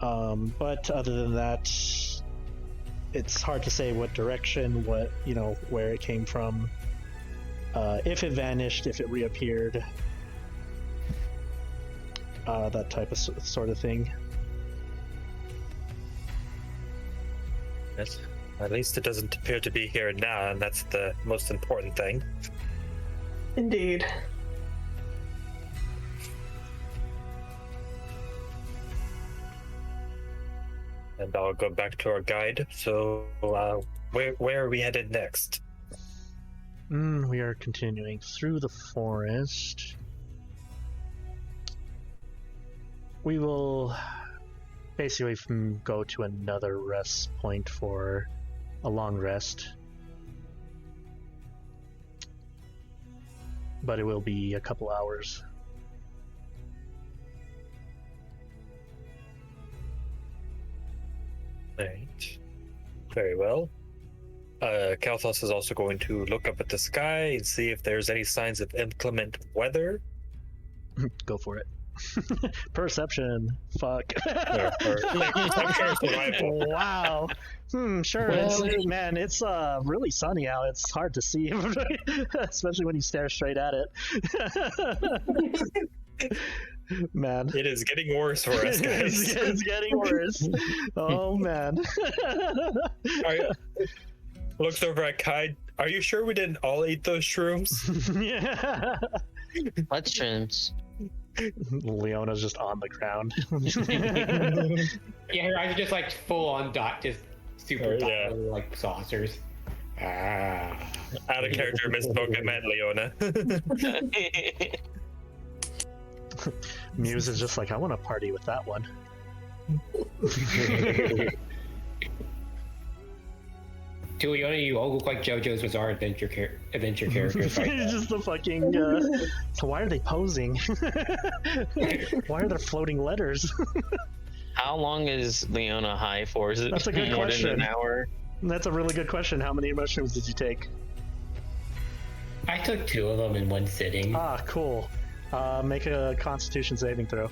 Speaker 1: But other than that, it's hard to say what direction, where it came from, if it vanished, if it reappeared, that type of sort of thing.
Speaker 6: Yes. At least it doesn't appear to be here now, and that's the most important thing.
Speaker 3: Indeed.
Speaker 6: And I'll go back to our guide. So, where are we headed next?
Speaker 1: We are continuing through the forest. We will basically go to another rest point for a long rest. But it will be a couple hours.
Speaker 6: Right. Very well. Kailthas is also going to look up at the sky and see if there's any signs of inclement weather.
Speaker 1: Go for it. Perception. Fuck. Wow. Sure.
Speaker 5: Well,
Speaker 1: It's really sunny out. It's hard to see, especially when you stare straight at it. Man,
Speaker 6: It is getting worse for us, guys.
Speaker 1: it's getting worse. Oh man.
Speaker 6: Looks over at Kai. Are you sure we didn't all eat those shrooms?
Speaker 1: Yeah.
Speaker 2: What shrooms?
Speaker 1: Leona's just on the ground.
Speaker 7: Yeah, her eyes are just like full on dot, just super
Speaker 6: Yeah.
Speaker 7: like saucers. Ah.
Speaker 6: Out of character misspoke, I meant Leona.
Speaker 1: Muse is just like, I want to party with that one.
Speaker 7: To Leona, you all look like JoJo's Bizarre Adventure characters. Right
Speaker 1: It's
Speaker 7: now.
Speaker 1: just the fucking. So why are they posing? Why are there floating letters?
Speaker 2: How long is Leona high for? Is it
Speaker 1: That's a good
Speaker 2: more
Speaker 1: question.
Speaker 2: than an hour?
Speaker 1: That's a really good question. How many mushrooms did you take?
Speaker 5: I took 2 of them in one sitting.
Speaker 1: Ah, cool. Make a Constitution saving throw.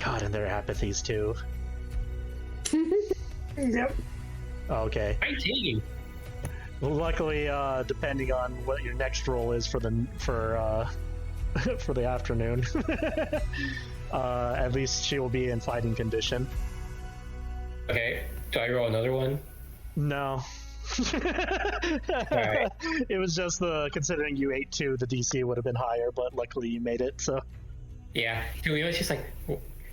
Speaker 1: God, and their apathies too.
Speaker 3: Yep.
Speaker 1: Okay.
Speaker 5: 19.
Speaker 1: Well, luckily, depending on what your next roll is for the for the afternoon, at least she will be in fighting condition.
Speaker 5: Okay, do I roll another one?
Speaker 1: No.
Speaker 5: Alright.
Speaker 1: It was just considering you ate 2, the DC would have been higher, but luckily you made it. So
Speaker 5: Yeah, to Leona's just like,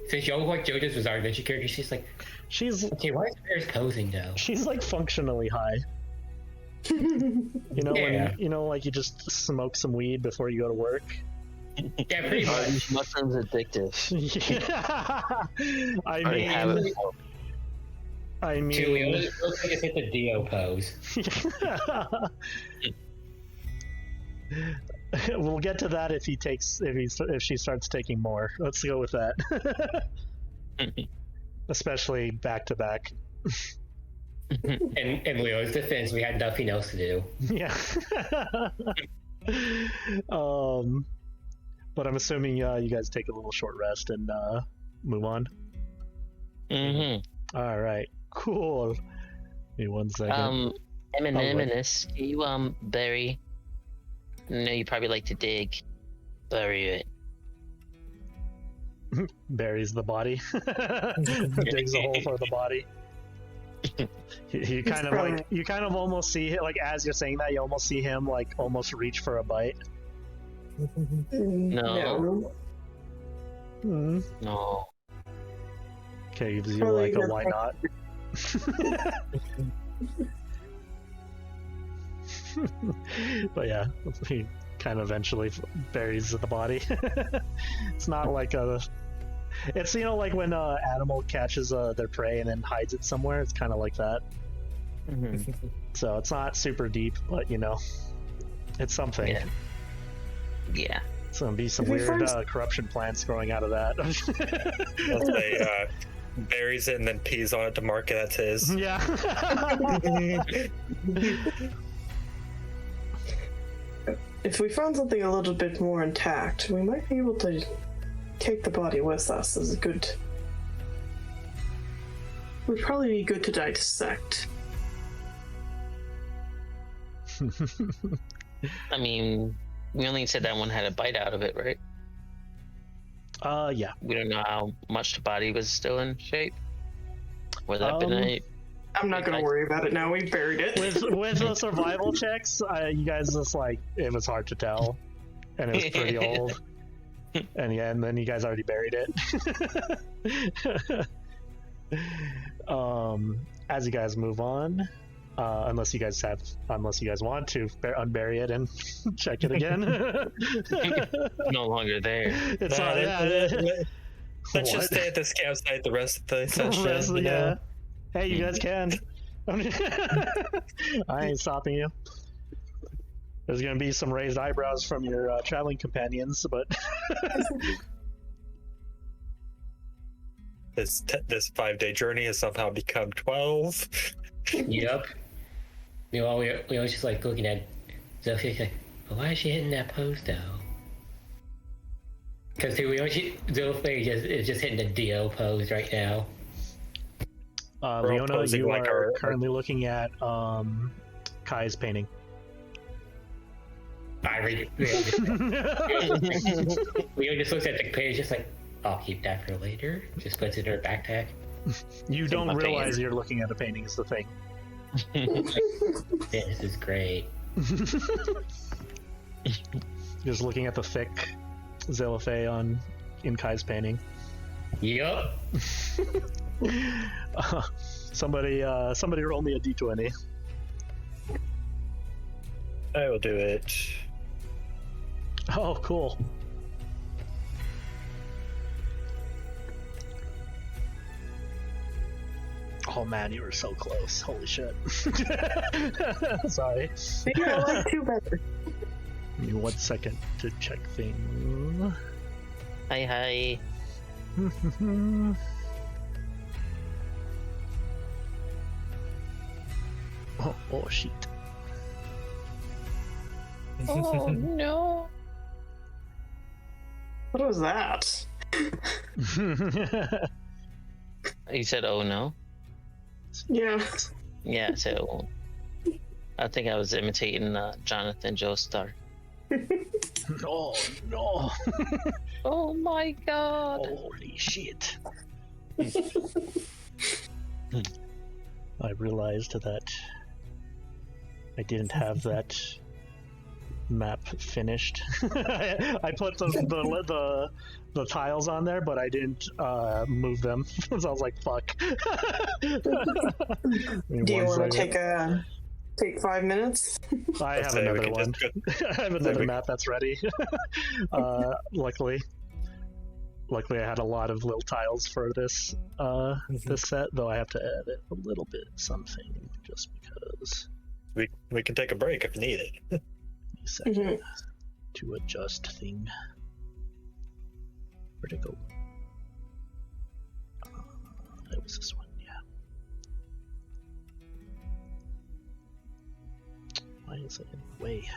Speaker 5: since you all look like JoJo's Bizarre Adventure character, she's like,
Speaker 1: she's
Speaker 5: okay, why is Bears posing though?
Speaker 1: she's like functionally high. You know,
Speaker 5: Yeah.
Speaker 1: when like you just smoke some weed before you go to work.
Speaker 5: Yeah, pretty
Speaker 2: Are
Speaker 5: much.
Speaker 2: these mushrooms addictive?
Speaker 1: Yeah. I
Speaker 2: Already have it.
Speaker 1: I mean,
Speaker 5: To Leona, it looks like it's hit the Dio pose.
Speaker 1: We'll get to that if she starts taking more. Let's go with that. Especially back to back.
Speaker 5: In Leona's defense, we had nothing else to do.
Speaker 1: Yeah. But I'm assuming you guys take a little short rest and move on.
Speaker 2: Mm-hmm.
Speaker 1: All right. Cool. Give me 1 second.
Speaker 2: Emineminous, do you bury? I know you probably like to dig. Bury it.
Speaker 1: Buries the body. Digs a hole for the body. You kind of
Speaker 3: probably-
Speaker 1: like you kind of almost see it, like as you're saying that, you almost see him like almost reach for a bite.
Speaker 2: No.
Speaker 1: Hmm.
Speaker 2: No.
Speaker 1: Okay, gives you
Speaker 3: Probably
Speaker 1: like a
Speaker 3: good
Speaker 1: why
Speaker 3: thing.
Speaker 1: not. But yeah, he kind of eventually buries the body. It's not like it's like when an animal catches their prey and then hides it somewhere. It's kind of like that.
Speaker 2: Mm-hmm.
Speaker 1: So it's not super deep, but it's something.
Speaker 2: Yeah. Yeah.
Speaker 1: It's gonna be some
Speaker 3: If we
Speaker 1: weird
Speaker 3: find-
Speaker 1: corruption plants growing out of that.
Speaker 6: Let's say buries it and then pees on it to mark it as his.
Speaker 1: Yeah.
Speaker 3: If we found something a little bit more intact, we might be able to take the body with us as a good. Would probably be good to dissect.
Speaker 2: I mean, we only said that one had a bite out of it, right?
Speaker 1: Yeah.
Speaker 2: We don't know how much the body was still in shape. Would that been a
Speaker 3: I'm not gonna worry about it now. We buried it.
Speaker 1: with the survival checks, you guys just like it was hard to tell, and it was pretty old. And yeah, and then you guys already buried it. As you guys move on, unless you guys want to unbury it and check it again.
Speaker 2: no longer there?
Speaker 1: It's not.
Speaker 6: Let's just stay at this campsite the rest of the session.
Speaker 1: Yeah. Hey, you guys can. I ain't stopping you. There's gonna be some raised eyebrows from your traveling companions, but
Speaker 6: this 5-day journey has somehow become 12.
Speaker 5: Yep. We always just like looking at Zilfie like, well, why is she hitting that pose though? Because Zilfie is just hitting the DO pose right now.
Speaker 1: Leona, you like are currently looking at Kai's painting.
Speaker 5: Leo just looks at the page, just like, I'll keep that for later. Just puts it in her backpack.
Speaker 1: You don't realize you're looking at a painting is the thing.
Speaker 5: This is great.
Speaker 1: Just looking at the thick Zilfie in Kai's painting.
Speaker 5: Yup.
Speaker 1: Somebody roll me a d20.
Speaker 6: I will do it.
Speaker 1: Oh, cool. Oh man, you were so close. Holy shit. Sorry.
Speaker 3: Maybe I like 2 better.
Speaker 1: Give me 1 second to check things.
Speaker 2: Hi.
Speaker 1: Oh shit.
Speaker 2: Oh no.
Speaker 3: What was that?
Speaker 2: You said, "Oh no."
Speaker 3: Yeah.
Speaker 2: Yeah. So, I think I was imitating Jonathan Joestar.
Speaker 1: Oh no.
Speaker 2: Oh my god.
Speaker 1: Holy shit. I realized that I didn't have that map finished. I put the tiles on there, but I didn't move them. So I was like, "Fuck."
Speaker 3: Do you want to take 5 minutes?
Speaker 1: I have another one. I have another map that's ready. Luckily, I had a lot of little tiles for this this set, though I have to edit a little bit something just because.
Speaker 6: We can take a break if needed.
Speaker 1: A second to adjust thing. Where'd it go? It was this one, yeah. Why is it in the way?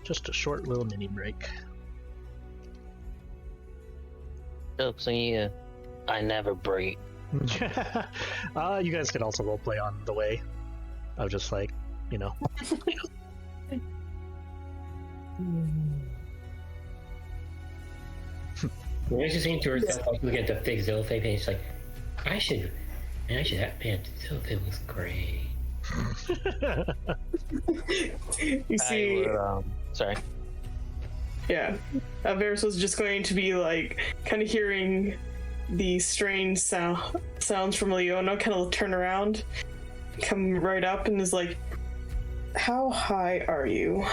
Speaker 1: Just a short little mini break.
Speaker 2: Jokes on you. I never break.
Speaker 1: You guys can also roleplay on the way. I was just like, you know.
Speaker 5: When she's saying to herself, like, looking at the big Zilfie page, she's like, I should have, man, Zilfie was great.
Speaker 3: You see,
Speaker 2: Sorry.
Speaker 3: yeah, Avaris was just going to be like, kind of hearing the strange sounds from Leona, kind of turn around, come right up, and is like, "How high are you?"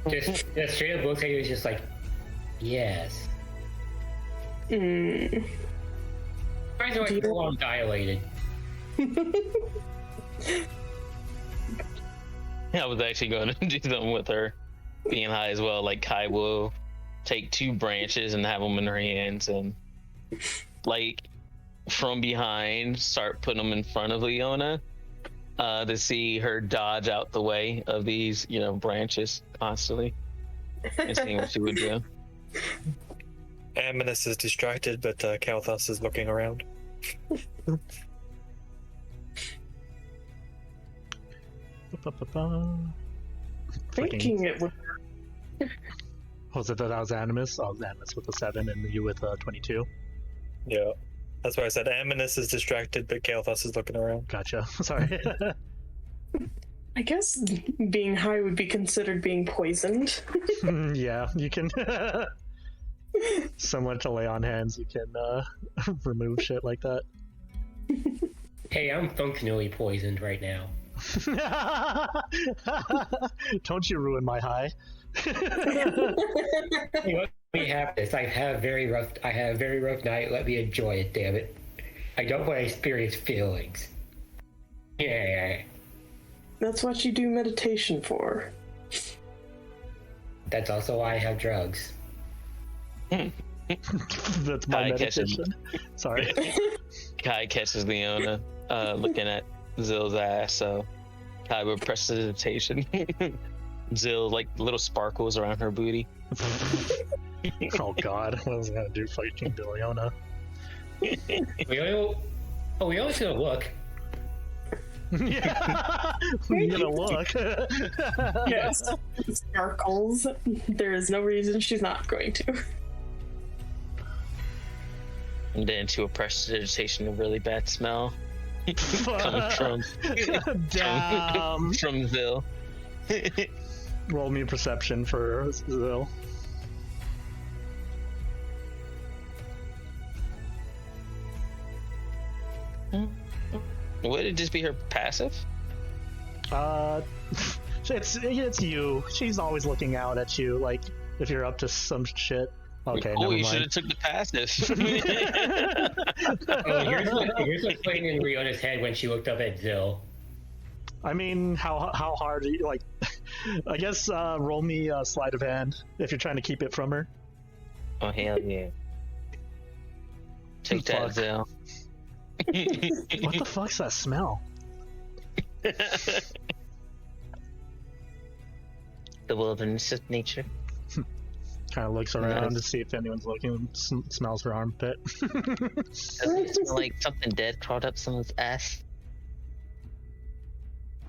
Speaker 5: Just straight up looks at you, just like, yes.
Speaker 3: Mm.
Speaker 5: Why is it full on dilated?
Speaker 2: I was actually going to do something with her being high as well. Like, Kai will take 2 branches and have them in her hands and, like, from behind, start putting them in front of Leona to see her dodge out the way of these, branches constantly and seeing what she would do.
Speaker 6: Aminus is distracted, but Kailthas is looking around.
Speaker 3: Thinking it would.
Speaker 1: Was it that I was Animus? I was Animus with a 7 and you with a 22.
Speaker 6: Yeah. That's why I said Aminus is distracted, but Kailthas is looking around.
Speaker 1: Gotcha. Sorry.
Speaker 3: I guess being high would be considered being poisoned.
Speaker 1: Yeah, you can. Similar to lay on hands, you can remove shit like that.
Speaker 7: Hey, I'm functionally poisoned right now.
Speaker 1: Don't you ruin my high.
Speaker 7: Let me have this. I have a very rough night. Let me enjoy it, damn it. I don't want to experience feelings. Yeah.
Speaker 3: That's what you do meditation for.
Speaker 7: That's also why I have drugs.
Speaker 1: That's my
Speaker 2: Kai
Speaker 1: meditation. Sorry.
Speaker 2: Kai catches Leona looking at Zill's ass, so Kai would press the meditation. Zill, like, little sparkles around her booty.
Speaker 1: Oh god, what was I gonna do fighting Leona?
Speaker 7: Leona's gonna look.
Speaker 1: Yeah, we're gonna look.
Speaker 3: Yes. Sparkles. There is no reason she's not going to.
Speaker 2: And then to a prestidigitation, a really bad smell coming from
Speaker 1: Damn.
Speaker 2: from Zill.
Speaker 1: Roll me a perception for Zill.
Speaker 2: Would it just be her passive?
Speaker 1: It's you. She's always looking out at you, like if you're up to some shit. Okay,
Speaker 2: Oh,
Speaker 1: never
Speaker 2: you should
Speaker 1: mind.
Speaker 2: have took the passive.
Speaker 7: Here's what's playing in Leona's head when she looked up at Zill.
Speaker 1: I mean, how hard are you, like? I guess roll me a sleight of hand if you're trying to keep it from her.
Speaker 2: Oh hell yeah! Take that,
Speaker 1: Fuck.
Speaker 2: Zill.
Speaker 1: What the fuck's that smell?
Speaker 2: The wilderness of nature.
Speaker 1: Kind of looks around
Speaker 2: Nice.
Speaker 1: to see if anyone's looking. Smells her armpit.
Speaker 2: Doesn't it smell like something dead crawled up someone's ass?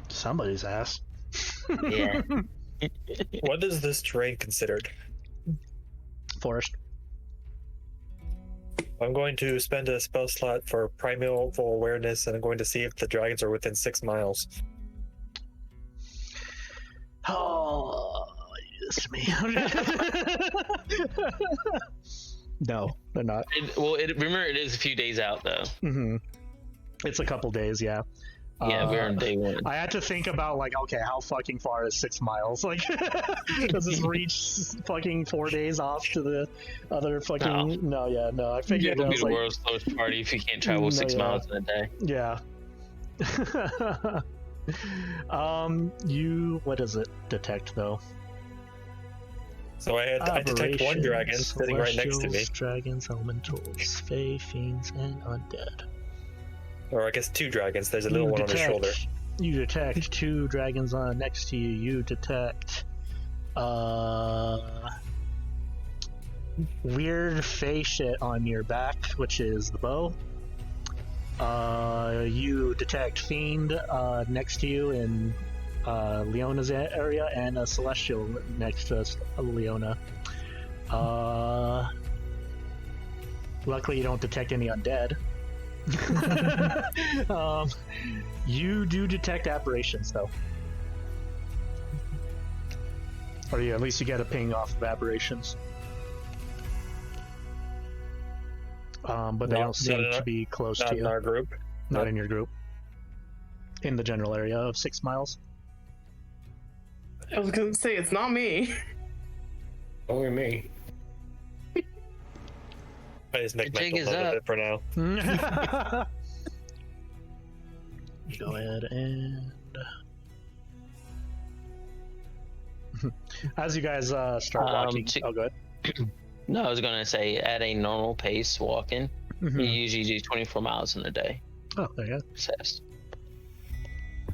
Speaker 1: Somebody's ass.
Speaker 2: Yeah.
Speaker 6: What is this terrain considered?
Speaker 1: Forest.
Speaker 6: I'm going to spend a spell slot for primeval awareness, and I'm going to see if the dragons are within 6 miles.
Speaker 1: Oh, yes, me. No, they're not.
Speaker 2: Remember, it is a few days out though.
Speaker 1: Mm-hmm. It's a couple days, yeah.
Speaker 2: Yeah, we're on day 1.
Speaker 1: I had to think about, like, okay, how fucking far is 6 miles? Like, does this reach fucking 4 days off to the other fucking... No, I figured
Speaker 2: It would
Speaker 1: it
Speaker 2: be
Speaker 1: was
Speaker 2: the
Speaker 1: like...
Speaker 2: world's slowest party if you can't travel
Speaker 1: No,
Speaker 2: 6
Speaker 1: yeah.
Speaker 2: miles in a day.
Speaker 1: Yeah. What does it detect, though?
Speaker 6: So I detect one dragon
Speaker 1: Aberrations,
Speaker 6: sitting right next to me.
Speaker 1: Celestials, dragons, elementals, fae, fiends, and undead.
Speaker 6: Or I guess 2 dragons. There's a little one on his shoulder.
Speaker 1: You detect 2 dragons on next to you. You detect weird fae shit on your back, which is the bow. You detect fiend next to you in Leona's area, and a celestial next to Leona. Luckily, you don't detect any undead. You do detect aberrations, though. Or at least you get a ping off of aberrations. But they don't seem to be close
Speaker 6: Not
Speaker 1: to
Speaker 6: in
Speaker 1: you.
Speaker 6: our group.
Speaker 1: Not
Speaker 6: Nope.
Speaker 1: in your group. In the general area of 6 miles.
Speaker 3: I was gonna say, it's not me.
Speaker 7: Only me.
Speaker 6: I just make
Speaker 2: The jig
Speaker 6: mental
Speaker 2: is
Speaker 6: note of
Speaker 2: up.
Speaker 6: it for now.
Speaker 1: Go ahead and... As you guys start walking... Oh, good.
Speaker 2: No, I was gonna say at a normal pace walking,
Speaker 1: Mhm.
Speaker 2: you usually do 24 miles in a day.
Speaker 1: Oh, there you
Speaker 2: Obsessed.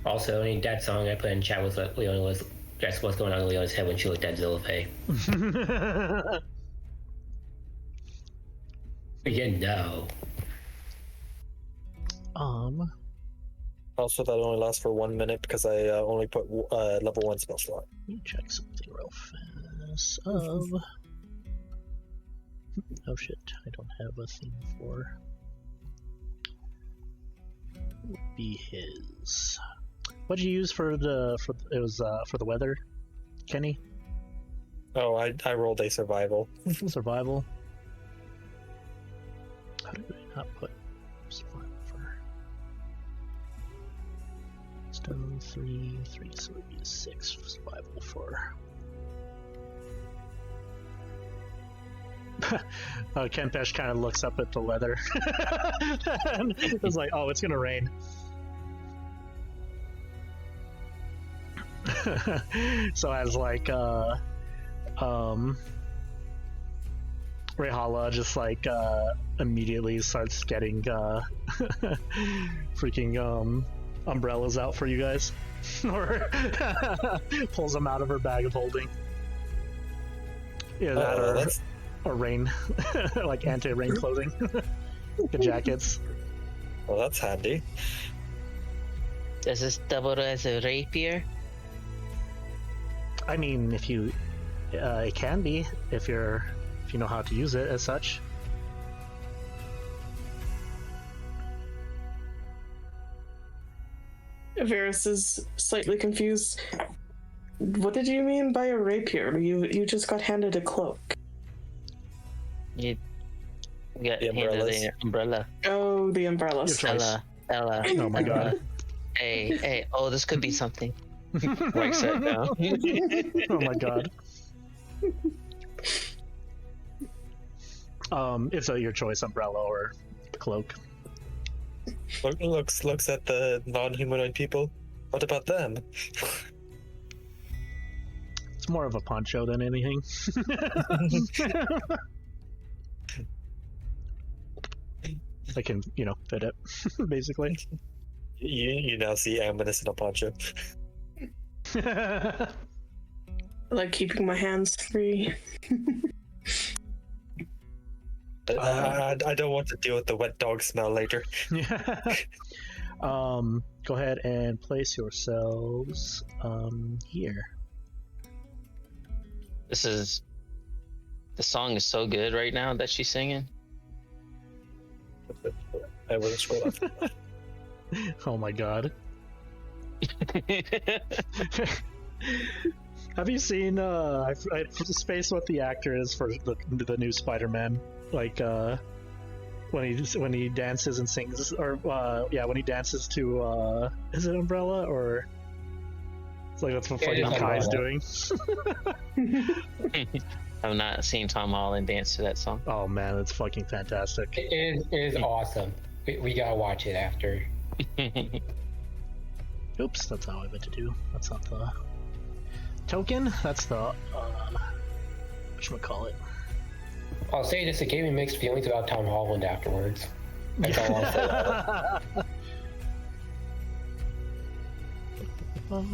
Speaker 5: Also, in that song I put in chat was what Leona was. That's what's going on in Leona's head when she looked at Zillafay.
Speaker 1: go.
Speaker 5: You know.
Speaker 6: Also, that only lasts for 1 minute because I only put level 1 spell slot.
Speaker 1: Let me check something real fast. Oh shit, I don't have a thing for. Would be his. What did you use for the for the weather, Kenny?
Speaker 6: Oh, I rolled a survival.
Speaker 1: Survival. How did I not put survival for? Stone 3, so it would be a 6 survival for. Kempesh kind of looks up at the weather. And it's like, oh, it's gonna rain. So as like Rehala just like immediately starts getting freaking umbrellas out for you guys, or pulls them out of her bag of holding. Yeah, that or rain, like anti-rain clothing, the jackets.
Speaker 6: Well, that's handy.
Speaker 2: Does this double as a rapier?
Speaker 1: I mean, if you, it can be if you know how to use it as such.
Speaker 3: Avaris is slightly confused. What did you mean by a rapier? You just got handed a cloak.
Speaker 2: You got
Speaker 6: The
Speaker 2: handed
Speaker 6: umbrellas.
Speaker 2: an umbrella.
Speaker 3: Oh, the umbrella.
Speaker 1: Your choice.
Speaker 2: Ella.
Speaker 1: Oh my god.
Speaker 2: Hey, oh, this could be something. Works that now.
Speaker 1: Oh my god. It's your choice, umbrella or cloak.
Speaker 6: Looks at the non-humanoid people. What about them?
Speaker 1: It's more of a poncho than anything. I can, fit it, basically.
Speaker 6: You now see Amanis in a poncho.
Speaker 3: I like keeping my hands free.
Speaker 6: I don't want to deal with the wet dog smell later.
Speaker 1: Yeah. Go ahead and place yourselves here.
Speaker 2: The song is so good right now that she's singing.
Speaker 6: I will scroll up.
Speaker 1: Oh my god. Have you seen I spaced what the actor is for the new Spider-Man, like when he dances and sings, or when he dances to is it Umbrella, or it's like that's what fucking Kai's doing.
Speaker 2: I've not seen Tom Holland dance to that song.
Speaker 1: Oh man, it's fucking fantastic.
Speaker 7: It is awesome. We gotta watch it after.
Speaker 1: Oops, that's how I meant to do. That's not the token. That's the whatchamacallit.
Speaker 7: I'll say this: it gave me mixed feelings about Tom Holland afterwards. That's all I'll say.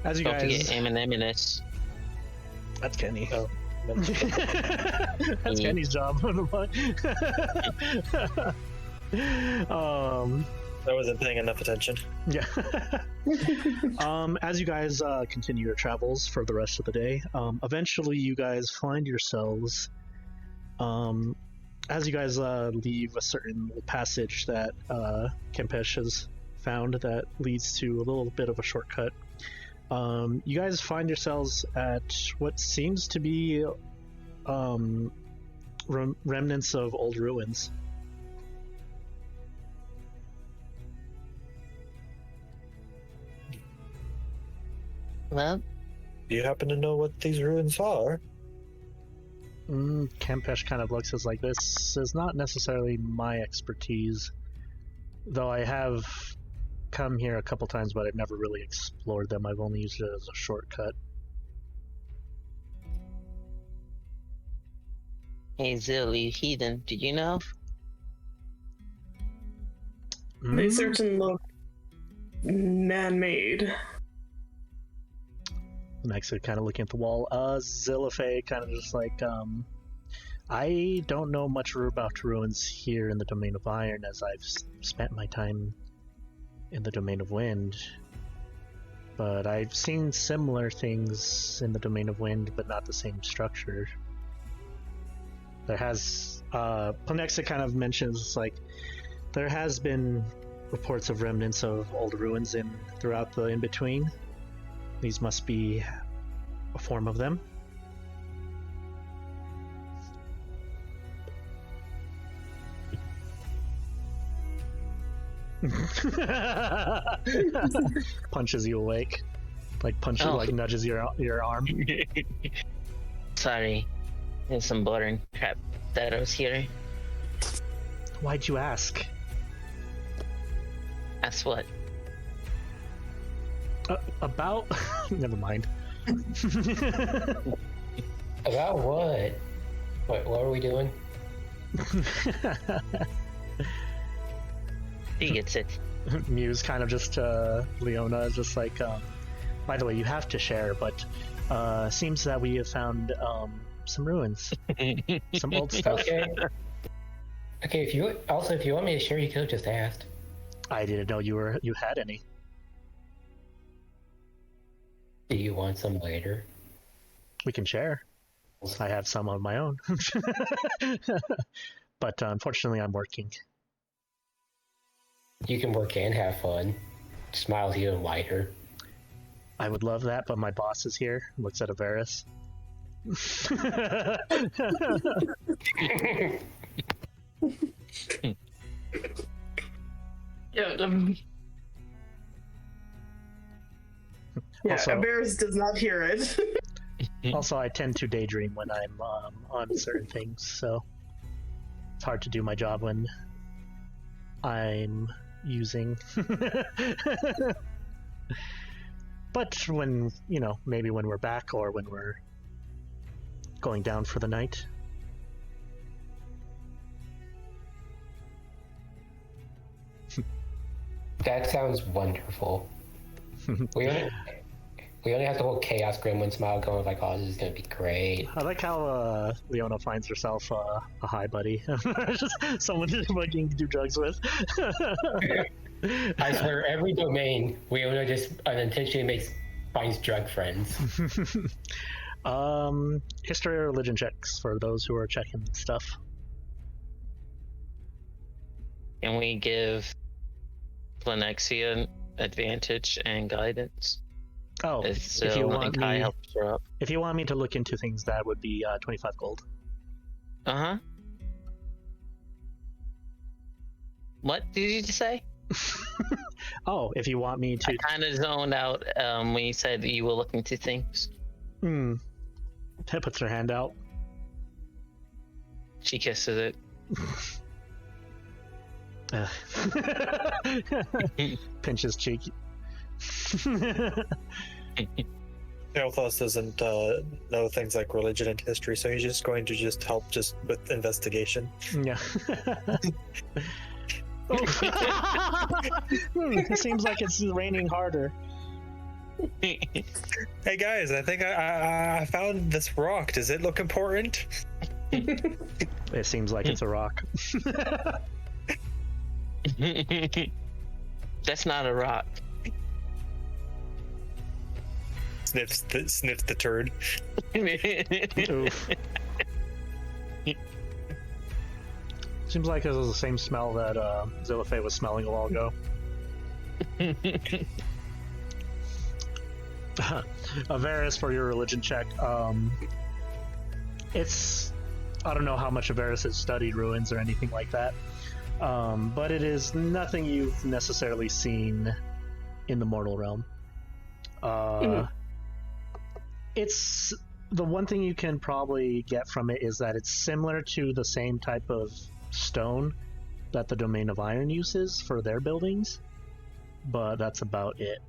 Speaker 1: As you
Speaker 2: Don't
Speaker 1: guys,
Speaker 2: forget Eminem in this.
Speaker 1: that's Kenny.
Speaker 6: Oh.
Speaker 1: That's Kenny's job.
Speaker 6: I wasn't paying enough attention.
Speaker 1: Yeah. As you guys continue your travels for the rest of the day, eventually you guys find yourselves, as you guys leave a certain passage that Kempesh has found that leads to a little bit of a shortcut. You guys find yourselves at what seems to be remnants of old ruins.
Speaker 2: Well,
Speaker 6: Do you happen to know what these ruins are?
Speaker 1: Kempesh kind of looks as like, this is not necessarily my expertise, though I have come here a couple times, but I've never really explored them. I've only used it as a shortcut.
Speaker 2: hey Zil, you heathen, did you know?
Speaker 3: They certainly look man-made.
Speaker 1: Next, kind of looking at the wall. Zillife kind of just like, I don't know much about ruins here in the Domain of Iron, as I've spent my time in the Domain of Wind. But I've seen similar things in the Domain of Wind, but not the same structure. there has Plenexa kind of mentions like there has been reports of remnants of old ruins throughout the in-between. These must be a form of them. Punches you awake, like like nudges your arm.
Speaker 2: Sorry, there's some butter and crap that I was hearing.
Speaker 1: Why'd you ask?
Speaker 2: That's what.
Speaker 1: About? Never mind.
Speaker 7: About what? What are we doing?
Speaker 2: He gets it.
Speaker 1: Muse kind of just Leona is just like, by the way, you have to share, but seems that we have found some ruins, some old stuff.
Speaker 7: Okay. If you want me to share, you could have just asked.
Speaker 1: I didn't know you had any.
Speaker 7: Do you want some later?
Speaker 1: We can share. I have some of my own, but unfortunately, I'm working.
Speaker 7: You can work and have fun. Smiles even wider.
Speaker 1: I would love that, but my boss is here. Looks at Avaris. Also,
Speaker 3: Avaris does not hear it.
Speaker 1: Also, I tend to daydream when I'm on certain things, so it's hard to do my job when I'm using. But when, maybe when we're back or when we're going down for the night.
Speaker 7: That sounds wonderful. We only have the whole Chaos Gremlin smile going like, oh, this is going to be great.
Speaker 1: I like how Leona finds herself a hi buddy. Just someone to fucking do drugs with.
Speaker 7: I swear, every domain, Leona just unintentionally finds drug friends.
Speaker 1: History or religion checks for those who are checking stuff.
Speaker 2: Can we give Planexia advantage and guidance?
Speaker 1: Oh,
Speaker 2: if
Speaker 1: you want me to look into things, that would be 25 gold.
Speaker 2: Uh-huh. What did you just say?
Speaker 1: Oh, if you want me to...
Speaker 2: I kind of zoned out when you said you were looking to things.
Speaker 1: Ted puts her hand out.
Speaker 2: She kisses
Speaker 1: it. Pinches cheek.
Speaker 6: Kailthas doesn't know things like religion and history, so he's just going to help with investigation.
Speaker 1: Yeah. It seems like it's raining harder.
Speaker 6: Hey guys, I think I found this rock. Does it look important?
Speaker 1: It seems like it's a rock.
Speaker 2: That's not a rock.
Speaker 6: Sniffs the turd.
Speaker 1: Oof. Seems like it was the same smell that Zillifay was smelling a while ago. Avaris, for your religion check. It's... I don't know how much Avaris has studied ruins or anything like that. But it is nothing you've necessarily seen in the mortal realm. It's... The one thing you can probably get from it is that it's similar to the same type of stone that the Domain of Iron uses for their buildings, but that's about it.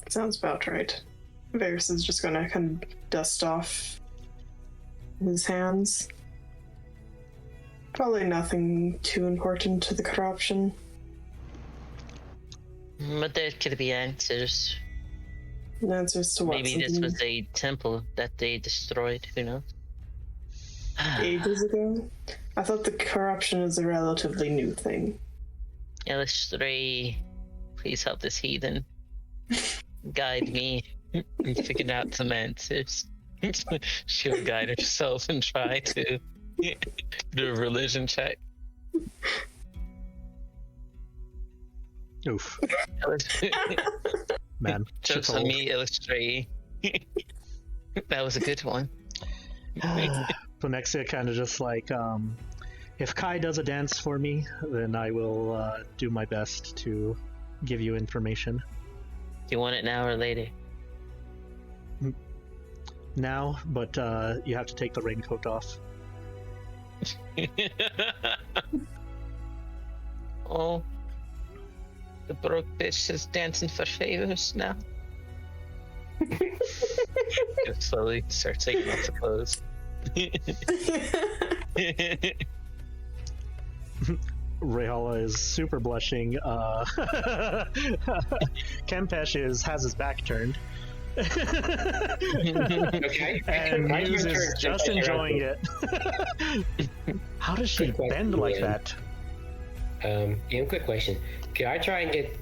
Speaker 3: Sounds about right. Varys is just gonna kind of dust off his hands. Probably nothing too important to the corruption.
Speaker 2: But there could be answers.
Speaker 3: Answers to what?
Speaker 2: Maybe this was a temple that they destroyed, who knows?
Speaker 3: Ages ago? I thought the corruption is a relatively new thing.
Speaker 2: Illustrate, please help this heathen. Guide me You figured out some answers. She'll guide herself and try to do a religion check.
Speaker 1: Oof. Man.
Speaker 2: Jokes on me, illustrate. That was a good one.
Speaker 1: Plonexia kind of just like, if Kai does a dance for me, then I will do my best to give you information.
Speaker 2: Do you want it now or later?
Speaker 1: Now, but you have to take the raincoat off.
Speaker 2: Oh, the broke bitch is dancing for favors now. Just slowly start taking off the clothes.
Speaker 1: Rayhala is super blushing. Kempesh has his back turned.
Speaker 7: Okay.
Speaker 1: And
Speaker 7: My
Speaker 1: Muse
Speaker 7: turn
Speaker 1: is
Speaker 7: to
Speaker 1: just
Speaker 7: turn
Speaker 1: enjoying
Speaker 7: around.
Speaker 1: it. How does she
Speaker 7: Quick question,
Speaker 1: bend like
Speaker 7: Ian.
Speaker 1: that?
Speaker 7: Quick question. Can I try and get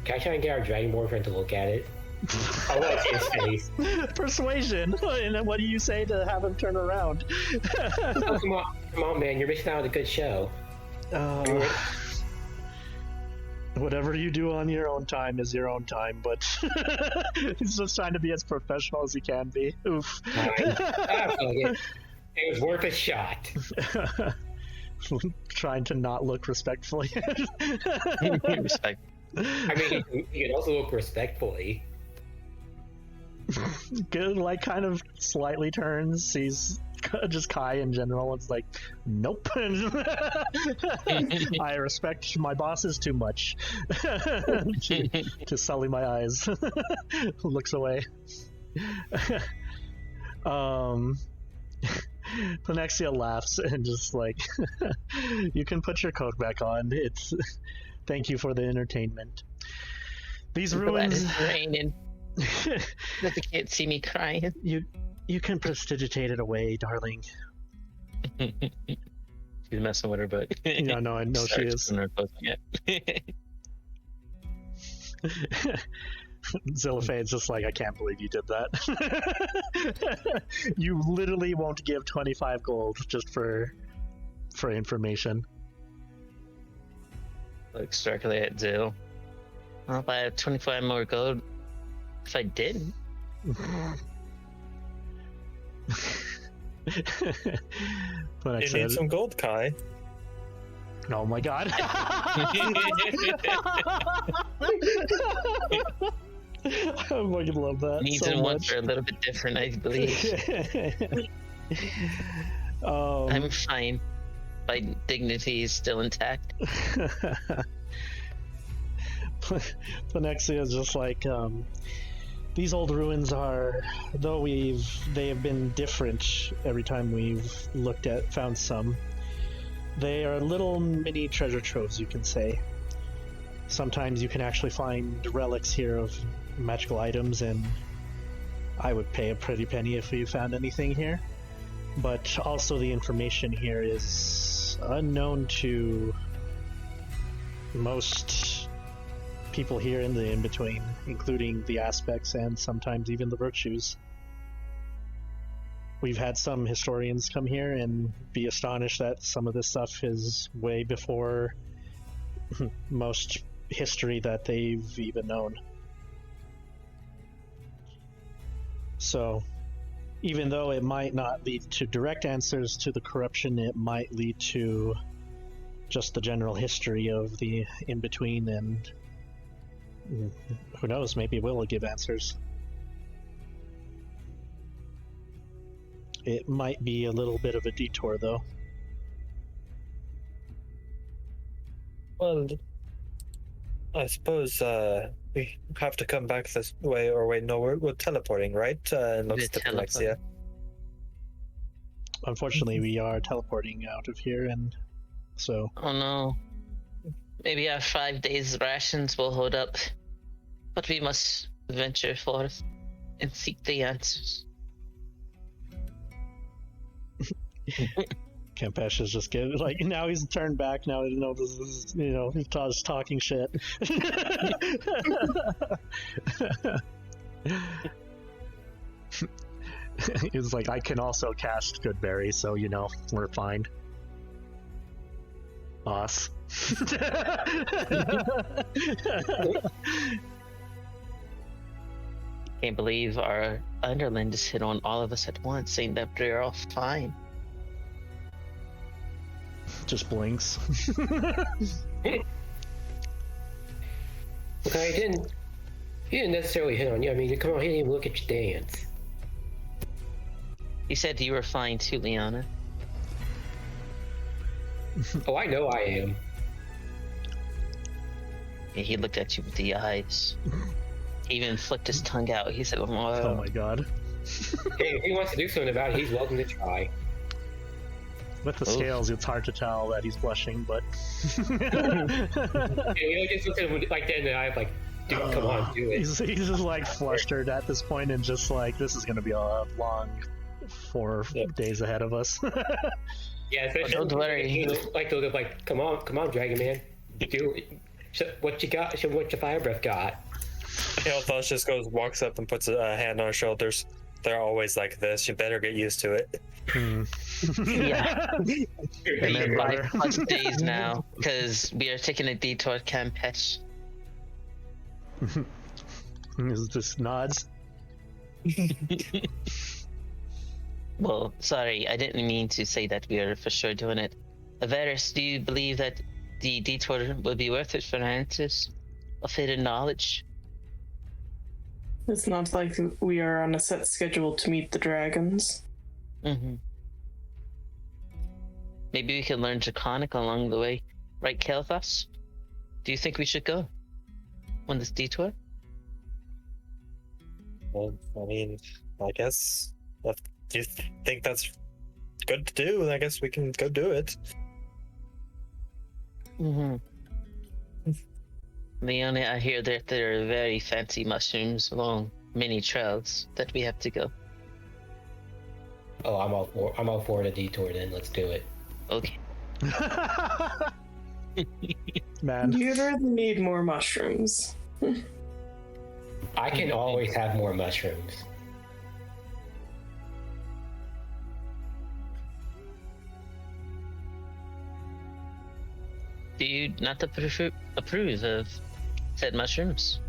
Speaker 7: our dragon boyfriend to look at it? I want to see his face.
Speaker 1: Persuasion. And then what do you say to have him turn around?
Speaker 7: Oh, come on, man! You're missing out on a good show.
Speaker 1: Whatever you do on your own time is your own time, but he's just trying to be as professional as he can be. Oof.
Speaker 7: It was worth a shot.
Speaker 1: Trying to not look respectfully.
Speaker 2: Respect.
Speaker 7: I mean, he can also look respectfully.
Speaker 1: Good, like, kind of slightly turns, sees just Kai in general. It's like, nope. I respect my bosses too much to sully my eyes. Looks away. Plonexia laughs and just like, you can put your coat back on. It's thank you for the entertainment. These ruins.
Speaker 2: It's raining. But they can't see me crying.
Speaker 1: You can prestidigitate it away, darling.
Speaker 2: She's messing with her, but
Speaker 1: Yeah, no, I know she is. Zilliphade's just like, I can't believe you did that. You literally won't give 25 gold just for information.
Speaker 2: Looks directly at Zill. Well, if I have 25 more gold, if I didn't.
Speaker 1: But
Speaker 6: You need some gold, Kai.
Speaker 1: Oh my god. I fucking love that.
Speaker 2: Needs
Speaker 1: so
Speaker 2: and wants
Speaker 1: much.
Speaker 2: are a little bit different, I believe. I'm fine. My dignity is still intact.
Speaker 1: Plonexia is just like, these old ruins are, though they have been different every time we've found some. They are little mini treasure troves, you can say. Sometimes you can actually find relics here of magical items, and I would pay a pretty penny if you found anything here. But also the information here is unknown to most people here in the in-between, including the aspects and sometimes even the virtues. We've had some historians come here and be astonished that some of this stuff is way before most history that they've even known. So, even though it might not lead to direct answers to the corruption, it might lead to just the general history of the in-between, and who knows, maybe it will give answers. It might be a little bit of a detour, though.
Speaker 6: Well, I suppose we have to come back this way, or wait, no, we're teleporting, right? And looks to Plonexia.
Speaker 1: Unfortunately, we are teleporting out of here, and so...
Speaker 2: Oh no. Maybe our 5 days rations will hold up. But we must venture forth and seek the answers.
Speaker 1: Campesh is just getting, like, now he's turned back, now he knows this is, he's talking shit. It's like, I can also cast Goodberry, so we're fine. Boss.
Speaker 2: Can't believe our Underland just hit on all of us at once, saying that they're all fine.
Speaker 1: Just blinks.
Speaker 7: Okay, he didn't necessarily hit on you. I mean, come on, he didn't even look at your dance.
Speaker 2: He said you were fine too, Leona.
Speaker 7: Oh, I know I am.
Speaker 2: And he looked at you with the eyes. He even flicked his tongue out. He said,
Speaker 1: Oh my god.
Speaker 7: Hey, if he wants to do something about it, he's welcome to try.
Speaker 1: With the scales, it's hard to tell that he's blushing, but...
Speaker 7: He just looks at him like that in the eye, like, dude, come on, do it.
Speaker 1: He's just like flustered at this point and just like, this is gonna be a long 4 days ahead of us.
Speaker 7: Yeah, especially
Speaker 2: don't worry.
Speaker 7: Like those of like, come on, Dragon Man, do what you got. Show what your fire breath got.
Speaker 6: Kailthas just walks up and puts a hand on her shoulders. They're always like this. You better get used to it.
Speaker 2: Yeah.
Speaker 1: And then
Speaker 2: 5+ days now, because we are taking a detour to Campeche.
Speaker 1: Just nods.
Speaker 2: Well, sorry, I didn't mean to say that we are for sure doing it. Avaris, do you believe that the detour will be worth it for answers of hidden knowledge?
Speaker 3: It's not like we are on a set schedule to meet the dragons.
Speaker 2: Mm-hmm. Maybe we can learn Draconic along the way. Right, Kailthas? Do you think we should go on this detour?
Speaker 6: Well, I mean, I guess if you think that's good to do, I guess we can go do it.
Speaker 2: Mm-hmm. Leona, I hear that there are very fancy mushrooms along many trails that we have to go.
Speaker 7: Oh, I'm all for the detour. Then let's do it.
Speaker 2: Okay.
Speaker 1: Man.
Speaker 3: You'd rather need more mushrooms.
Speaker 7: I can always have more mushrooms.
Speaker 2: Do you not approve of said mushrooms?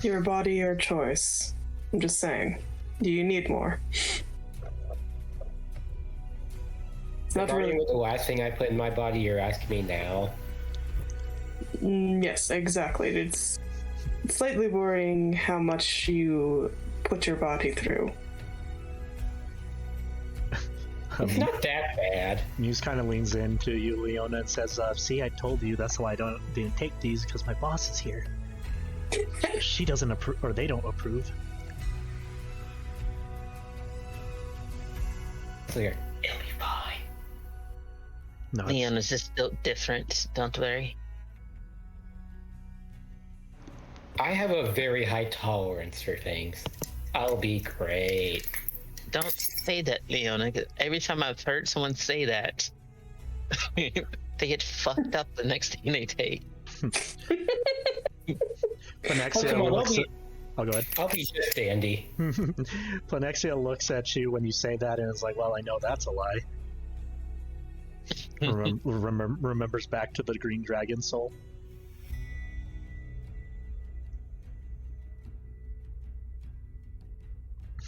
Speaker 3: Your body, your choice. I'm just saying. Do you need more? It's not
Speaker 7: Starting
Speaker 3: really.
Speaker 7: with the last thing I put in my body, you're asking me now.
Speaker 3: Yes, exactly. It's slightly worrying how much you put your body through.
Speaker 7: It's not that bad.
Speaker 1: Muse kind of leans into you, Leona, and says, see, I told you that's why I didn't take these, because my boss is here. She doesn't approve, or they don't approve.
Speaker 7: Clear. It'll be fine.
Speaker 1: No,
Speaker 2: Leona's just built different, don't worry.
Speaker 7: I have a very high tolerance for things. I'll be great.
Speaker 2: Don't say that, Leona. 'Cause every time I've heard someone say that, they get fucked up the next thing they take.
Speaker 1: Panexia
Speaker 7: come on,
Speaker 1: looks at... Oh, go ahead.
Speaker 7: I'll be just dandy.
Speaker 1: Panexia looks at you when you say that and is like, well, I know that's a lie. Remembers back to the green dragon soul.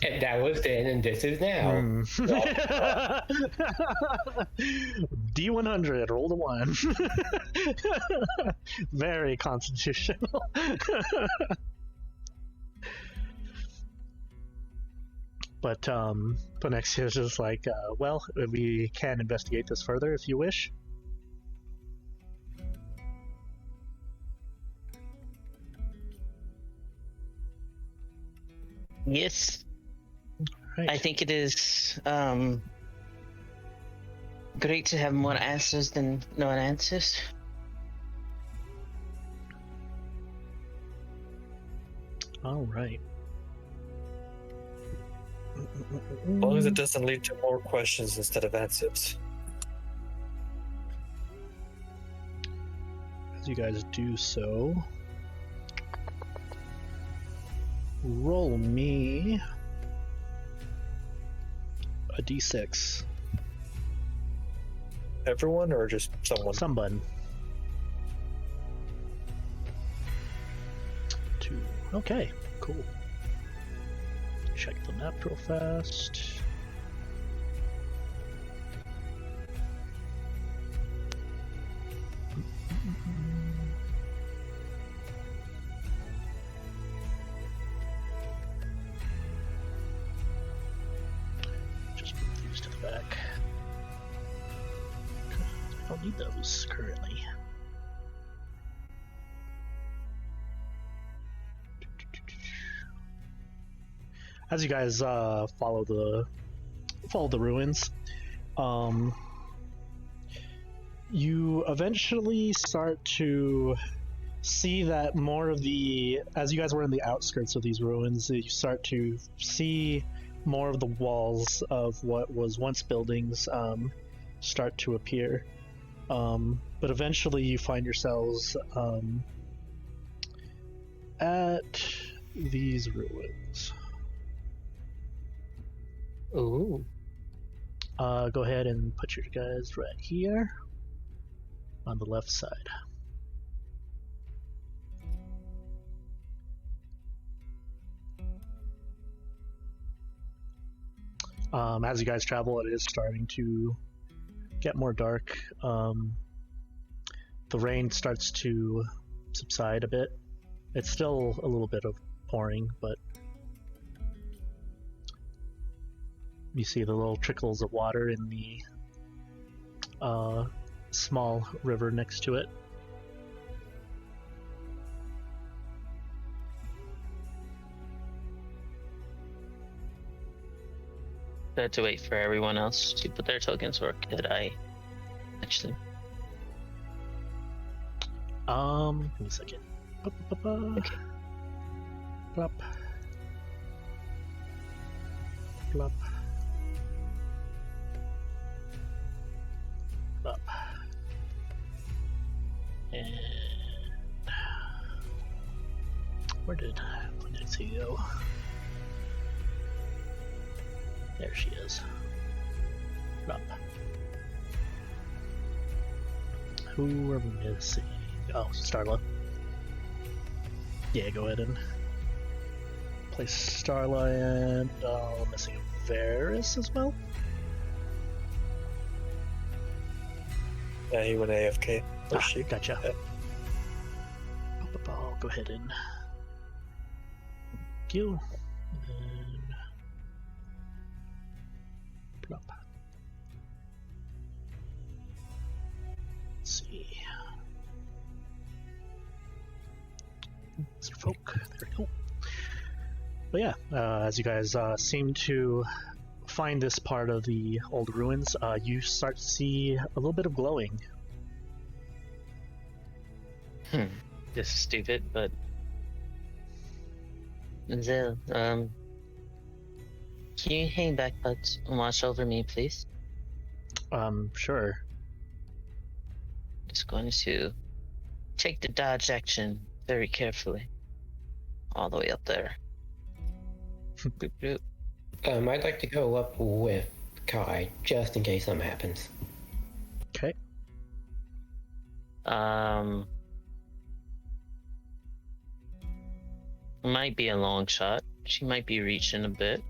Speaker 7: And that was then, and this is now.
Speaker 1: D100, roll the 1. Very constitutional. But Panexia is just like, well, we can investigate this further if you wish.
Speaker 2: Yes.
Speaker 1: Right.
Speaker 2: I think it is great to have more answers than no answers.
Speaker 1: All right.
Speaker 6: As long as it doesn't lead to more questions instead of answers.
Speaker 1: As you guys do so, roll me a d6.
Speaker 6: Everyone or just someone?
Speaker 1: Someone. 2. Okay, cool. Check the map real fast. Just move these to the back. I don't need those currently. As you guys follow the ruins, you eventually start to see that more of the, as you guys were in the outskirts of these ruins, you start to see more of the walls of what was once buildings start to appear. But eventually you find yourselves at these ruins.
Speaker 2: Ooh.
Speaker 1: Go ahead and put your guys right here on the left side. As you guys travel, it is starting to get more dark. The rain starts to subside a bit. It's still a little bit of pouring, but you see the little trickles of water in the small river next to it.
Speaker 2: I had to wait for everyone else to put their tokens, or could I actually?
Speaker 1: Give me a second.
Speaker 2: Okay.
Speaker 1: Plop. Plop. Plop. And where did she go? There she is. Plop. Who are we missing? Oh, Starla. Yeah, go ahead and place Starla, and missing Avaris as well.
Speaker 6: Yeah, he went AFK. Or she.
Speaker 1: Gotcha.
Speaker 6: Yeah.
Speaker 1: I'll go ahead and kill. And plop. Let's see. Mr. Folk. There we go. But yeah, as you guys seem to find this part of the old ruins, you start to see a little bit of glowing.
Speaker 2: This is stupid, but Zell, can you hang back buds and watch over me, please?
Speaker 1: Sure.
Speaker 2: Just going to take the dodge action very carefully. All the way up there. Boop, boop.
Speaker 5: I'd like to go up with Kai, just in case something happens.
Speaker 1: Okay.
Speaker 2: Might be a long shot. She might be reaching a bit.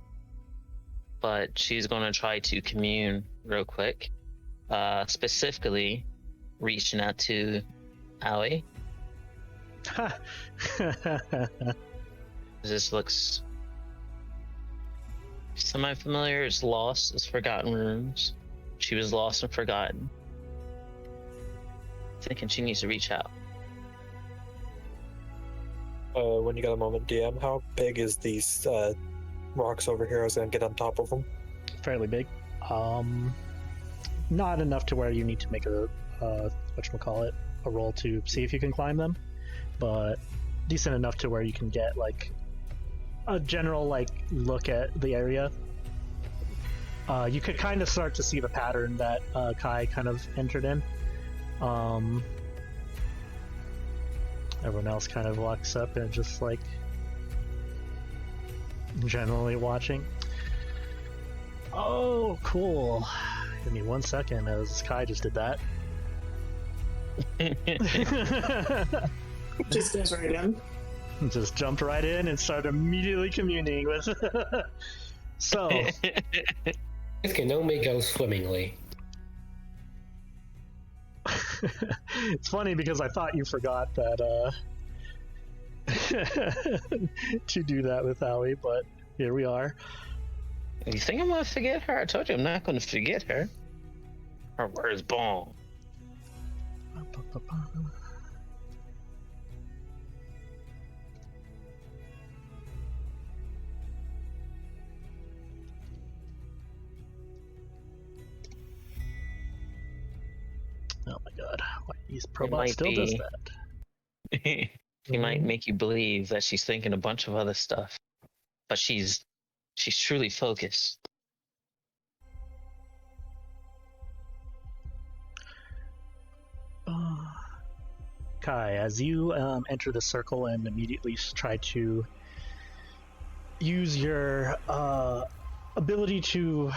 Speaker 2: But she's gonna try to commune real quick. Specifically, reaching out to Aoi. This looks semi-familiar. It's lost. It's forgotten runes. She was lost and forgotten. Thinking she needs to reach out.
Speaker 6: When you got a moment, DM, how big is these rocks over here? I was gonna get on top of them.
Speaker 1: Fairly big. Not enough to where you need to make a whatchamacallit, a roll to see if you can climb them, but decent enough to where you can get like a general like look at the area. You could kind of start to see the pattern that Kai kind of entered in. Everyone else kind of walks up and just like generally watching. Oh, cool. Give me 1 second as Kai just did that.
Speaker 3: Just goes right in.
Speaker 1: Just jumped right in and started immediately communing with. So,
Speaker 7: This can only go swimmingly.
Speaker 1: it's funny because I thought you forgot that to do that with Howie, but here we are.
Speaker 2: You think I'm gonna forget her? I told you I'm not gonna forget her. Her word's bomb.
Speaker 1: Oh my god, Whitey's Probot
Speaker 2: might
Speaker 1: still does
Speaker 2: be-
Speaker 1: that.
Speaker 2: She might make you believe that she's thinking a bunch of other stuff, but she's truly focused.
Speaker 1: Kai, as you enter the circle and immediately try to use your ability to,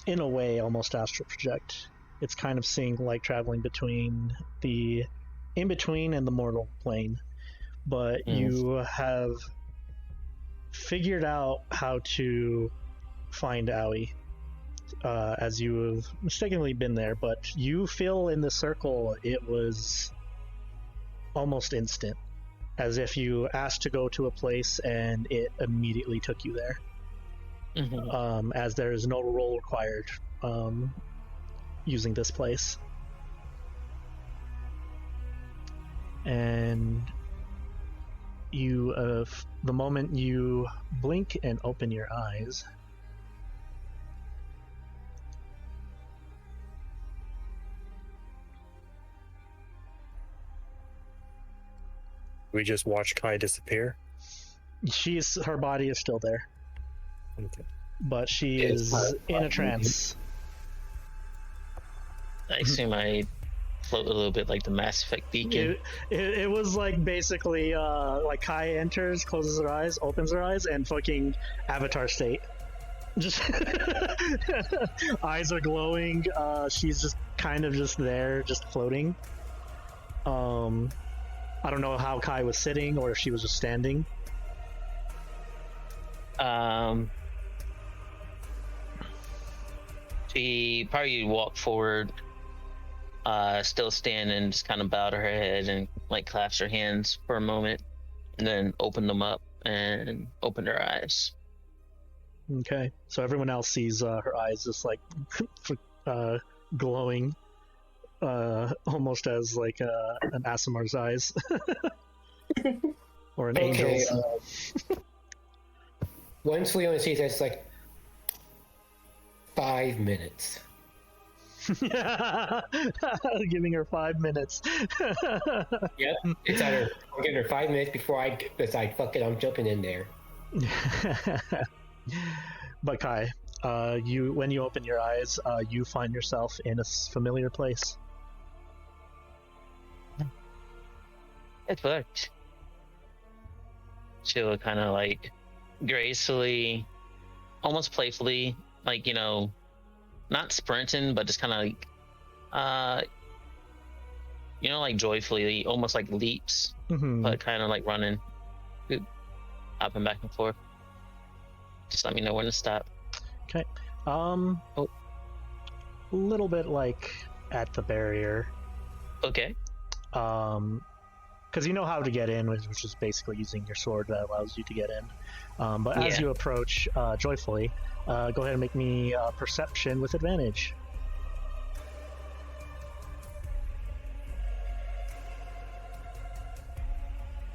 Speaker 1: in a way, almost astral project, it's kind of seeing like traveling between the in-between and the mortal plane, but you have figured out how to find Aoi, as you have mistakenly been there, but you feel in the circle it was almost instant, as if you asked to go to a place and it immediately took you there. As there is no roll required using this place. And you, the moment you blink and open your eyes,
Speaker 6: We just watch Kai disappear.
Speaker 1: her body is still there,
Speaker 6: Okay.
Speaker 1: but she is in a trance.
Speaker 2: I assume I float a little bit like the Mass Effect beacon.
Speaker 1: It was like basically like Kai enters, closes her eyes, opens her eyes, and fucking Avatar state. Just eyes are glowing. She's just kind of just there, just floating. I don't know how Kai was sitting or if she was just standing.
Speaker 2: She probably walked forward, still standing, just kind of bowed her head and like clasped her hands for a moment, and then opened them up and opened her eyes.
Speaker 1: Okay, so everyone else sees her eyes just like glowing, almost as like an Aasimar's eyes, or an angel's.
Speaker 7: Once Leona sees that, it's like 5 minutes.
Speaker 1: Giving her 5 minutes.
Speaker 7: Yep, it's either I'm giving her 5 minutes before I decide, fuck it, I'm jumping in there.
Speaker 1: But Kai, when you open your eyes, you find yourself in a familiar place.
Speaker 2: It worked. She'll kind of like gracefully, almost playfully, like, you know, not sprinting, but just kind of like, you know, like joyfully, almost like leaps, but kind of like running, hopping back and forth. Just let me know when to stop.
Speaker 1: Okay. A little bit like at the barrier.
Speaker 2: Okay.
Speaker 1: Because you know how to get in, which is basically using your sword that allows you to get in. But as you approach joyfully, go ahead and make me perception with advantage.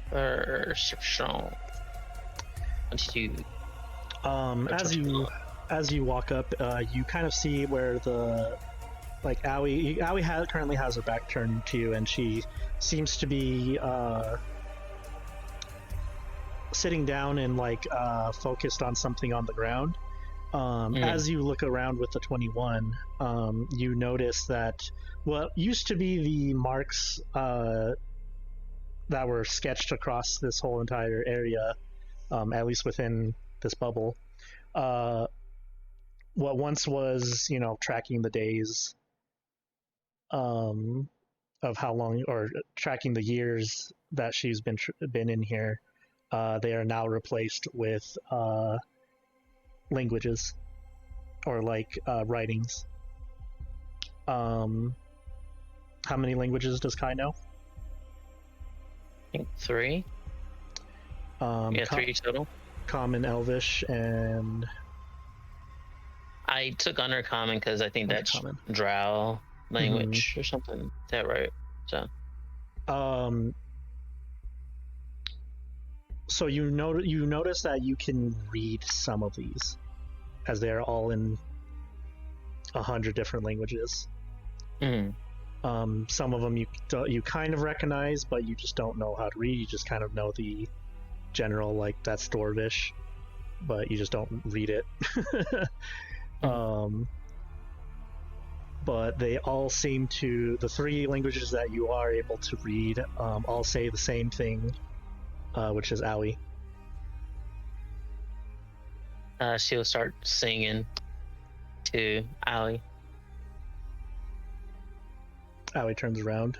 Speaker 2: Perception.
Speaker 1: As you walk up, you kind of see where the Aoi currently has her back turned to you, and she seems to be sitting down and focused on something on the ground. As you look around with the 21, you notice that what used to be the marks that were sketched across this whole entire area at least within this bubble. What once was, tracking the days of how long, or tracking the years that she's been in here, they are now replaced with languages or writings. How many languages does Kai know?
Speaker 2: I think 3. Yeah, 3 total.
Speaker 1: Common, Elvish, and
Speaker 2: I took Undercommon because I think that's
Speaker 1: Undercommon.
Speaker 2: Drow language or something. Is that right?
Speaker 1: So you notice that you can read some of these, as they are all in 100 different languages. Some of them you kind of recognize, but you just don't know how to read. You just kind of know the general, like, that's Dwarvish, but you just don't read it. But they all seem to, the 3 languages that you are able to read, all say the same thing, which is Owie.
Speaker 2: She'll start singing to Owie.
Speaker 1: Owie turns around.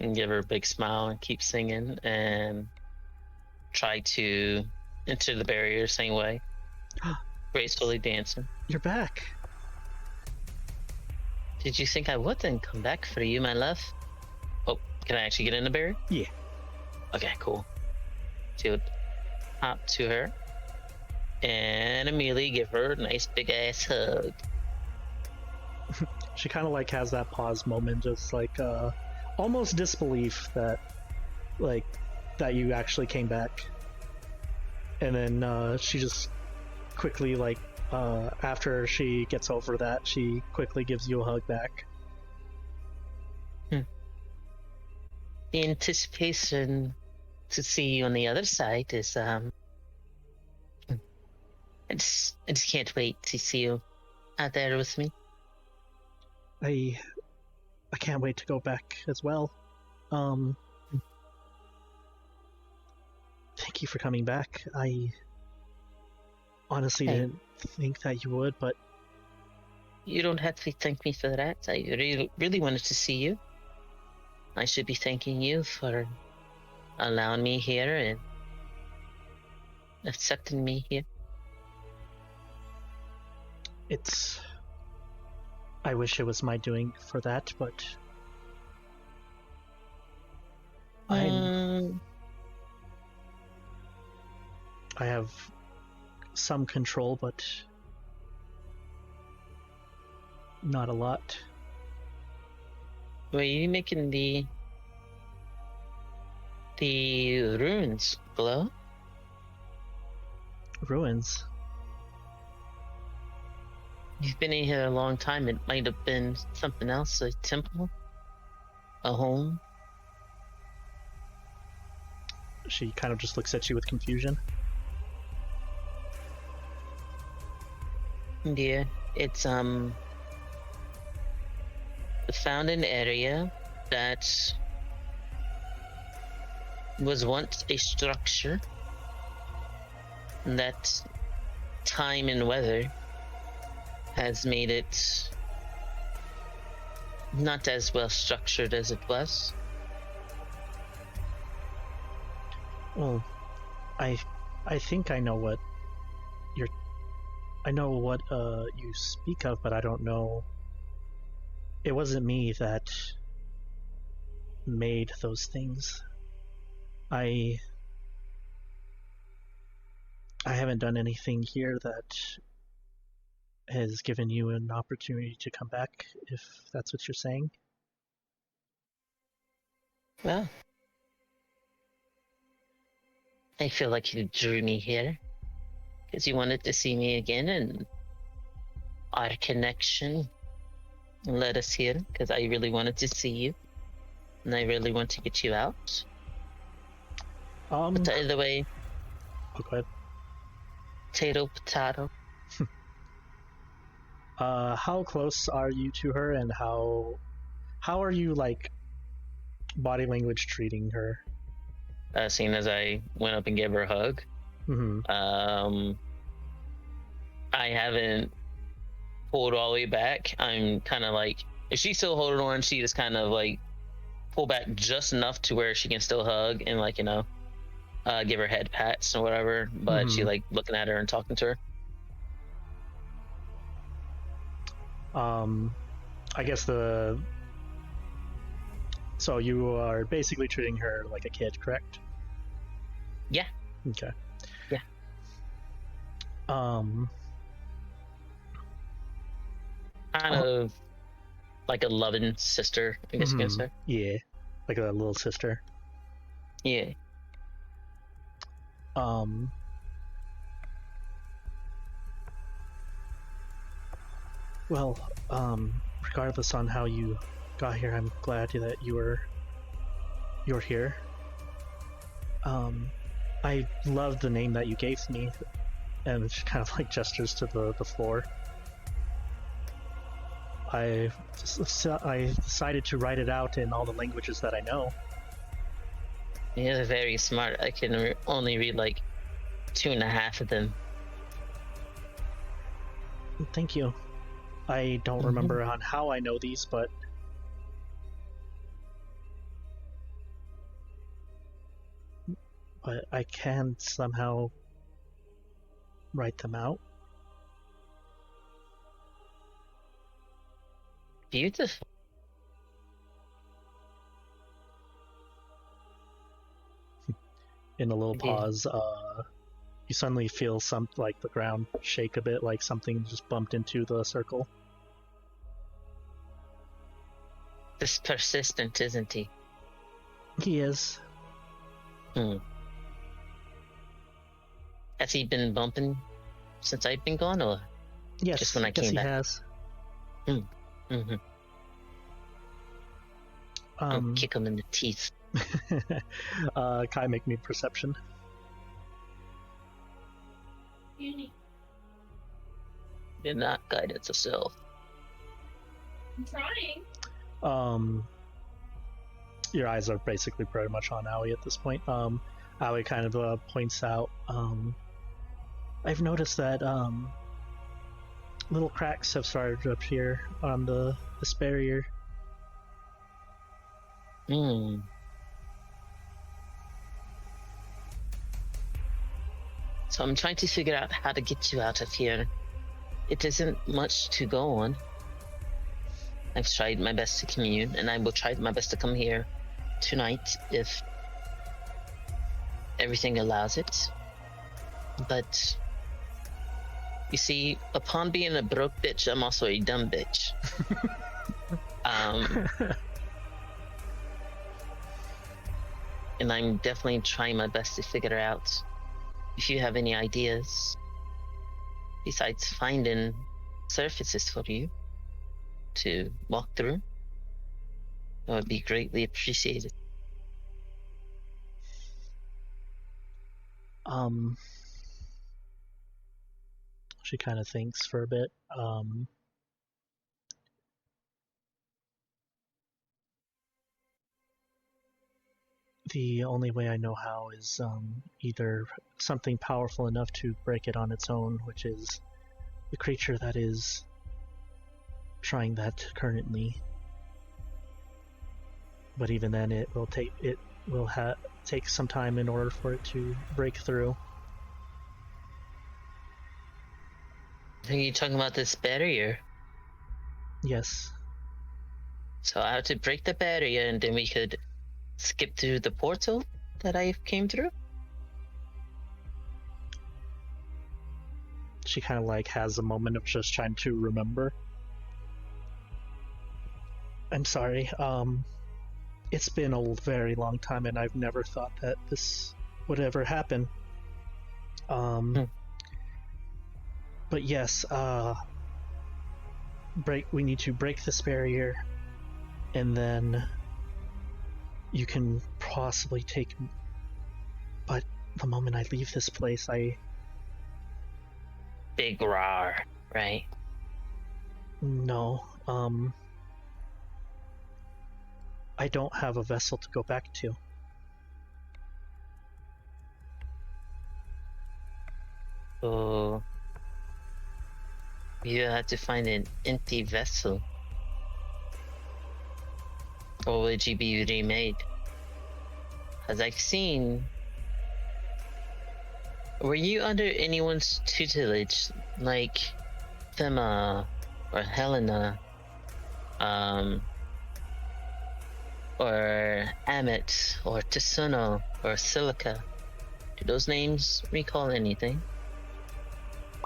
Speaker 2: And give her a big smile and keep singing and try to enter the barrier the same way. Gracefully dancing.
Speaker 1: You're back.
Speaker 2: Did you think I wouldn't come back for you, my love? Oh, can I actually get in the barrier?
Speaker 1: Yeah.
Speaker 2: Okay, cool. So hop to her and immediately give her a nice big ass hug.
Speaker 1: She kind of has that pause moment, just almost disbelief that you actually came back. And then she just quickly, after she gets over that, she quickly gives you a hug back.
Speaker 2: The anticipation to see you on the other side is I just can't wait to see you out there with me.
Speaker 1: I can't wait to go back as well. Thank you for coming back. I honestly didn't think that you would, but
Speaker 2: you don't have to thank me for that. I really wanted to see you. I should be thanking you for allowing me here and accepting me here.
Speaker 1: I wish it was my doing for that, but I have some control, but not a lot.
Speaker 2: Were you making the ruins glow?
Speaker 1: Ruins?
Speaker 2: You've been in here a long time. It might have been something else, a temple? A home?
Speaker 1: She kind of just looks at you with confusion.
Speaker 2: Yeah, it's found an area that was once a structure that time and weather has made it not as well structured as it was.
Speaker 1: Well, I think I know what you speak of, but I don't know. It wasn't me that made those things. I haven't done anything here that has given you an opportunity to come back, if that's what you're saying.
Speaker 2: Well, I feel like you drew me here because you wanted to see me again, and our connection led us here because I really wanted to see you and I really want to get you out. But either way,
Speaker 1: go ahead.
Speaker 2: Potato.
Speaker 1: How close are you to her, and how are you body language treating her?
Speaker 2: seeing as I went up and gave her a hug.
Speaker 1: Mm-hmm.
Speaker 2: I haven't pulled all the way back. I'm kind of like, if she's still holding on, she just kind of like pull back just enough to where she can still hug and like, give her head pats or whatever. But she like looking at her and talking to her.
Speaker 1: I guess so you are basically treating her like a kid, correct?
Speaker 2: Yeah.
Speaker 1: Okay.
Speaker 2: Yeah. Kind of like a loving sister, I guess you can say.
Speaker 1: Yeah, like a little sister.
Speaker 2: Yeah.
Speaker 1: Well, regardless on how you got here, I'm glad that you're here. I love the name that you gave me, and she kind of like gestures to the floor. I decided to write it out in all the languages that I know.
Speaker 2: You're very smart. I can only read like 2.5 of them.
Speaker 1: Thank you. I don't remember on how I know these, but I can somehow write them out.
Speaker 2: Beautiful.
Speaker 1: In a little pause, you suddenly feel like the ground shake a bit, like something just bumped into the circle.
Speaker 2: This persistent, isn't he?
Speaker 1: He is.
Speaker 2: Has he been bumping since I've been gone, or
Speaker 1: Yes,
Speaker 2: just when I came
Speaker 1: he
Speaker 2: back?
Speaker 1: has.
Speaker 2: I'll kick him in the teeth.
Speaker 1: Kai, make me perception.
Speaker 2: You're not guided to self.
Speaker 8: I'm trying.
Speaker 1: Your eyes are basically pretty much on Aoi at this point. Aoi kind of points out, I've noticed that little cracks have started to appear on this barrier.
Speaker 2: So I'm trying to figure out how to get you out of here. It isn't much to go on. I've tried my best to commune, and I will try my best to come here tonight if everything allows it. But you see, upon being a broke bitch, I'm also a dumb bitch. And I'm definitely trying my best to figure out if you have any ideas besides finding surfaces for you to walk through. That would be greatly appreciated.
Speaker 1: She kind of thinks for a bit. The only way I know how is either something powerful enough to break it on its own, which is the creature that is trying that currently. But even then, it will take some time in order for it to break through.
Speaker 2: Are you talking about this barrier?
Speaker 1: Yes.
Speaker 2: So I have to break the barrier, and then we could skip through the portal that I came through?
Speaker 1: She kind of like has a moment of just trying to remember. I'm sorry. It's been a very long time, and I've never thought that this would ever happen. But yes, we need to break this barrier, and then you can possibly take. But the moment I leave this place,
Speaker 2: Big rar, right?
Speaker 1: No, I don't have a vessel to go back to.
Speaker 2: So you have to find an empty vessel. Or would you be remade? As I've seen, were you under anyone's tutelage, like Thema or Helena, or Amit or Tsuno or Silica? Do those names recall anything?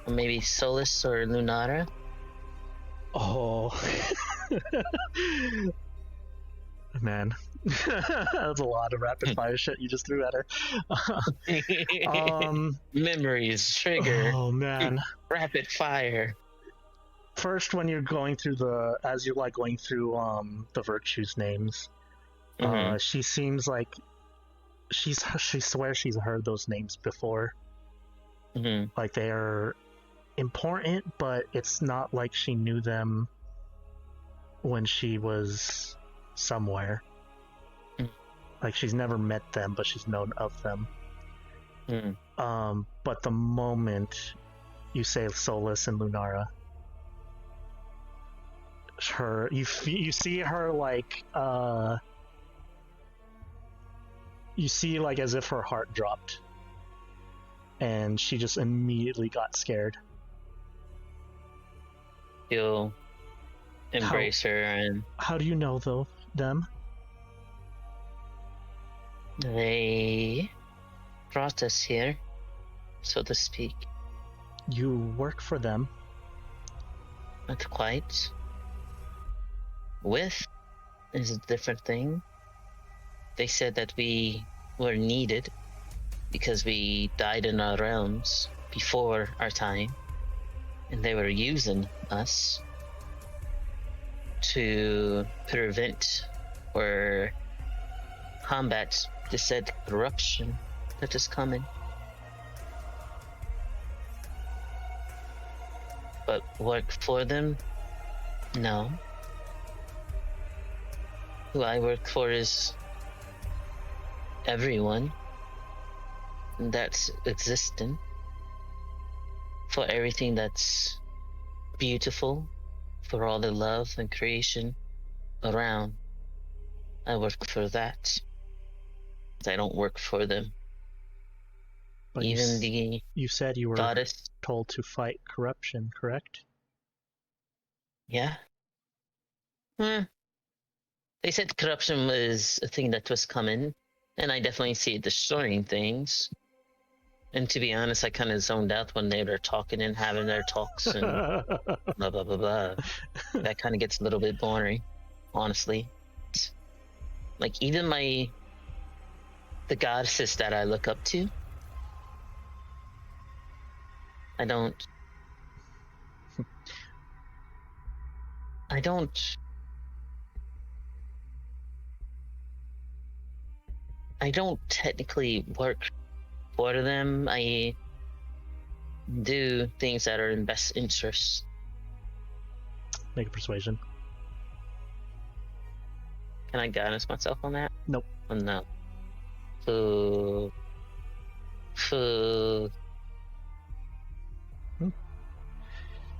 Speaker 2: Or maybe Solus or Lunara?
Speaker 1: Oh. Man. That's a lot of rapid fire shit you just threw at her.
Speaker 2: Memories trigger.
Speaker 1: Oh man.
Speaker 2: Rapid fire.
Speaker 1: First, when you're going through the virtues names, she seems like she swears she's heard those names before. Like they are important, but it's not like she knew them when she was somewhere. Like she's never met them, but she's known of them. But the moment you say Solus and Lunara, you see her like you see like as if her heart dropped, and she just immediately got scared.
Speaker 2: You'll embrace her. And
Speaker 1: how do you know though them?
Speaker 2: They brought us here, so to speak.
Speaker 1: You work for them?
Speaker 2: Not quite. With is a different thing. They said that we were needed because we died in our realms before our time, and they were using us to prevent or combat the said corruption that is coming. But work for them? No. Who I work for is everyone that's existent. For everything that's beautiful, for all the love and creation around. I work for that. I don't work for them.
Speaker 1: But
Speaker 2: even
Speaker 1: you said you were
Speaker 2: goddess
Speaker 1: told to fight corruption, correct?
Speaker 2: Yeah. They said corruption was a thing that was coming, and I definitely see it destroying things. And to be honest, I kind of zoned out when they were talking and having their talks and blah blah blah blah. That kind of gets a little bit boring, honestly. Like even the goddesses that I look up to, I don't technically work for them. I do things that are in best interest.
Speaker 1: Make a persuasion.
Speaker 2: Can I guidance myself on that?
Speaker 1: Nope.
Speaker 2: Oh, no.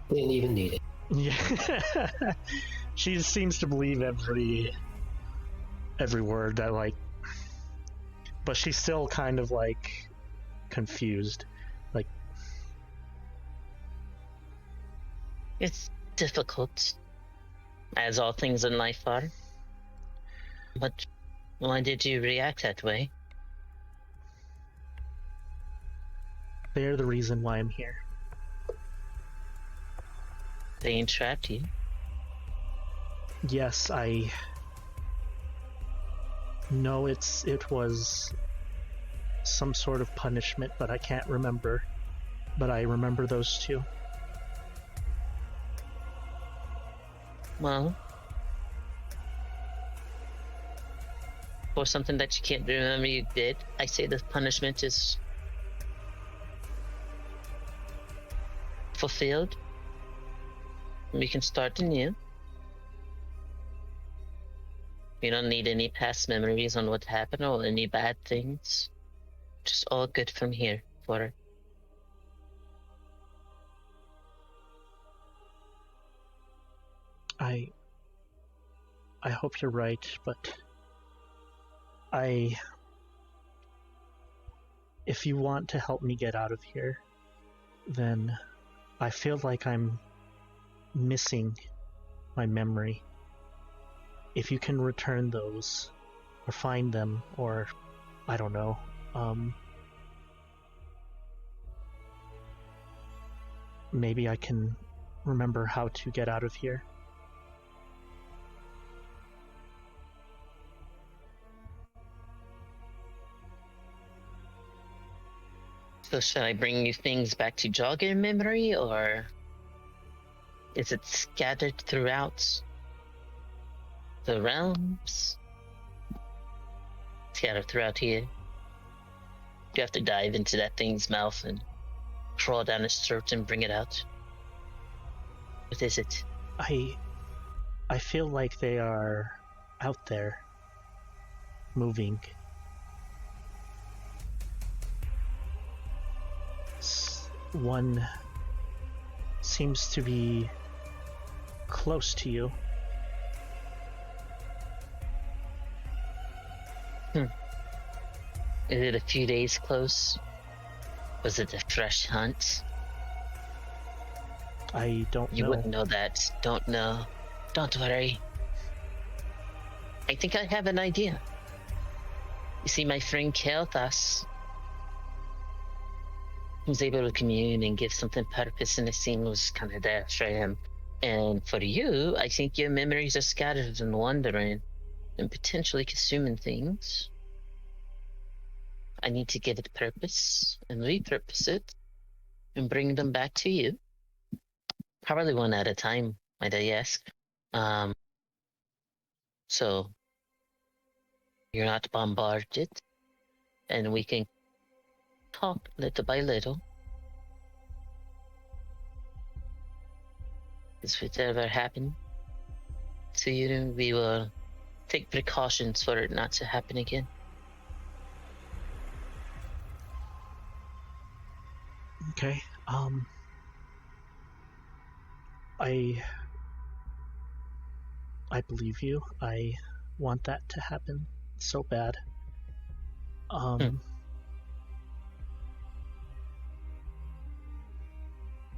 Speaker 5: Didn't even need it.
Speaker 1: Yeah. She seems to believe every word that like, but she's still kind of like confused. Like,
Speaker 2: It's difficult, as all things in life are. But why did you react that way?
Speaker 1: they're the reason why I'm here.
Speaker 2: They entrapped you.
Speaker 1: Yes, I know it was some sort of punishment, but I can't remember. But I remember those two.
Speaker 2: Well, for something that you can't remember you did, I say the punishment is fulfilled. We can start anew. We don't need any past memories on what happened or any bad things. Just all good from here for her.
Speaker 1: I hope you're right, but if you want to help me get out of here, then I feel like I'm missing my memory. If you can return those, or find them, or I don't know, maybe I can remember how to get out of here.
Speaker 2: So should I bring you things back to jog your memory, or is it scattered throughout the realms? Scattered throughout here? Do you have to dive into that thing's mouth and crawl down its throat and bring it out? What is it?
Speaker 1: I feel like they are out there, moving. One seems to be close to you.
Speaker 2: Is it a few days close? Was it a fresh hunt?
Speaker 1: I don't know.
Speaker 2: You wouldn't know that. Don't know. Don't worry. I think I have an idea. You see, my friend Kailthas was able to commune and give something purpose, and the scene was kind of there for him. And for you, I think your memories are scattered and wandering and potentially consuming things. I need to give it purpose and repurpose it and bring them back to you. Probably one at a time, might I ask. So you're not bombarded, and we can talk little by little. If it ever happened to you, we will take precautions for it not to happen again.
Speaker 1: Okay, I believe you. I want that to happen so bad.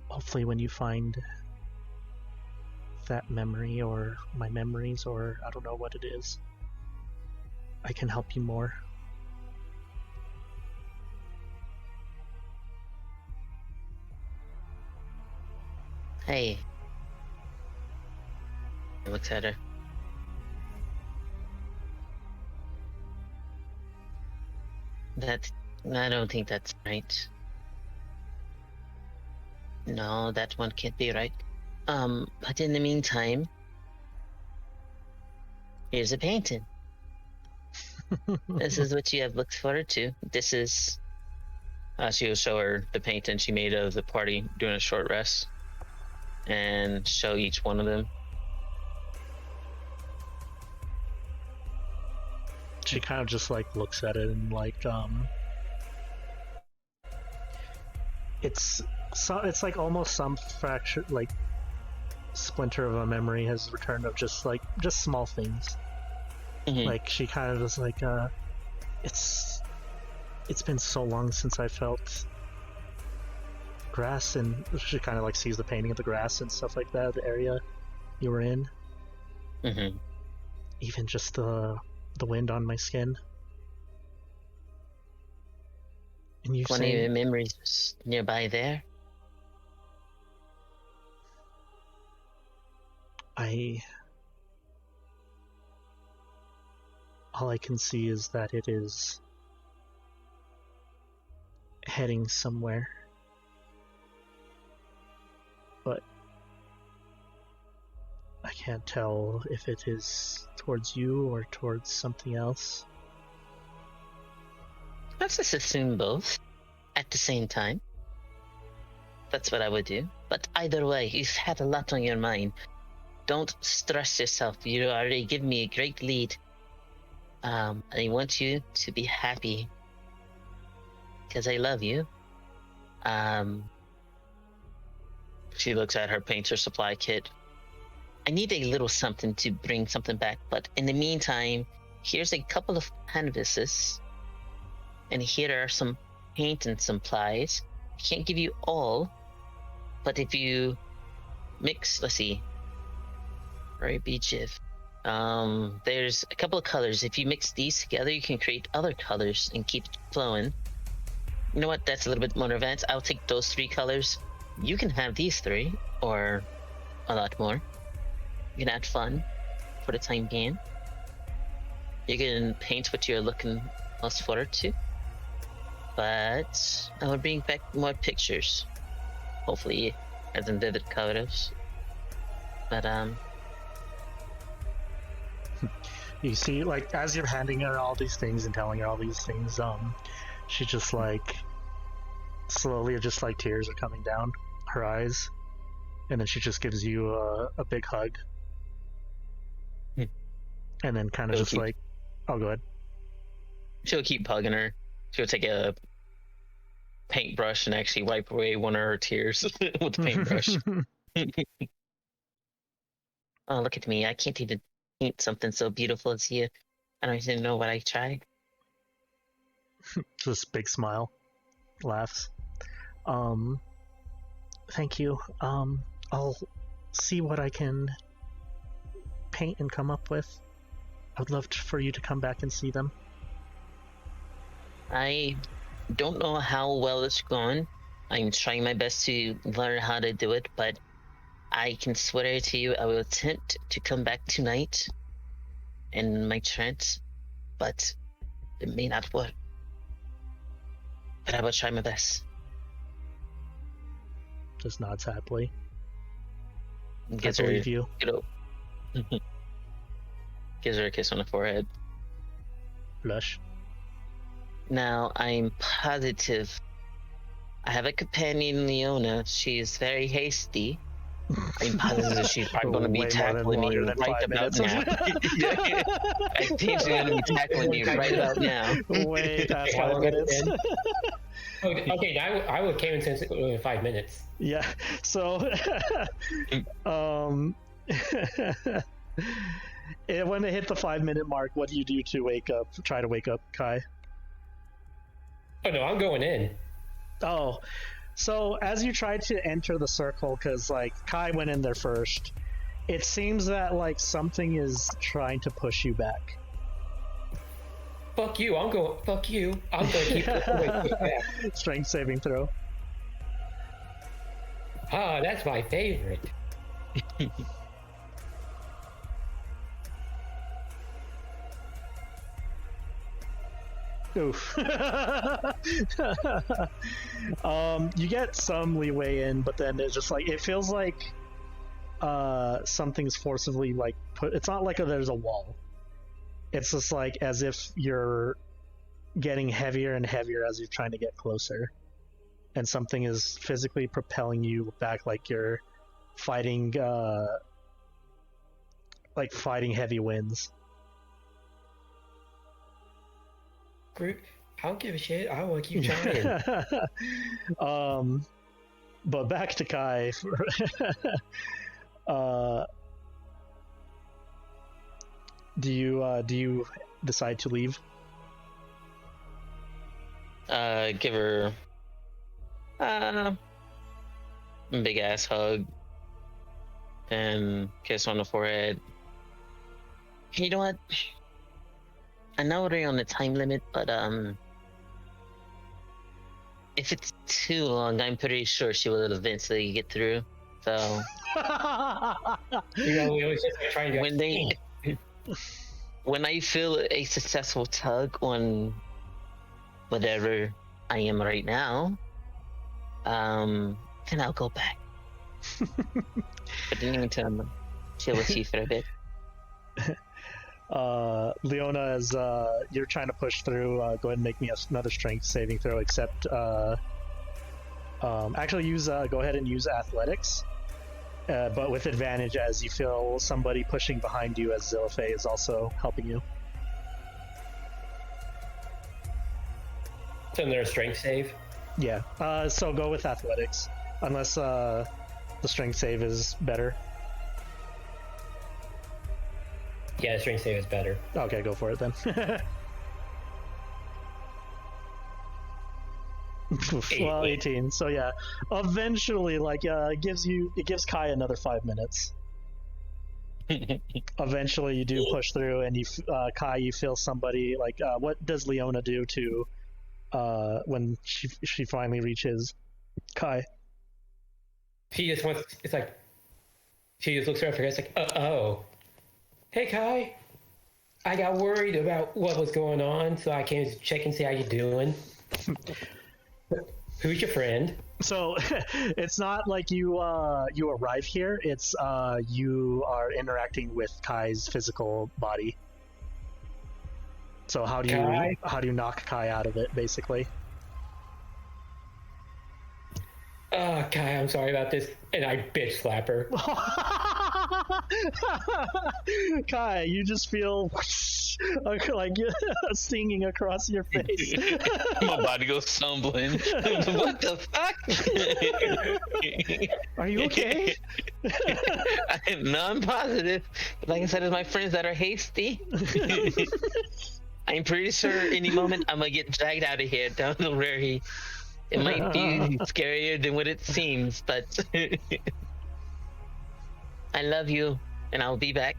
Speaker 1: Hopefully when you find that memory, or my memories, or I don't know what it is, I can help you more.
Speaker 2: Hey. He looks at her. I don't think that's right. No, that one can't be right. But in the meantime, here's a painting. This is what you have looked forward to. This is... she'll show her the painting she made of the party doing a short rest. And show each one of them.
Speaker 1: She kind of just like looks at it and like it's like almost some fracture, like splinter of a memory has returned of just small things. Mm-hmm. Like she kind of is like it's been so long since I felt grass, and she kind of like sees the painting of the grass and stuff like that, the area you were in.
Speaker 2: Mm-hmm.
Speaker 1: Even just the wind on my skin. And you
Speaker 2: one of your memories was nearby there?
Speaker 1: All I can see is that it is heading somewhere. But I can't tell if it is towards you or towards something else.
Speaker 2: Let's just assume both at the same time. That's what I would do. But either way, you've had a lot on your mind. Don't stress yourself. You already give me a great lead. I want you to be happy. Because I love you. She looks at her painter supply kit. I need a little something to bring something back, but in the meantime, here's a couple of canvases, and here are some paint and supplies. I can't give you all, but if you mix, let's see, right, Beachiv. There's a couple of colors. If you mix these together, you can create other colors and keep it flowing. You know what? That's a little bit more advanced. I'll take those 3 colors. You can have these 3, or a lot more. You can add fun for the time being. You can paint what you're looking most forward to. But I will bring back more pictures. Hopefully, as in vivid colors. But
Speaker 1: You see, like, as you're handing her all these things and telling her all these things, she just, like, slowly, just, like, tears are coming down her eyes. And then she just gives you a big hug. And then kind of just, like, oh, go ahead.
Speaker 2: She'll keep hugging her. She'll take a paintbrush and actually wipe away one of her tears with the paintbrush. Oh, look at me. I can't even paint something so beautiful as you. I don't even know what I tried.
Speaker 1: Just big smile. Laughs. Thank you. I'll see what I can paint and come up with. I'd love for you to come back and see them.
Speaker 2: I don't know how well it's gone. I'm trying my best to learn how to do it, but I can swear to you I will attempt to come back tonight in my trance, but it may not work. But I will try my best.
Speaker 1: Just nods happily. I
Speaker 2: Gives her,
Speaker 1: believe you.
Speaker 2: Gives her a kiss on the forehead.
Speaker 1: Blush.
Speaker 2: Now, I'm positive I have a companion, Leona. She is very hasty. I'm positive she's probably going to be tackling me right about now. I think she's going to be tackling me right about now.
Speaker 1: Way past 5 minutes.
Speaker 7: Okay, now I would came in 5 minutes.
Speaker 1: Yeah, so when they hit the 5-minute mark, what do you do to wake up? Try to wake up Kai?
Speaker 7: Oh no, I'm going in.
Speaker 1: Oh, so as you try to enter the circle, because like Kai went in there first, it seems that like something is trying to push you back.
Speaker 7: Fuck you! I'm going. Fuck you! I'm going to keep back.
Speaker 1: Strength saving throw.
Speaker 7: Ah, that's my favorite.
Speaker 1: Oof. You get some leeway in, but then it's just like it feels like something's forcibly like put. It's not like there's a wall. It's just like as if you're getting heavier and heavier as you're trying to get closer, and something is physically propelling you back, like you're fighting heavy winds.
Speaker 7: Group, I don't give a shit. I want to keep trying.
Speaker 1: But back to Kai. Do you decide to leave?
Speaker 2: Give her a big ass hug and kiss on the forehead. You know what? I know we're on the time limit, but if it's too long, I'm pretty sure she will eventually get through. So
Speaker 7: We always just trying to
Speaker 2: when I feel a successful tug on whatever I am right now, then I'll go back. But in the meantime, chill with you for a bit.
Speaker 1: Leona, as you're trying to push through, go ahead and make me another strength saving throw, except actually use go ahead and use athletics, but with advantage as you feel somebody pushing behind you, as Zillife is also helping you.
Speaker 7: Isn't there a strength save?
Speaker 1: Yeah, so go with athletics, unless the strength save is better.
Speaker 5: Yeah, strength save is better.
Speaker 1: Okay, go for it then. Well, 18. So yeah, eventually, it gives Kai another 5 minutes. Eventually, you do push through, and Kai, you feel somebody what does Leona do to when she finally reaches Kai?
Speaker 5: She just wants. It's like she just looks around for her. It's like, oh, hey Kai, I got worried about what was going on, so I came to check and see how you doing. Who's your friend?
Speaker 1: So it's not like you arrive here. It's you are interacting with Kai's physical body. So how do you knock Kai out of it, basically?
Speaker 5: Kai, I'm sorry about this, and I bitch slap her.
Speaker 1: Kai, you just feel like stinging across your face.
Speaker 2: My body goes stumbling. What the fuck?
Speaker 1: Are you okay?
Speaker 2: I'm positive. Like I said, it's my friends that are hasty. I'm pretty sure any moment I'm gonna get dragged out of here. Don't worry. It might be scarier than what it seems, but I love you, and I'll be back.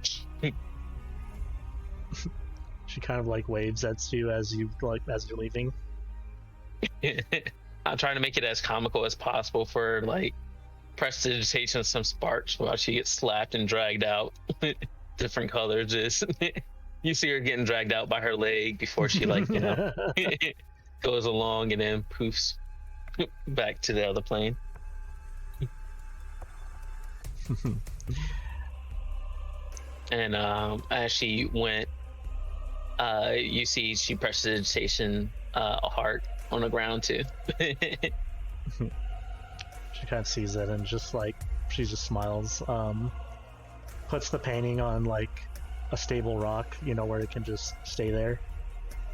Speaker 1: She kind of waves at you as you're leaving.
Speaker 2: I'm trying to make it as comical as possible for prestidigitation of some sparks while she gets slapped and dragged out. Different colors, just you see her getting dragged out by her leg before she goes along and then poofs back to the other plane. And as she went, you see she prestidigitation a heart on the ground too.
Speaker 1: She kind of sees it and she just smiles. Puts the painting on a stable rock, where it can just stay there.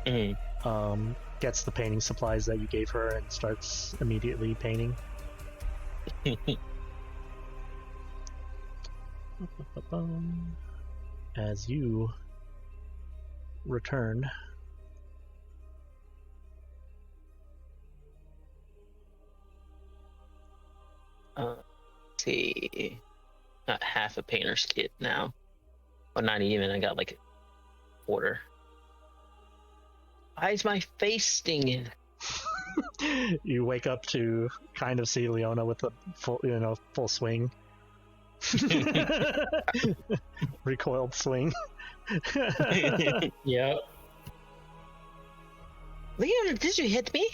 Speaker 2: Mm-hmm.
Speaker 1: Gets the painting supplies that you gave her and starts immediately painting. As you return,
Speaker 2: let's see, got half a painter's kit now. Well, not even. I got a quarter. Why is my face stinging?
Speaker 1: You wake up to kind of see Leona with a full swing. Recoiled swing.
Speaker 5: Yep.
Speaker 2: Leona, did you hit me?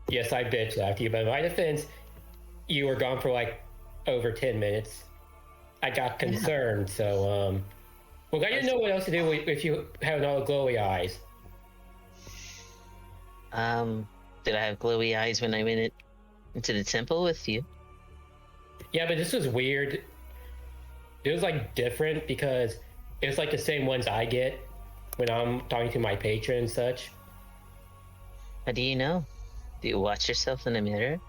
Speaker 5: Yes, I bitch slapped you, but in my defense, you were gone for over 10 minutes. I got concerned, so well, I didn't know what else to do if you have all glowy eyes.
Speaker 2: Did I have glowy eyes when I went into the temple with you?
Speaker 5: Yeah, but this was weird. It was different because it was the same ones I get when I'm talking to my patron and such.
Speaker 2: How do you know? Do you watch yourself in the mirror?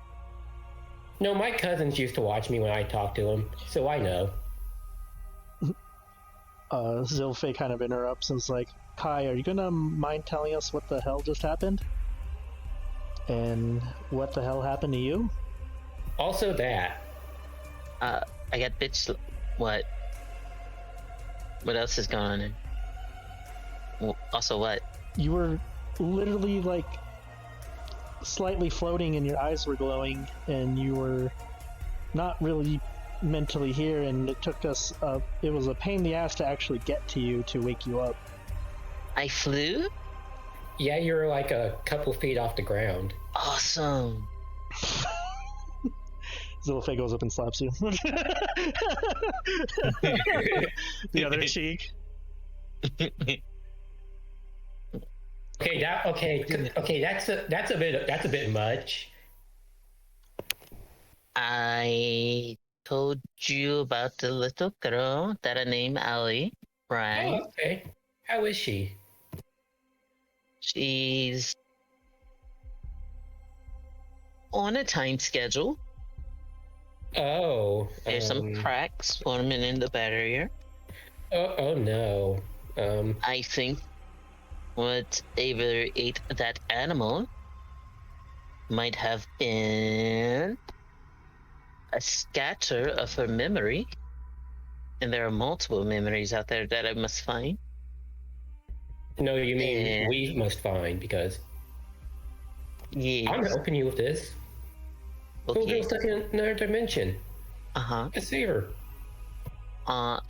Speaker 5: No, my cousins used to watch me when I talk to them, so I know.
Speaker 1: Zilfe kind of interrupts and is like, Kai, are you gonna mind telling us what the hell just happened? And what the hell happened to you?
Speaker 5: Also that.
Speaker 2: I got bitch. What? What else is going on? Also what?
Speaker 1: You were literally slightly floating and your eyes were glowing and you were not really mentally here, and it took us it was a pain in the ass to actually get to you to wake you up.
Speaker 2: I flew?
Speaker 5: Yeah, you're a couple feet off the ground.
Speaker 2: Awesome.
Speaker 1: Zilfe goes up and slaps you. The other cheek.
Speaker 5: Okay, that's a bit much.
Speaker 2: I told you about the little girl that I named Allie, right?
Speaker 5: Oh, okay. How is she?
Speaker 2: She's on a time schedule.
Speaker 5: Oh.
Speaker 2: There's some cracks forming in the barrier.
Speaker 7: Oh no.
Speaker 2: I think whatever ate that animal might have been a scatter of her memory. And there are multiple memories out there that I must find.
Speaker 7: No, you mean
Speaker 2: Yeah.
Speaker 7: we must find, because
Speaker 2: Yes.
Speaker 7: I'm helping you with this. Little
Speaker 2: Okay.
Speaker 7: girl's stuck in another dimension.
Speaker 2: Uh-huh.
Speaker 7: I see her.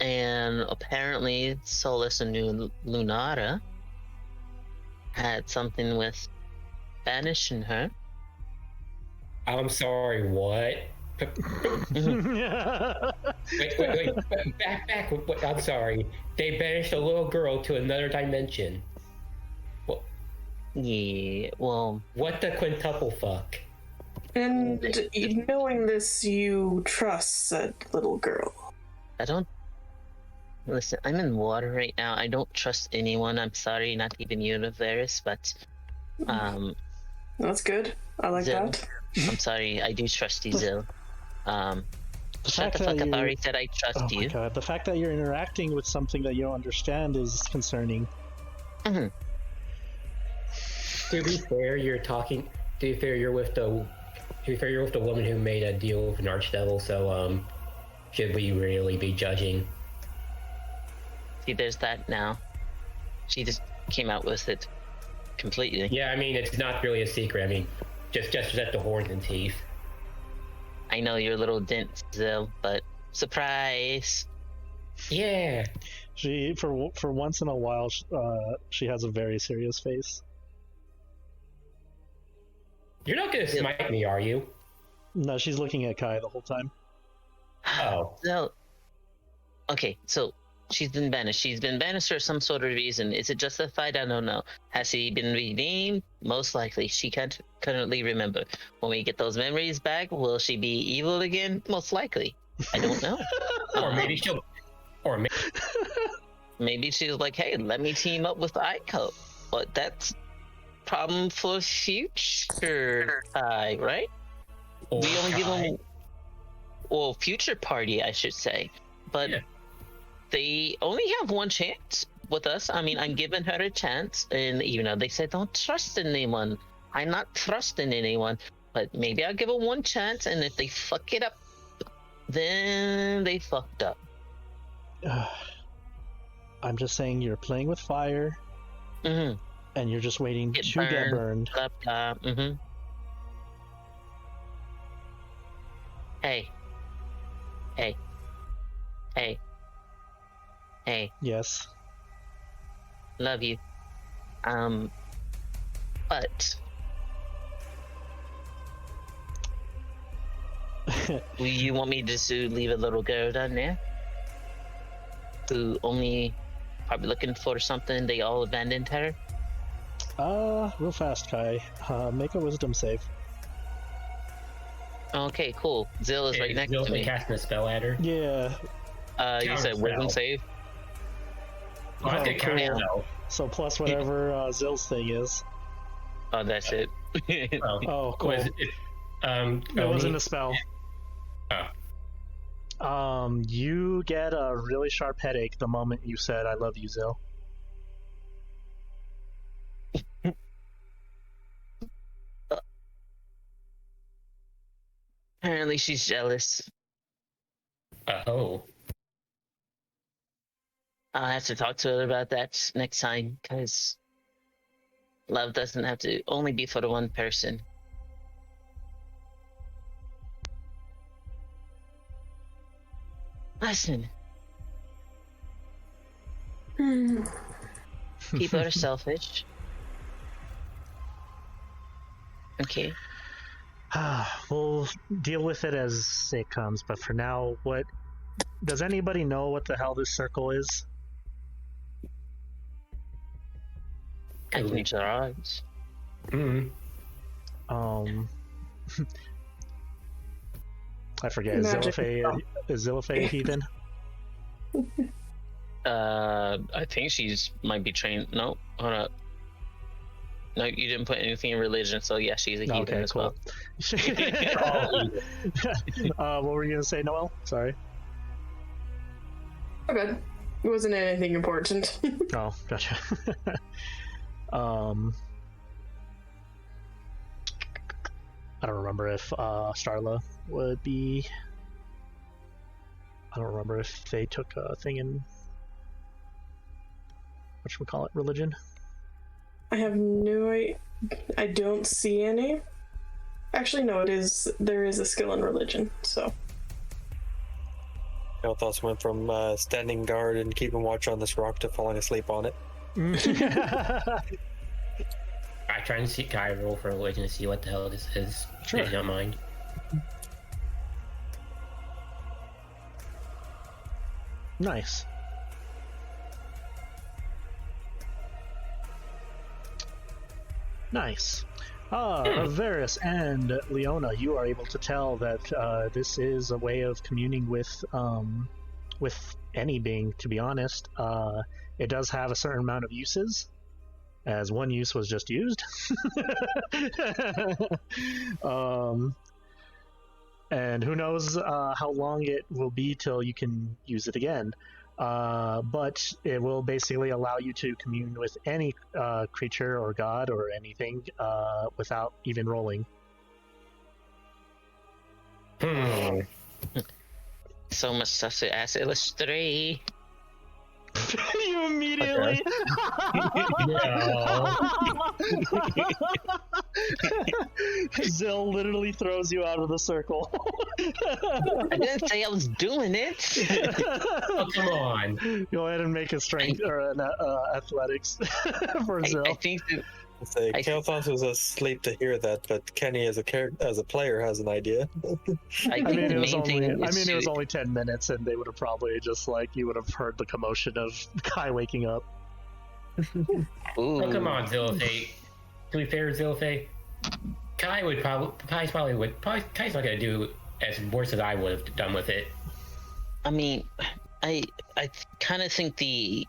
Speaker 2: And apparently Solus and Lunara had something with banishing her.
Speaker 7: I'm sorry, what? Wait. Back. Wait, I'm sorry. They banished a little girl to another dimension.
Speaker 2: Yeah, well,
Speaker 7: What the quintuple fuck?
Speaker 3: And knowing this, you trust said little girl.
Speaker 2: I don't. Listen, I'm in water right now. I don't trust anyone. I'm sorry, not even you, Avaris, but
Speaker 3: That's good. I like
Speaker 2: Zil.
Speaker 3: that.
Speaker 2: I'm sorry. I do trust you, Zil.
Speaker 1: The
Speaker 2: Shut
Speaker 1: fact
Speaker 2: the fuck
Speaker 1: that
Speaker 2: up. I
Speaker 1: you-
Speaker 2: already said I trust
Speaker 1: Oh my
Speaker 2: you.
Speaker 1: god, the fact that you're interacting with something that you don't understand is concerning.
Speaker 2: Mhm.
Speaker 7: To be fair, you're talking. To be fair, you're with the. To be fair, you're with the woman who made a deal with an archdevil. So, should we really be judging?
Speaker 2: See, there's that now. She just came out with it completely.
Speaker 7: Yeah, I mean, it's not really a secret. I mean, just at the horns and teeth.
Speaker 2: I know you're a little dense, Zil, but surprise.
Speaker 7: Yeah.
Speaker 1: She, for once in a while, she has a very serious face.
Speaker 7: You're not gonna smite me, are you?
Speaker 1: No, she's looking at Kai the whole time.
Speaker 7: Oh.
Speaker 2: So, okay, so she's been banished. She's been banished for some sort of reason. Is it justified? I don't know. Has she been redeemed? Most likely. She can't currently remember. When we get those memories back, will she be evil again? Most likely. I don't know.
Speaker 7: Or maybe she'll. Or maybe.
Speaker 2: Maybe she's like, hey, let me team up with Ico. But that's problem for future time, right? We only give them, well, future party, I should say. But
Speaker 7: Yeah.
Speaker 2: they only have one chance with us. I mean, I'm giving her a chance, and you know, they said don't trust anyone. I'm not trusting anyone, but maybe I'll give her one chance, and if they fuck it up, then they fucked up.
Speaker 1: I'm just saying you're playing with fire,
Speaker 2: Mm-hmm.
Speaker 1: and you're just waiting
Speaker 2: Get
Speaker 1: to get burned.
Speaker 2: Mm-hmm. Hey. Hey.
Speaker 1: Yes.
Speaker 2: Love you. But you want me just to leave a little girl down there who only probably looking for something? They all abandoned her.
Speaker 1: Real fast, Kai. Make a wisdom save.
Speaker 2: Okay, cool. Zill is right next to me.
Speaker 7: casting a spell at her.
Speaker 1: Yeah.
Speaker 2: You said wisdom
Speaker 7: spell.
Speaker 2: save.
Speaker 7: Oh, I think
Speaker 1: cool.
Speaker 7: counter
Speaker 1: So plus whatever Zill's thing is.
Speaker 2: Oh, that's it.
Speaker 7: spell.
Speaker 1: Oh, cool.
Speaker 7: Was it,
Speaker 1: It wasn't a spell. You get a really sharp headache the moment you said "I love you, Zill."
Speaker 2: Apparently, she's jealous.
Speaker 7: Oh.
Speaker 2: I'll have to talk to her about that next time, because love doesn't have to only be for the one person. Listen, people are selfish. Okay.
Speaker 1: We'll deal with it as it comes, but for now, what does anybody know what the hell this circle is?
Speaker 2: I can reach their eyes.
Speaker 7: Mm.
Speaker 1: I forget. Is
Speaker 3: Magic
Speaker 1: Zillifay a heathen?
Speaker 2: I think she's might be trained. No, hold up. No, you didn't put anything in religion, so yeah, she's a heathen
Speaker 1: Okay,
Speaker 2: as
Speaker 1: cool.
Speaker 2: well.
Speaker 1: What were you gonna say, Noelle? Sorry.
Speaker 3: Oh, good. It wasn't anything important.
Speaker 1: Oh, gotcha. I don't remember if Starla would be. I don't remember if they took a thing in whatchamacallit, religion.
Speaker 3: I have no idea. I don't see any. Actually, no, there is a skill in religion, so.
Speaker 6: Kailthas went from standing guard and keeping watch on this rock to falling asleep on it.
Speaker 5: I try and see. Can I roll for religion to see what the hell this is?
Speaker 1: Sure.
Speaker 5: If you don't mind.
Speaker 1: Nice. Nice. Avaris and Leona, you are able to tell that this is a way of communing with any being, to be honest. It does have a certain amount of uses, as one use was just used. And who knows how long it will be till you can use it again. But it will basically allow you to commune with any creature or god or anything without even rolling.
Speaker 2: So much stuff to ask illustrate.
Speaker 1: You immediately. Zill literally throws you out of the circle.
Speaker 2: I didn't say I was doing it.
Speaker 5: Oh, come on.
Speaker 1: Go ahead and make a strength or an athletics for Zill.
Speaker 2: I think that
Speaker 6: Say, Kailthas was asleep to hear that, but Kenny, as a player, has an idea.
Speaker 2: I think
Speaker 1: it
Speaker 2: the
Speaker 1: was
Speaker 2: main thing
Speaker 1: it was only 10 minutes, and they would have probably just you would have heard the commotion of Kai waking up.
Speaker 2: Ooh.
Speaker 5: Oh, come on, Zilfate. To be fair, Zilfate, Kai's not gonna do as worse as I would have done with it.
Speaker 2: I mean, I kind of think the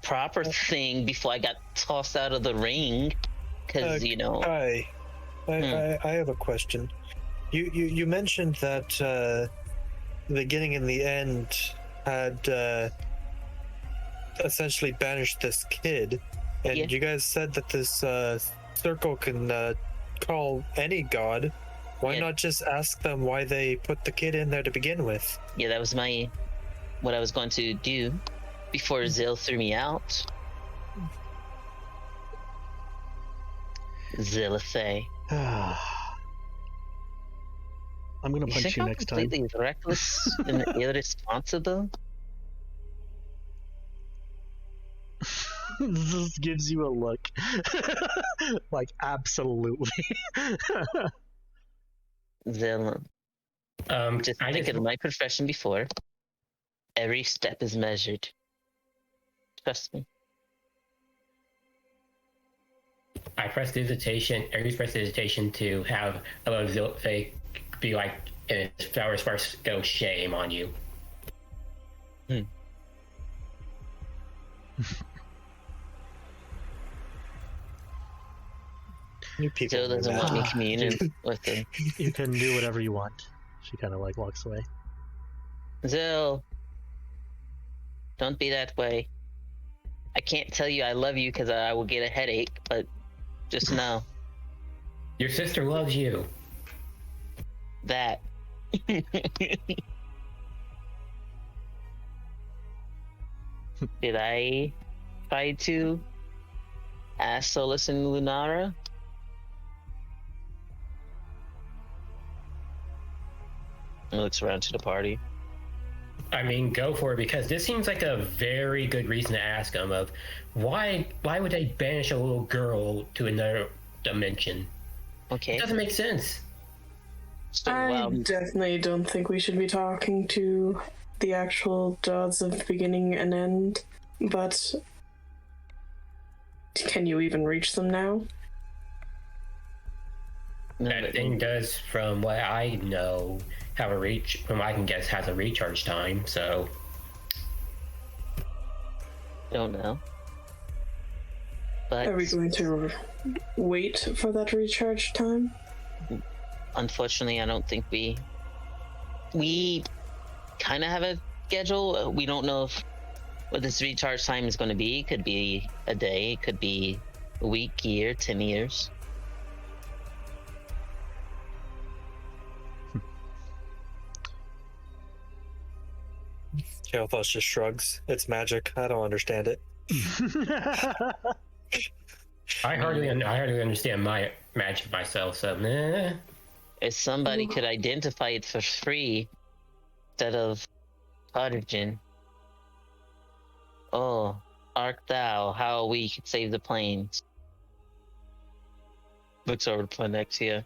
Speaker 2: proper thing before I got tossed out of the ring, because
Speaker 6: I have a question. You mentioned that the beginning and the end had essentially banished this kid, and
Speaker 2: Yeah.
Speaker 6: you guys said that this circle can call any god. Why not just ask them why they put the kid in there to begin with?
Speaker 2: Yeah, that was what I was going to do before Zill threw me out. Zillifay.
Speaker 1: I'm gonna
Speaker 2: You
Speaker 1: punch
Speaker 2: think
Speaker 1: you
Speaker 2: I'm
Speaker 1: next time.
Speaker 2: completely reckless and irresponsible?
Speaker 1: This gives you a look. Absolutely.
Speaker 2: Zill, just
Speaker 5: I
Speaker 2: think
Speaker 5: just
Speaker 2: of my profession before. Every step is measured. Trust me.
Speaker 5: I pressed hesitation. I used press hesitation to have a little Zilfate be like, and Flower Sparks go, shame on you.
Speaker 6: You people.
Speaker 2: Zill doesn't want me communing with him.
Speaker 1: You can do whatever you want. She kind of walks away.
Speaker 2: Zill, don't be that way. I can't tell you I love you because I will get a headache, but just know
Speaker 5: Your sister loves you.
Speaker 2: that. Did I try to ask Solus and Lunara? He looks around to the party.
Speaker 5: I mean, go for it, because this seems like a very good reason to ask them of why would they banish a little girl to another dimension?
Speaker 2: Okay.
Speaker 5: It doesn't make sense.
Speaker 2: So,
Speaker 3: I definitely don't think we should be talking to the actual gods of beginning and end, but can you even reach them now?
Speaker 5: That thing does, from what I know, have a reach, from what I can guess, has a recharge time, so.
Speaker 2: don't know. But
Speaker 3: Are we going to wait for that recharge time?
Speaker 2: unfortunately, I don't think we kind of have a schedule. We don't know if what this recharge time is going to be. Could be a day, could be a week, year, 10 years.
Speaker 6: Kailthas just shrugs. It's magic. I don't understand it.
Speaker 7: I hardly understand my magic myself, so meh.
Speaker 2: If somebody could identify it for free instead of hydrogen. Oh, art thou how we could save the planes? Looks over to Planexia.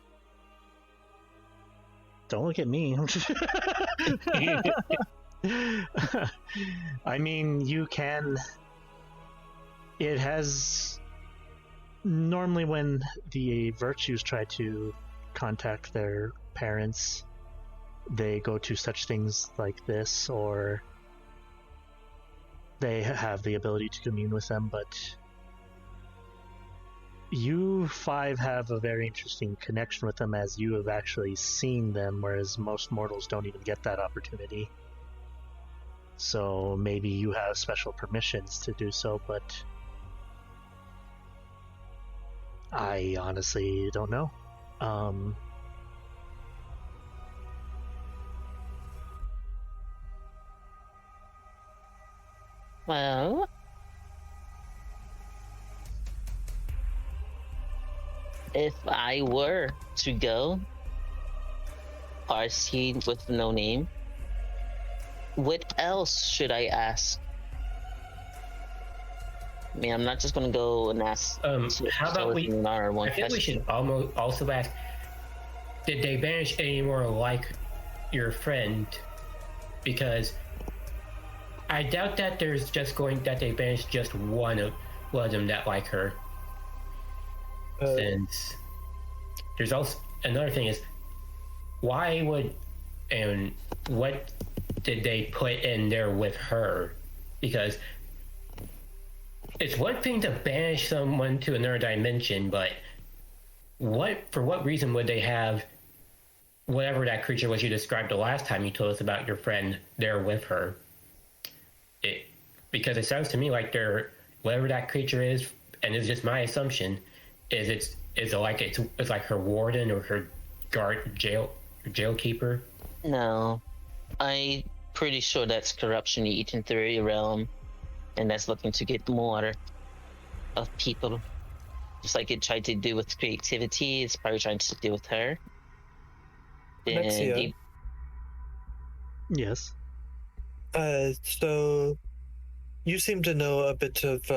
Speaker 1: Don't look at me. I mean, you can. It has. Normally, when the virtues try to contact their parents, they go to such things like this, or they have the ability to commune with them, but you five have a very interesting connection with them, as you have actually seen them, whereas most mortals don't even get that opportunity. So maybe you have special permissions to do so, but I honestly don't know.
Speaker 2: Well, if I were to go RC with no name, what else should I ask? I mean, I'm not just gonna go and ask.
Speaker 7: How about we? I think we should almost also ask: did they banish any more like your friend? Because I doubt that there's just going that they banished just one of them that like her. Since there's also another thing is, why would and what did they put in there with her? Because it's one thing to banish someone to another dimension, but for what reason would they have whatever that creature was you described the last time you told us about your friend there with her? Because it sounds to me like whatever that creature is, and it's just my assumption, is it's like her warden or her guard, jailkeeper.
Speaker 2: No, I'm pretty sure that's corruption eating through your realm, and that's looking to get more of people. Just like it tried to do with creativity, it's probably trying to do with her.
Speaker 6: Alexia.
Speaker 1: Yes.
Speaker 6: So you seem to know a bit of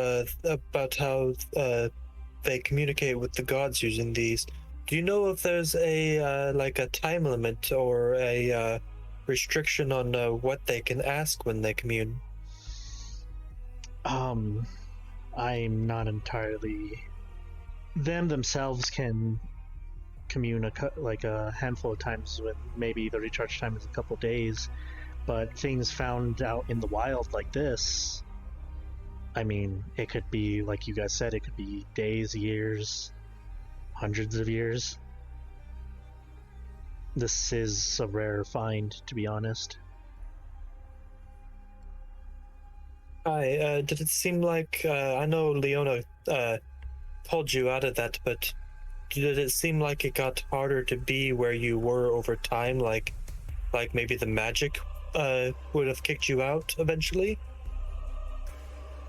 Speaker 6: about how they communicate with the gods using these. Do you know if there's a like a time limit or a restriction on what they can ask when they commune?
Speaker 1: I'm not entirely. Them themselves can commune a handful of times, when maybe the recharge time is a couple days. But things found out in the wild like this, I mean, it could be, like you guys said, it could be days, years, hundreds of years. This is a rare find, to be honest.
Speaker 6: Hi, did it seem like, I know Leona pulled you out of that, but did it seem like it got harder to be where you were over time, like maybe the magic would have kicked you out eventually?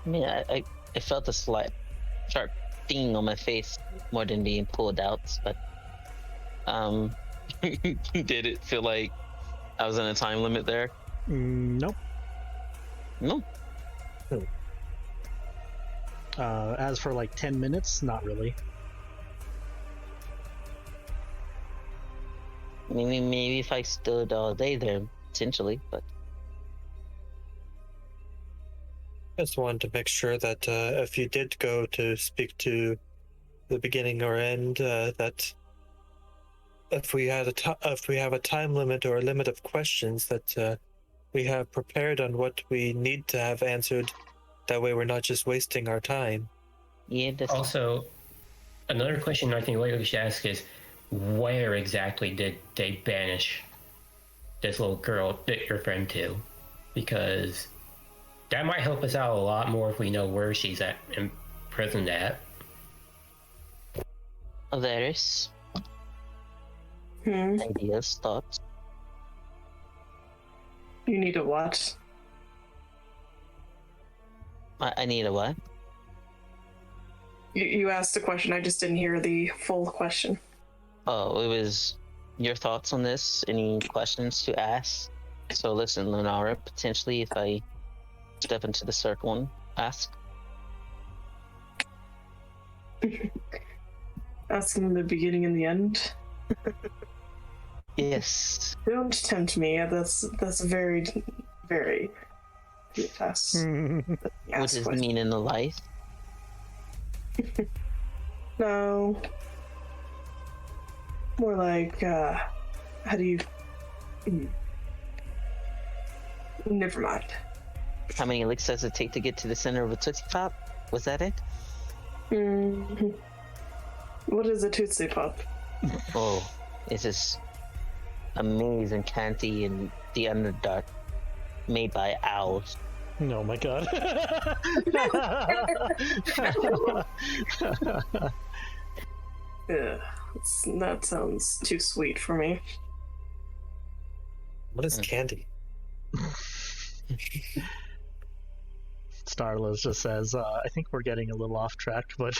Speaker 2: I mean, I felt a slight sharp sting on my face more than being pulled out, but did it feel like I was in a time limit there?
Speaker 1: Nope.
Speaker 2: No.
Speaker 1: As for like 10 minutes, not really.
Speaker 2: Maybe if I stood all day there, potentially, but
Speaker 6: Just wanted to make sure that if you did go to speak to the beginning or end, that if we have a time limit or a limit of questions, that we have prepared on what we need to have answered. That way, we're not just wasting our time.
Speaker 2: yeah.
Speaker 7: Also, another question I think we should ask is, where exactly did they banish this little girl that your friend to? Because That might help us out a lot more if we know where she's at imprisoned at.
Speaker 2: Avaris,
Speaker 3: Hmm.
Speaker 2: ideas, thoughts?
Speaker 3: You need a what?
Speaker 2: I need a what?
Speaker 3: You asked a question. I just didn't hear the full question.
Speaker 2: Oh, it was your thoughts on this. Any questions to ask? So listen, Lunara, potentially if I step into the circle and ask.
Speaker 3: Asking the beginning and the end.
Speaker 2: Yes.
Speaker 3: Don't tempt me. That's very, very fast.
Speaker 2: What does it mean in the life?
Speaker 3: No. More like, how do you... Never mind.
Speaker 2: How many licks does it take to get to the center of a Tootsie Pop? Was that it?
Speaker 3: Mhm. What is a Tootsie Pop?
Speaker 2: Oh, it's this amazing candy in the Underdark made by owls.
Speaker 1: Oh my god.
Speaker 3: Yeah, that sounds too sweet for me.
Speaker 6: What is candy?
Speaker 1: Starla just says, I think we're getting a little off track, but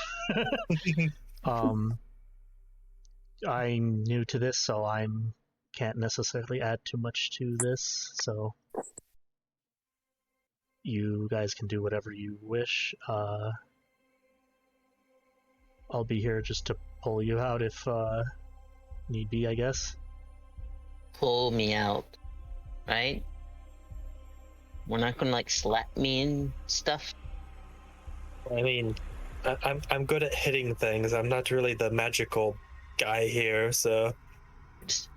Speaker 1: I'm new to this, so I can't necessarily add too much to this, so you guys can do whatever you wish. I'll be here just to pull you out if need be, I guess.
Speaker 2: Pull me out, right? We're not gonna like slap me and stuff.
Speaker 6: I mean, I'm good at hitting things. I'm not really the magical guy here, so
Speaker 2: Just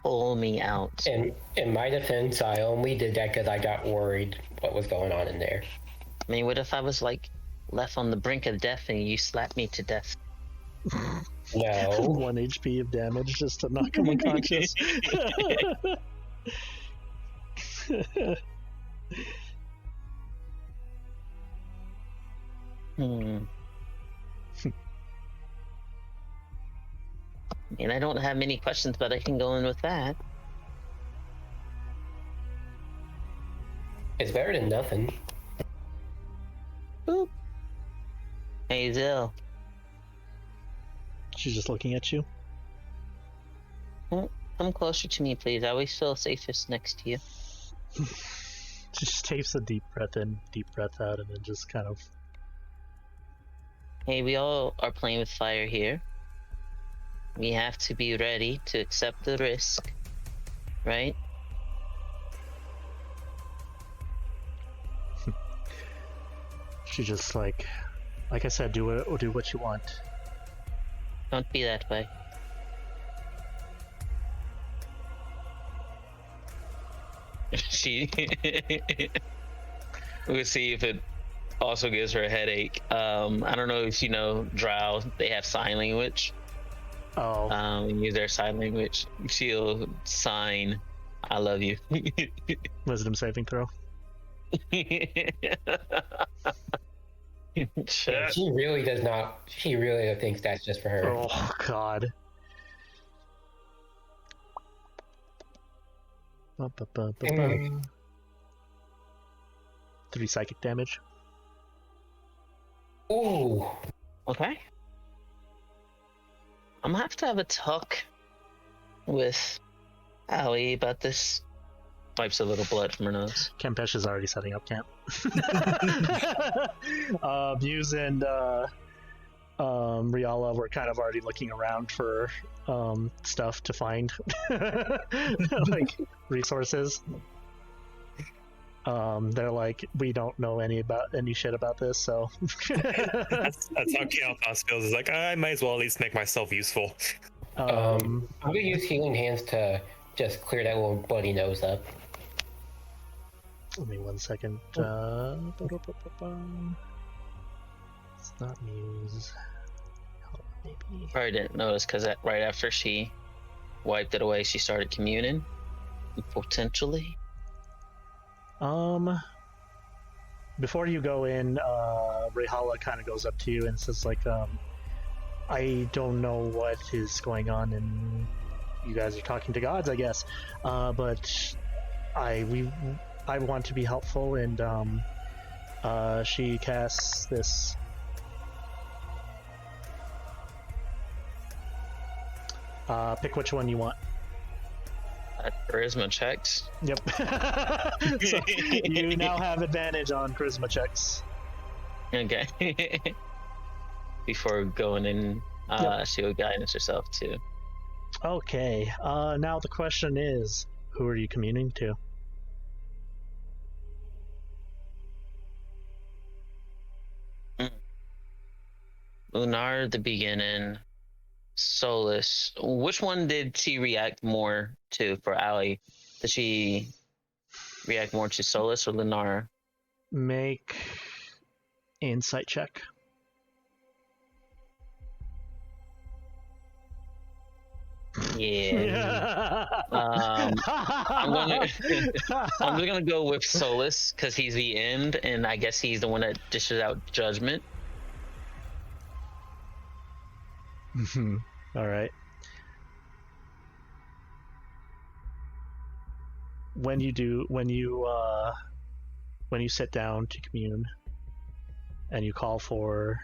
Speaker 2: pull me out.
Speaker 7: And in my defense, I only did that because I got worried what was going on in there.
Speaker 2: I mean, what if I was like left on the brink of death and you slapped me to death?
Speaker 7: No.
Speaker 1: 1 HP of damage just to knock him unconscious.
Speaker 2: And I don't have many questions, but I can go in with that.
Speaker 7: It's better than nothing.
Speaker 2: Boop. Hey, Zill.
Speaker 1: She's just looking at you.
Speaker 2: Come closer to me, please. I always feel safest next to you.
Speaker 1: She just takes a deep breath in, deep breath out, and then just kind of...
Speaker 2: Hey, we all are playing with fire here. We have to be ready to accept the risk, right?
Speaker 1: She just like I said, do what you want.
Speaker 2: Don't be that way. We'll see if it also gives her a headache. I don't know if you know Drow, they have sign language.
Speaker 1: Oh.
Speaker 2: And use their sign language. She'll sign, I love you.
Speaker 1: Wisdom saving throw.
Speaker 7: Yeah, she really does not. She really thinks that's just for her.
Speaker 1: Oh god.
Speaker 7: Mm.
Speaker 1: 3 psychic damage.
Speaker 7: Ooh.
Speaker 2: Okay. I'm gonna have to have a talk with Allie about this. Wipes a little blood from her nose.
Speaker 1: Kempesh is already setting up camp. Muse and Riala were kind of already looking around for stuff to find, like resources. They're like, we don't know any shit about this, so.
Speaker 6: that's how Kailthas feels. Is like, I might as well at least make myself useful.
Speaker 7: I'm gonna use healing hands to just clear that little bloody nose up.
Speaker 1: Give me 1 second. It's not Muse. Maybe.
Speaker 2: Probably didn't notice because right after she wiped it away, she started communing. Potentially.
Speaker 1: before you go in, Rehala kind of goes up to you and says, like, I don't know what is going on, and you guys are talking to gods, I guess. But I want to be helpful, and she casts this. Pick which one you want.
Speaker 2: Charisma checks.
Speaker 1: Yep. So you now have advantage on charisma checks.
Speaker 2: Okay. Before going in, she will guidance herself too.
Speaker 1: Okay. Now the question is, who are you communing to?
Speaker 2: Lunar at the beginning. Solus. Which one did she react more to for Allie? Did she react more to Solus or Lunar?
Speaker 1: Make insight check.
Speaker 2: Yeah. I'm just gonna go with Solus because he's the end, and I guess he's the one that dishes out judgment.
Speaker 1: All right. When you sit down to commune and you call for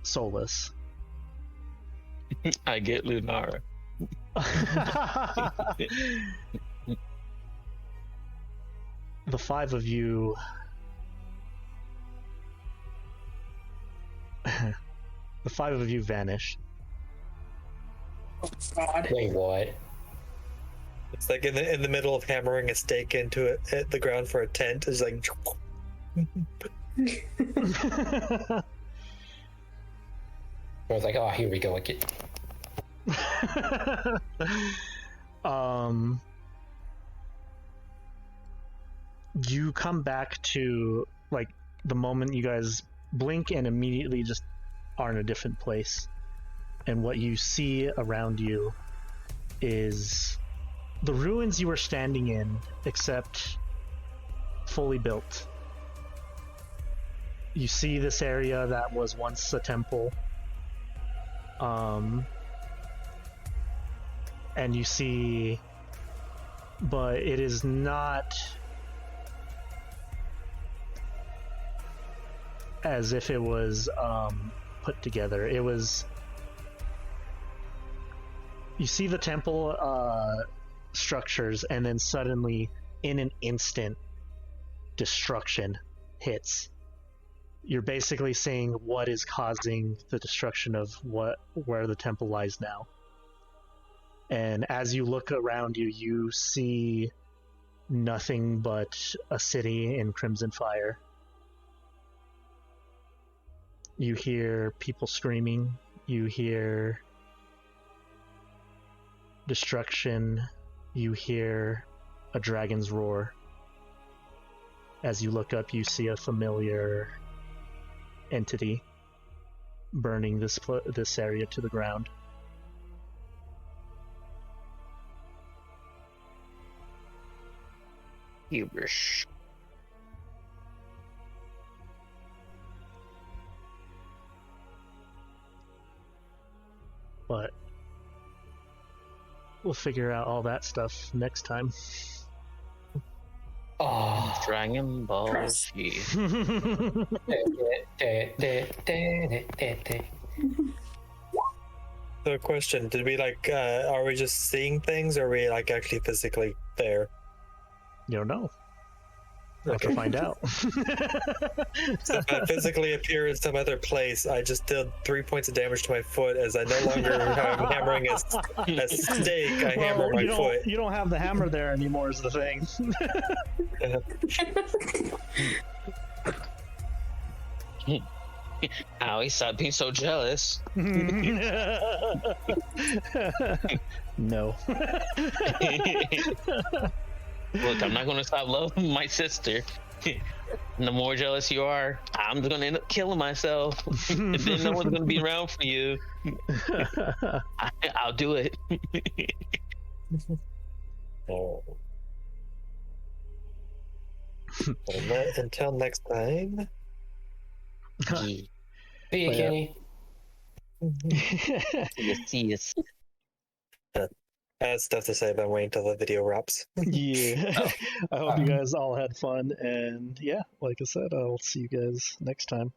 Speaker 1: Solus,
Speaker 2: I get Lunar.
Speaker 1: the five of you vanish.
Speaker 3: Oh God.
Speaker 5: Wait, what?
Speaker 6: It's like in the middle of hammering a stake into it at the ground for a tent. It's like.
Speaker 5: I was like, oh, here we go again.
Speaker 1: You come back to, like, the moment you guys blink and immediately just are in a different place. And what you see around you is the ruins you were standing in, except fully built. You see this area that was once a temple. And you see, but it is not as if it was put together. It was, you see the temple structures, and then suddenly, in an instant, destruction hits. You're basically seeing what is causing the destruction of where the temple lies now. And as you look around you, you see nothing but a city in crimson fire. You hear people screaming. You hear destruction. You hear a dragon's roar. As you look up, you see a familiar entity burning this area to the ground.
Speaker 2: Hubris.
Speaker 1: But we'll figure out all that stuff next time.
Speaker 5: Oh,
Speaker 2: Dragon Ball
Speaker 3: Press.
Speaker 2: G.
Speaker 6: So, question: did we are we just seeing things, or are we like actually physically there?
Speaker 1: You don't know. I can find out.
Speaker 6: So if I physically appear in some other place, I just did 3 points of damage to my foot, as I no longer am hammering a stake. I hammer my foot.
Speaker 1: You don't have the hammer there anymore, is the thing.
Speaker 2: Owie, stop being so jealous.
Speaker 1: No.
Speaker 2: Look, I'm not going to stop loving my sister. And the more jealous you are, I'm just going to end up killing myself. And then no one's going to be around for you. I'll do it.
Speaker 6: Oh. Until next time.
Speaker 7: See you,
Speaker 1: But yeah.
Speaker 7: Kenny.
Speaker 2: See us.
Speaker 6: I had stuff to say, but I'm waiting until the video wraps.
Speaker 1: Yeah. I hope you guys all had fun. And yeah, like I said, I'll see you guys next time.